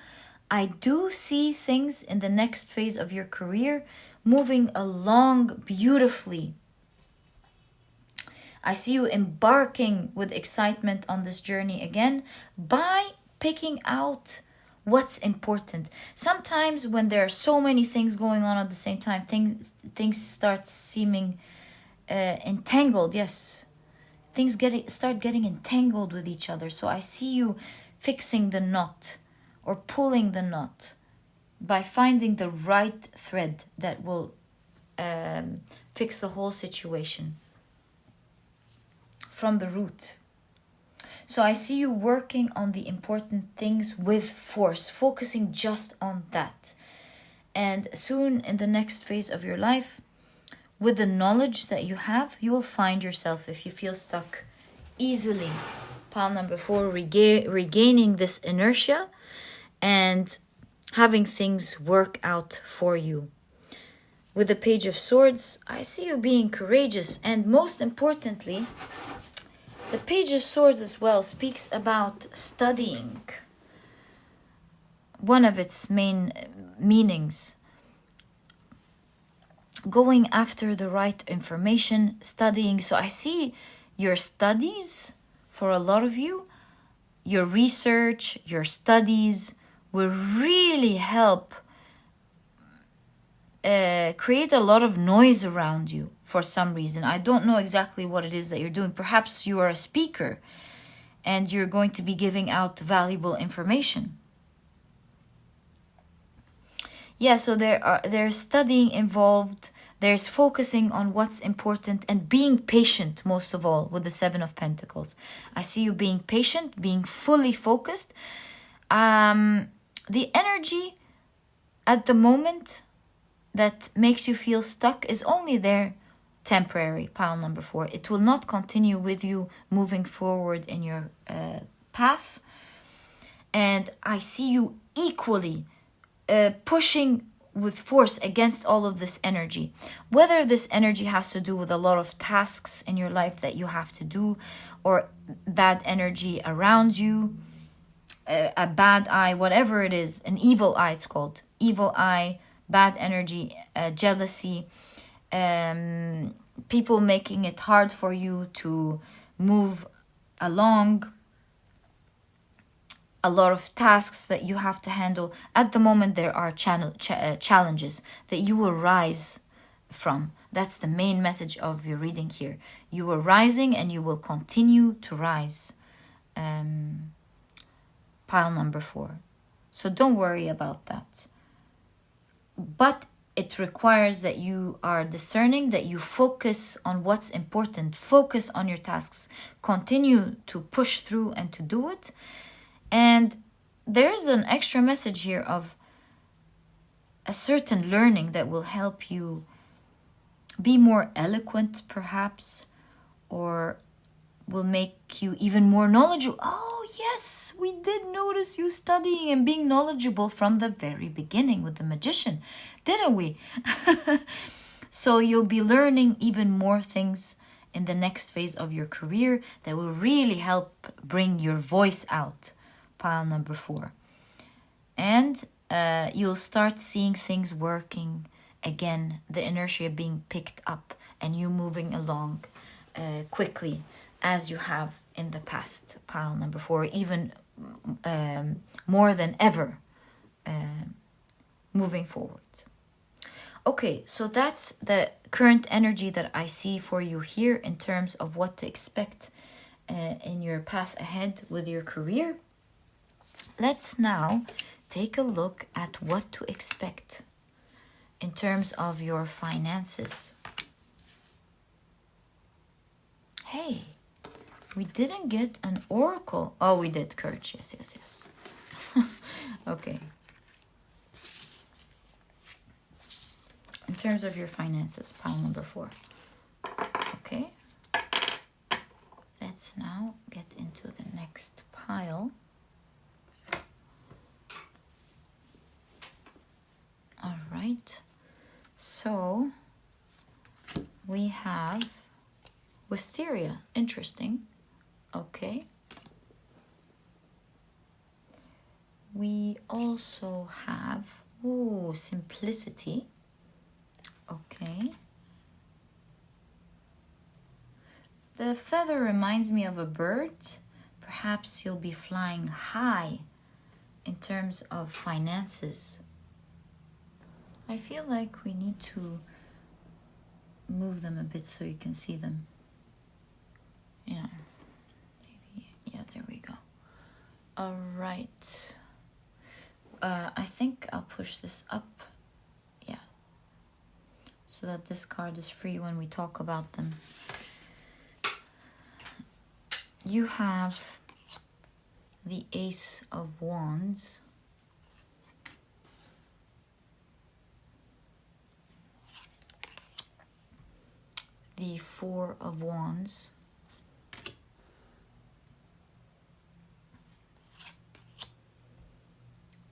I do see things in the next phase of your career moving along beautifully. I see you embarking with excitement on this journey again by picking out what's important. Sometimes when there are so many things going on at the same time, things start seeming entangled. Yes, things start getting entangled with each other. So I see you fixing the knot or pulling the knot by finding the right thread that will fix the whole situation from the root. So I see you working on the important things with force, focusing just on that. And soon in the next phase of your life, with the knowledge that you have, you will find yourself, if you feel stuck, easily, pile number 4, regaining this inertia and having things work out for you. With the Page of Swords, I see you being courageous, and most importantly, the Page of Swords as well speaks about studying. One of its main meanings, going after the right information, studying. So I see your studies, for a lot of you, your research, your studies will really help create a lot of noise around you for some reason. I don't know exactly what it is that you're doing. Perhaps you are a speaker and you're going to be giving out valuable information. Yeah, so there's studying involved. There's focusing on what's important and being patient, most of all, with the 7 of Pentacles. I see you being patient, being fully focused. The energy at the moment that makes you feel stuck is only there temporary, pile number 4. It will not continue with you moving forward in your path. And I see you equally pushing with force against all of this energy. Whether this energy has to do with a lot of tasks in your life that you have to do, or bad energy around you, a bad eye, whatever it is, an evil eye it's called. Evil eye, bad energy, jealousy, people making it hard for you to move along, a lot of tasks that you have to handle. At the moment, there are challenges that you will rise from. That's the main message of your reading here. You are rising and you will continue to rise. Pile number 4. So don't worry about that. But it requires that you are discerning, that you focus on what's important, focus on your tasks, continue to push through and to do it. And there's an extra message here of a certain learning that will help you be more eloquent, perhaps, or will make you even more knowledgeable. Oh, yes, we did notice you studying and being knowledgeable from the very beginning with the Magician, didn't we? So you'll be learning even more things in the next phase of your career that will really help bring your voice out, pile number 4. And you'll start seeing things working again, the inertia being picked up and you moving along quickly as you have in the past, pile number 4, even more than ever moving forward. Okay, so that's the current energy that I see for you here in terms of what to expect in your path ahead with your career. Let's now take a look at what to expect in terms of your finances. Hey, we didn't get an oracle. Oh, we did, courage. Yes. Okay. In terms of your finances, pile number 4. Okay. Let's now get into the next pile. All right. So we have Wisteria, interesting. Okay. We also have, ooh, simplicity. Okay. The feather reminds me of a bird. Perhaps you'll be flying high in terms of finances. I feel like we need to move them a bit so you can see them. Yeah. Maybe. Yeah, there we go. All right. I think I'll push this up. Yeah. So that this card is free when we talk about them. You have the Ace of Wands. The Four of Wands.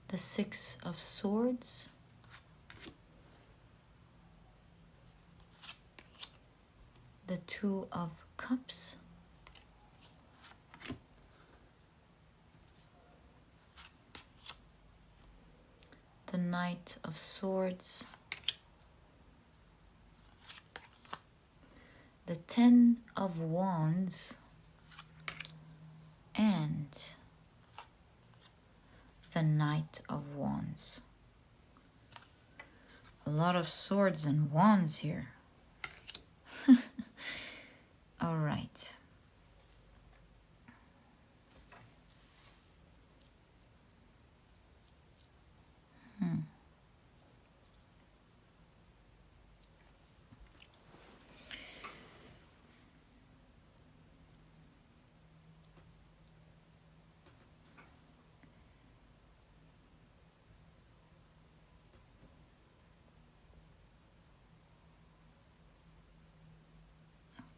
The Six of Swords. The Two of Cups. The Knight of Swords. The Ten of Wands. And the Knight of Wands. A lot of swords and wands here. All right.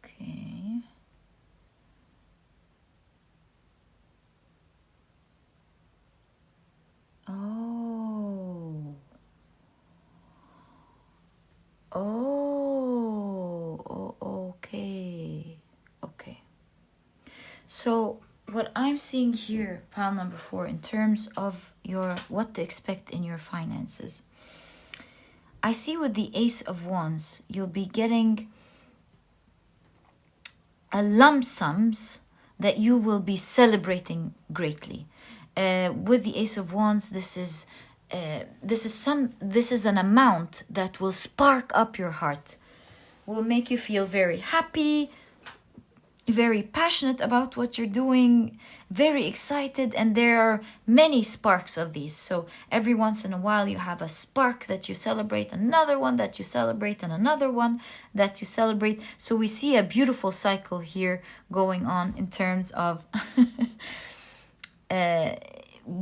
Okay. Oh. Okay. Okay. So what I'm seeing here, pile number 4, in terms of your what to expect in your finances. I see with the Ace of Wands, you'll be getting a lump sums that you will be celebrating greatly. With the Ace of Wands, this is an amount that will spark up your heart, will make you feel very happy, very passionate about what you're doing, very excited, and there are many sparks of these. So every once in a while you have a spark that you celebrate, another one that you celebrate, and another one that you celebrate. So we see a beautiful cycle here going on in terms of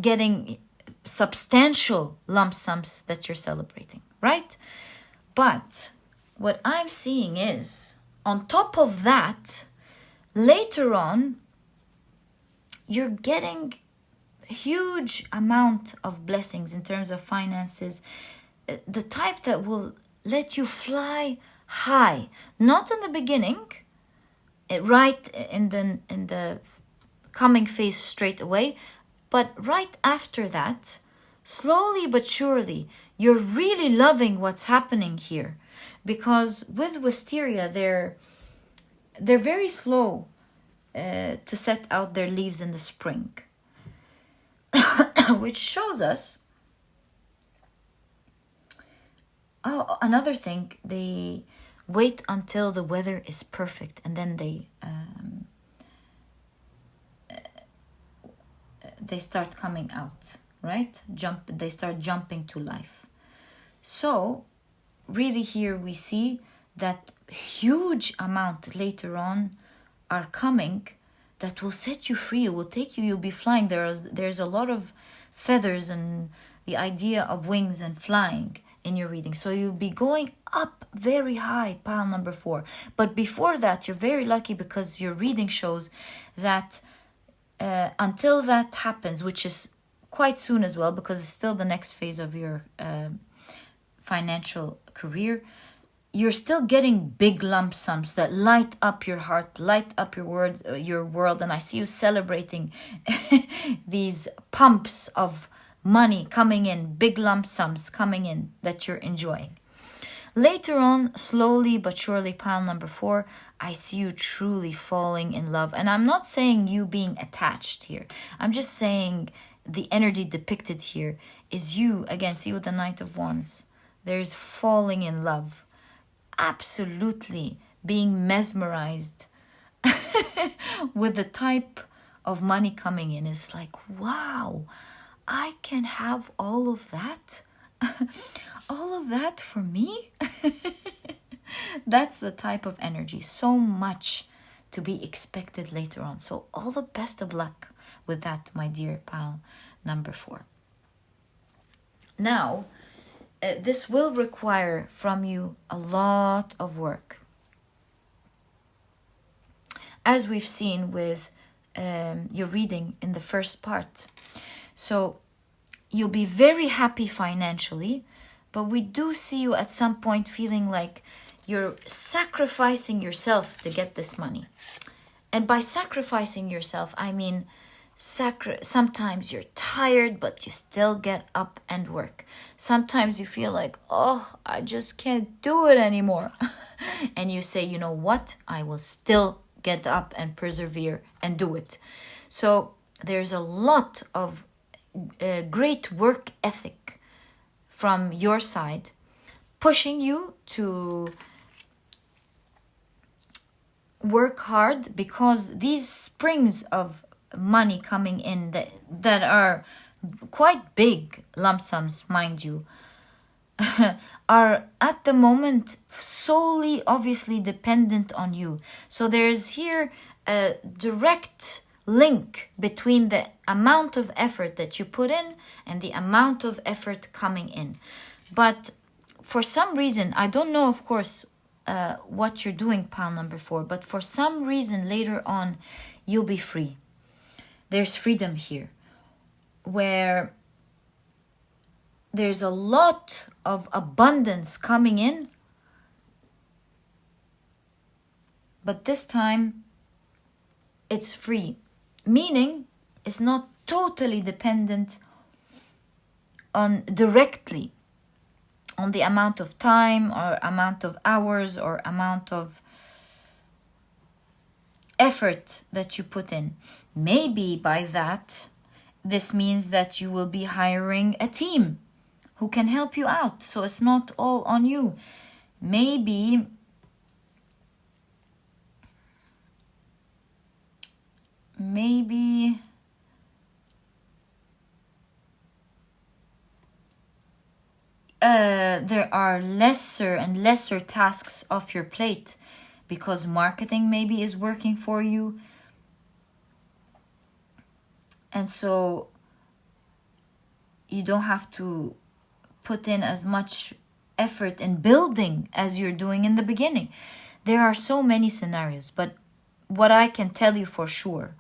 getting substantial lump sums that you're celebrating, right? But what I'm seeing is, on top of that, later on, you're getting a huge amount of blessings in terms of finances, the type that will let you fly high. Not in the beginning, right in the coming phase straight away, but right after that, slowly but surely, you're really loving what's happening here. Because with wisteria, they're very slow to set out their leaves in the spring. Which shows us, another thing, they wait until the weather is perfect and then they start coming out, right? They start jumping to life. So really here we see that huge amount later on are coming that will set you free, will take you, you'll be flying. There's a lot of feathers and the idea of wings and flying in your reading. So you'll be going up very high, pile number 4. But before that, you're very lucky because your reading shows that until that happens, which is quite soon as well, because it's still the next phase of your financial career, you're still getting big lump sums that light up your heart, light up your world. And I see you celebrating these pumps of money coming in, big lump sums coming in that you're enjoying. Later on, slowly but surely, pile number 4, I see you truly falling in love. And I'm not saying you being attached here. I'm just saying the energy depicted here is you, again, see with the Knight of Wands. There's falling in love. Absolutely being mesmerized with the type of money coming in. It's like, wow, I can have all of that. All of that for me. That's the type of energy. So much to be expected later on. So all the best of luck with that, my dear pal number 4. Now, this will require from you a lot of work, as we've seen with your reading in the first part. So you'll be very happy financially, but we do see you at some point feeling like you're sacrificing yourself to get this money. And by sacrificing yourself, I mean sometimes you're tired, but you still get up and work. Sometimes you feel like, oh, I just can't do it anymore. And you say, you know what? I will still get up and persevere and do it. So there's a lot of great work ethic from your side, pushing you to work hard, because these springs of money coming in that are quite big lump sums, mind you, are at the moment solely obviously dependent on you. So there's here a direct link between the amount of effort that you put in and the amount of effort coming in. But for some reason, I don't know, of course, what you're doing, pile number 4, but for some reason later on, you'll be free. There's freedom here, where there's a lot of abundance coming in, but this time it's free, meaning it's not totally dependent on directly on the amount of time or amount of hours or amount of effort that you put in. Maybe by that, this means that you will be hiring a team who can help you out. So it's not all on you. Maybe there are lesser and lesser tasks off your plate, because marketing maybe is working for you. And so you don't have to put in as much effort in building as you're doing in the beginning. There are so many scenarios, but what I can tell you for sure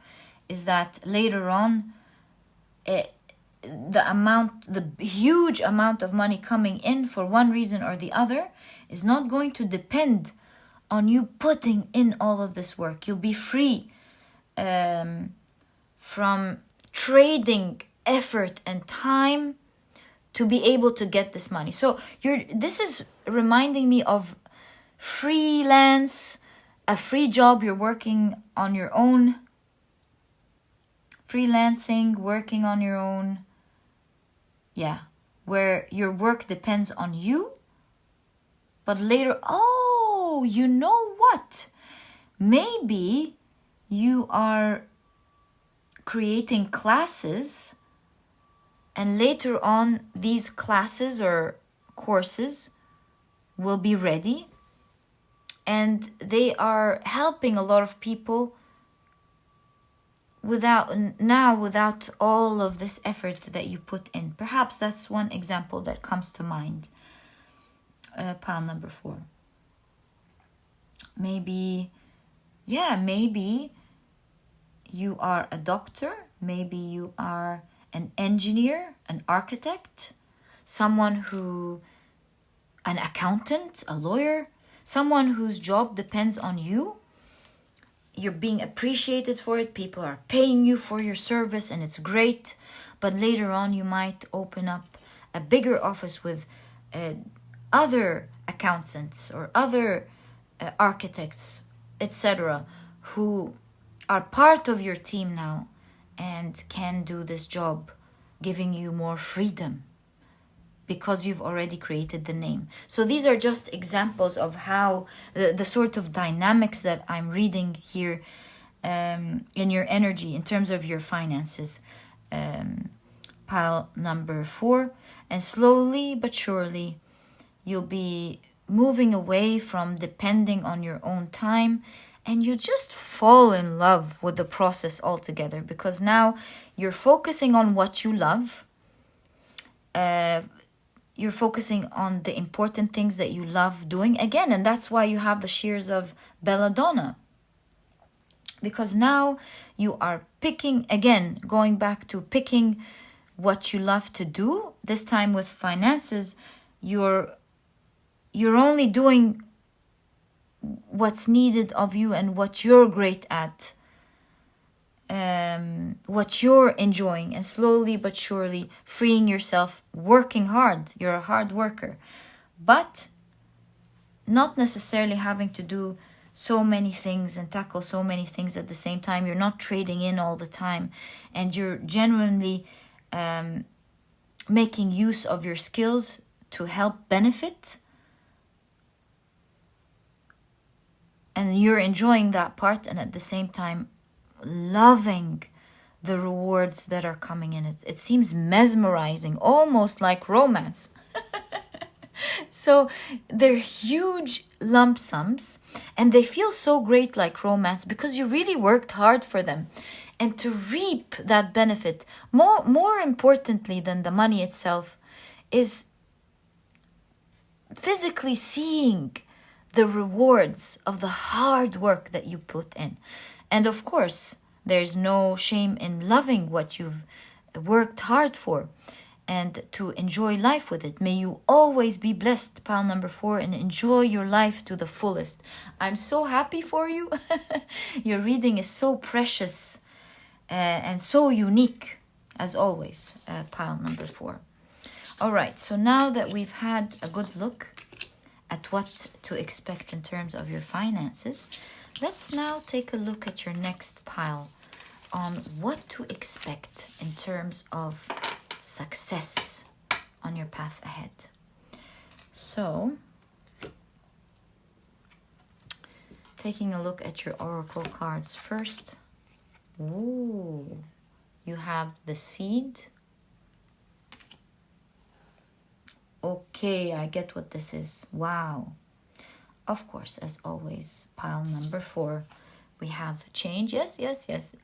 is that later on, the huge amount of money coming in for one reason or the other is not going to depend on you putting in all of this work. You'll be free from trading effort and time to be able to get this money. So this is reminding me of freelance, a free job. You're working on your own, freelancing, working on your own. Yeah, where your work depends on you. But later, oh, you know what? Maybe you are creating classes, and later on these classes or courses will be ready, and they are helping a lot of people without all of this effort that you put in. Perhaps that's one example that comes to mind. Pile number 4. Maybe you are a doctor, maybe you are an engineer, an architect, an accountant, a lawyer. someone whose job depends on you. You're being appreciated for it. People are paying you for your service and it's great. But later on, you might open up a bigger office with other accountants or other architects, etc., who are part of your team now and can do this job, giving you more freedom because you've already created the name. So these are just examples of how the sort of dynamics that I'm reading here in your energy in terms of your finances. Pile number 4. And slowly but surely, you'll be moving away from depending on your own time, and you just fall in love with the process altogether, because now you're focusing on what you love. You're focusing on the important things that you love doing again, and that's why you have the shears of belladonna, because now you are picking again, going back to picking what you love to do. This time with finances, you're only doing what's needed of you and what you're great at, what you're enjoying, and slowly but surely freeing yourself, working hard. You're a hard worker, but not necessarily having to do so many things and tackle so many things at the same time. You're not trading in all the time, and you're genuinely making use of your skills to help benefit, and you're enjoying that part, and at the same time loving the rewards that are coming in it. It seems mesmerizing, almost like romance. So they're huge lump sums, and they feel so great like romance because you really worked hard for them. And to reap that benefit, more importantly than the money itself, is physically seeing the rewards of the hard work that you put in. And of course, there's no shame in loving what you've worked hard for and to enjoy life with it. May you always be blessed, pile number 4, and enjoy your life to the fullest. I'm so happy for you. Your reading is so precious and so unique, as always, pile number 4. All right, so now that we've had a good look at what to expect in terms of your finances, let's now take a look at your next pile on what to expect in terms of success on your path ahead. So, taking a look at your oracle cards first. Ooh, you have the seed. Okay, I get what this is. Wow. Of course, as always, pile number 4, we have change. Yes.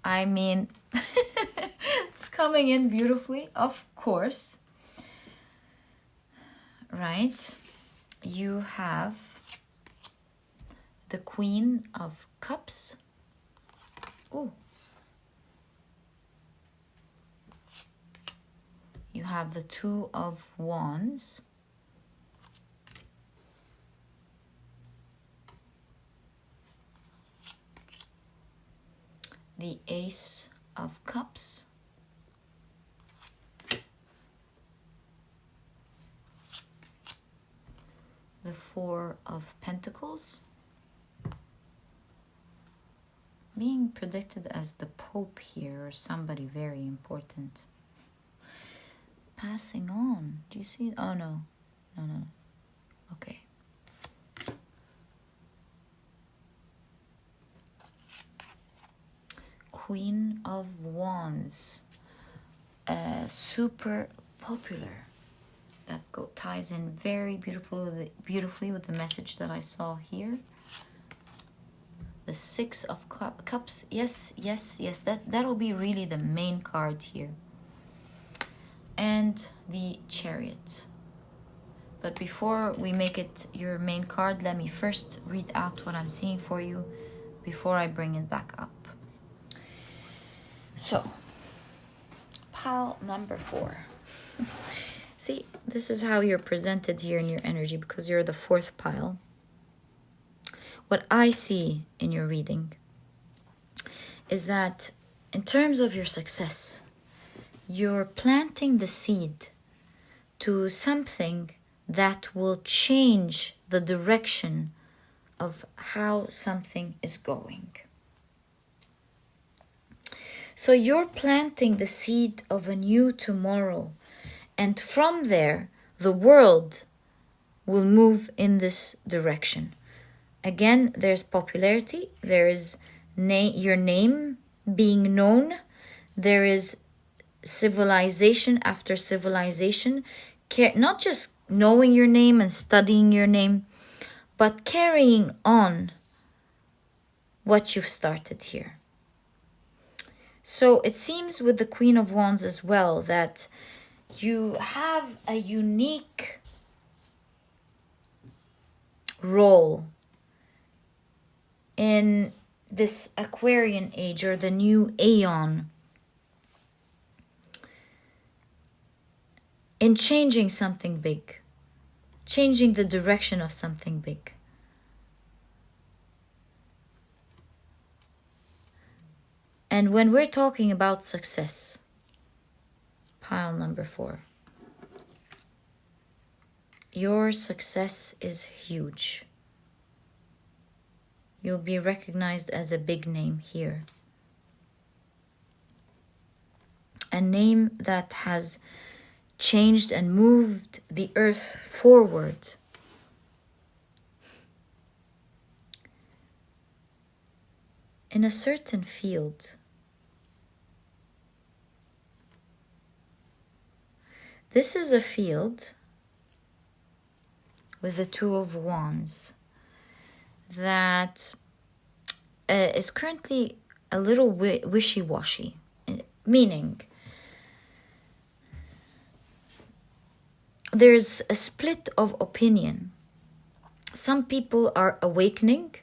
I mean, it's coming in beautifully, of course. Right? You have the Queen of Cups. Oh. You have the Two of Wands. The Ace of Cups. The Four of Pentacles. Being predicted as the Pope here, or somebody very important. Passing on. Do you see? Oh, no. No. Okay. Queen of Wands, super popular. That ties in very beautifully with the message that I saw here. The Six of Cups. Yes. That'll be really the main card here. And the Chariot. But before we make it your main card, let me first read out what I'm seeing for you before I bring it back up. So, pile number 4. See, this is how you're presented here in your energy, because you're the 4th pile. what I see in your reading is that in terms of your success, you're planting the seed to something that will change the direction of how something is going. So you're planting the seed of a new tomorrow, and from there, the world will move in this direction. Again, there's popularity, there is your name being known, there is civilization after civilization, not just knowing your name and studying your name, but carrying on what you've started here. So it seems with the Queen of Wands as well that you have a unique role in this Aquarian age or the new Aeon in changing something big, changing the direction of something big. And when we're talking about success, pile number 4, your success is huge. You'll be recognized as a big name here. A name that has changed and moved the earth forward. In a certain field. This is a field with the Two of Wands that is currently a little wishy-washy, meaning there's a split of opinion. Some people are awakening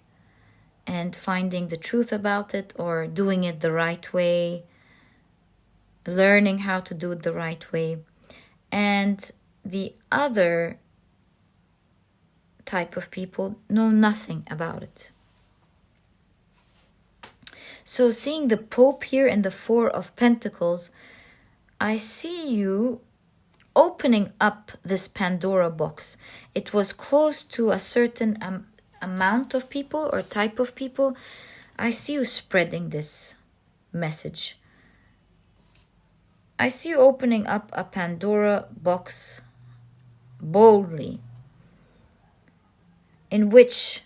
and finding the truth about it, or doing it the right way, learning how to do it the right way. And the other type of people know nothing about it. So seeing the Pope here and the Four of Pentacles, I see you opening up this Pandora box. It was closed to a certain amount of people or type of people. I see you spreading this message. I see you opening up a Pandora box boldly, in which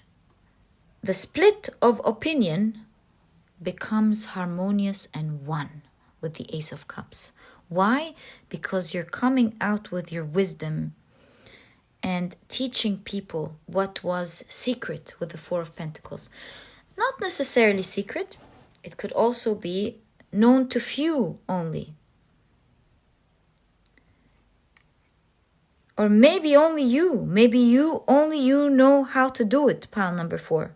the split of opinion becomes harmonious and one with the Ace of Cups. Why? Because you're coming out with your wisdom and teaching people what was secret with the Four of Pentacles. Not necessarily secret. It could also be known to few only. Or maybe only you. Maybe only you know how to do it, pile number 4.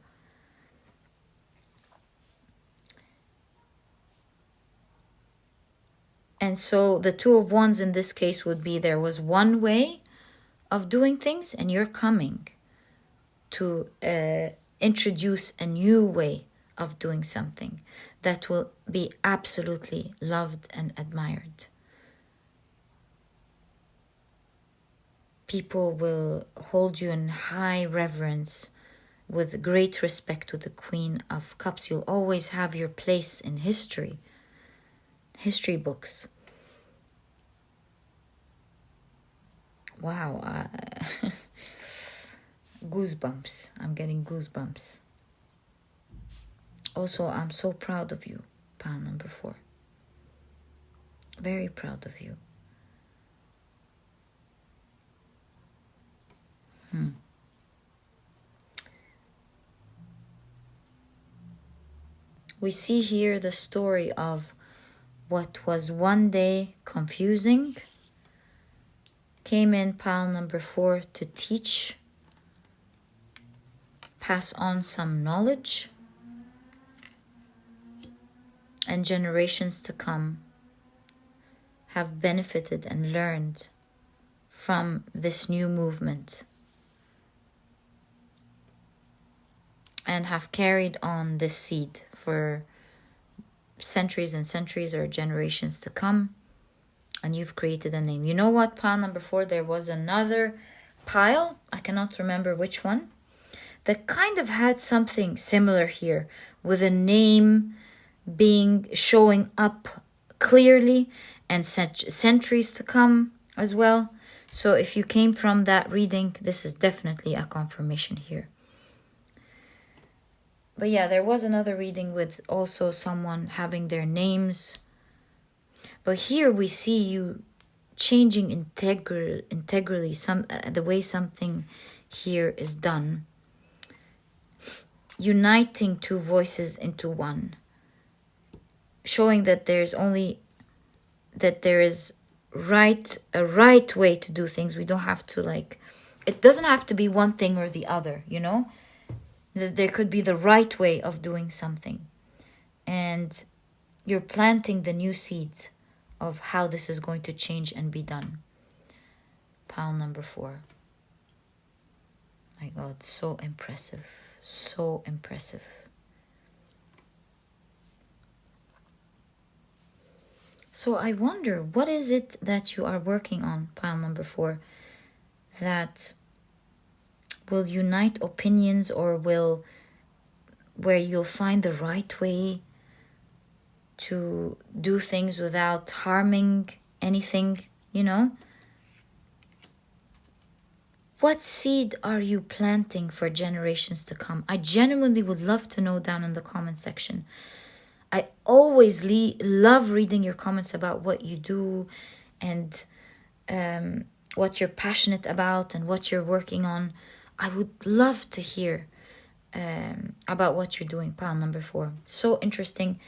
And so the Two of Wands in this case would be there was one way of doing things, and you're coming to introduce a new way of doing something that will be absolutely loved and admired. People will hold you in high reverence with great respect to the Queen of Cups. You'll always have your place in history books. Wow. Goosebumps. I'm getting goosebumps. Also, I'm so proud of you, pile number 4. Very proud of you. We see here the story of what was one day confusing, came in pile number 4 to teach, pass on some knowledge, and generations to come have benefited and learned from this new movement. and have carried on this seed for centuries and centuries or generations to come. And you've created a name. You know what, pile number 4, there was another pile, I cannot remember which one, that kind of had something similar here, with a name being showing up clearly and centuries to come as well. So if you came from that reading, this is definitely a confirmation here. But yeah, there was another reading with also someone having their names. But here we see you changing integrally the way something here is done. Uniting two voices into one. Showing that there is a right way to do things. We don't have to it doesn't have to be one thing or the other, you know? That there could be the right way of doing something. And you're planting the new seeds of how this is going to change and be done. Pile number 4. My God, so impressive. So impressive. So I wonder, what is it that you are working on, pile number 4, that will unite opinions, or where you'll find the right way to do things without harming anything, you know? What seed are you planting for generations to come? I genuinely would love to know down in the comment section. I always love reading your comments about what you do and what you're passionate about and what you're working on. I would love to hear about what you're doing, pile number 4. So interesting.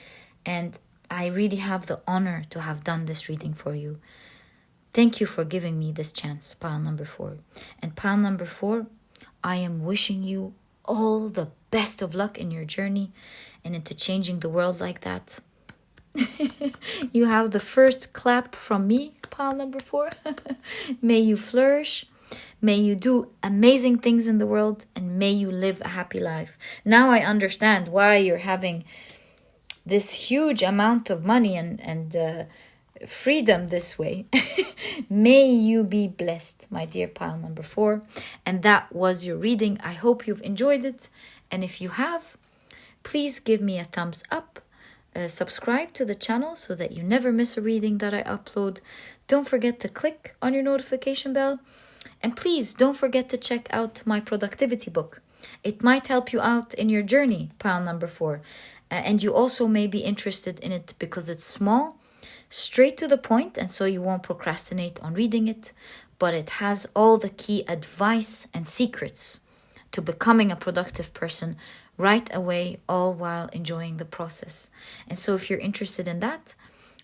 And I really have the honor to have done this reading for you. Thank you for giving me this chance, pile number 4. And pile number 4, I am wishing you all the best of luck in your journey and into changing the world like that. You have the first clap from me, pile number 4. May you flourish. May you do amazing things in the world, and may you live a happy life. Now I understand why you're having this huge amount of money and freedom this way. May you be blessed, my dear pile number 4. And that was your reading. I hope you've enjoyed it. And if you have, please give me a thumbs up. Subscribe to the channel so that you never miss a reading that I upload. Don't forget to click on your notification bell. And please don't forget to check out my productivity book. It might help you out in your journey, pile number 4. And you also may be interested in it because it's small, straight to the point, and so you won't procrastinate on reading it. But it has all the key advice and secrets to becoming a productive person right away, all while enjoying the process. And so if you're interested in that,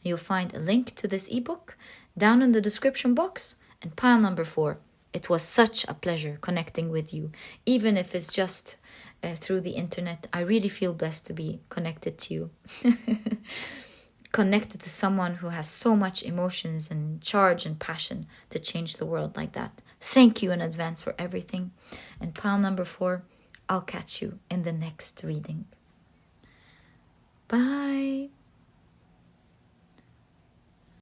you'll find a link to this ebook down in the description box. And pile number 4, it was such a pleasure connecting with you, even if it's just through the internet. I really feel blessed to be connected to you. Connected to someone who has so much emotions and charge and passion to change the world like that. Thank you in advance for everything. And pile number 4, I'll catch you in the next reading. Bye.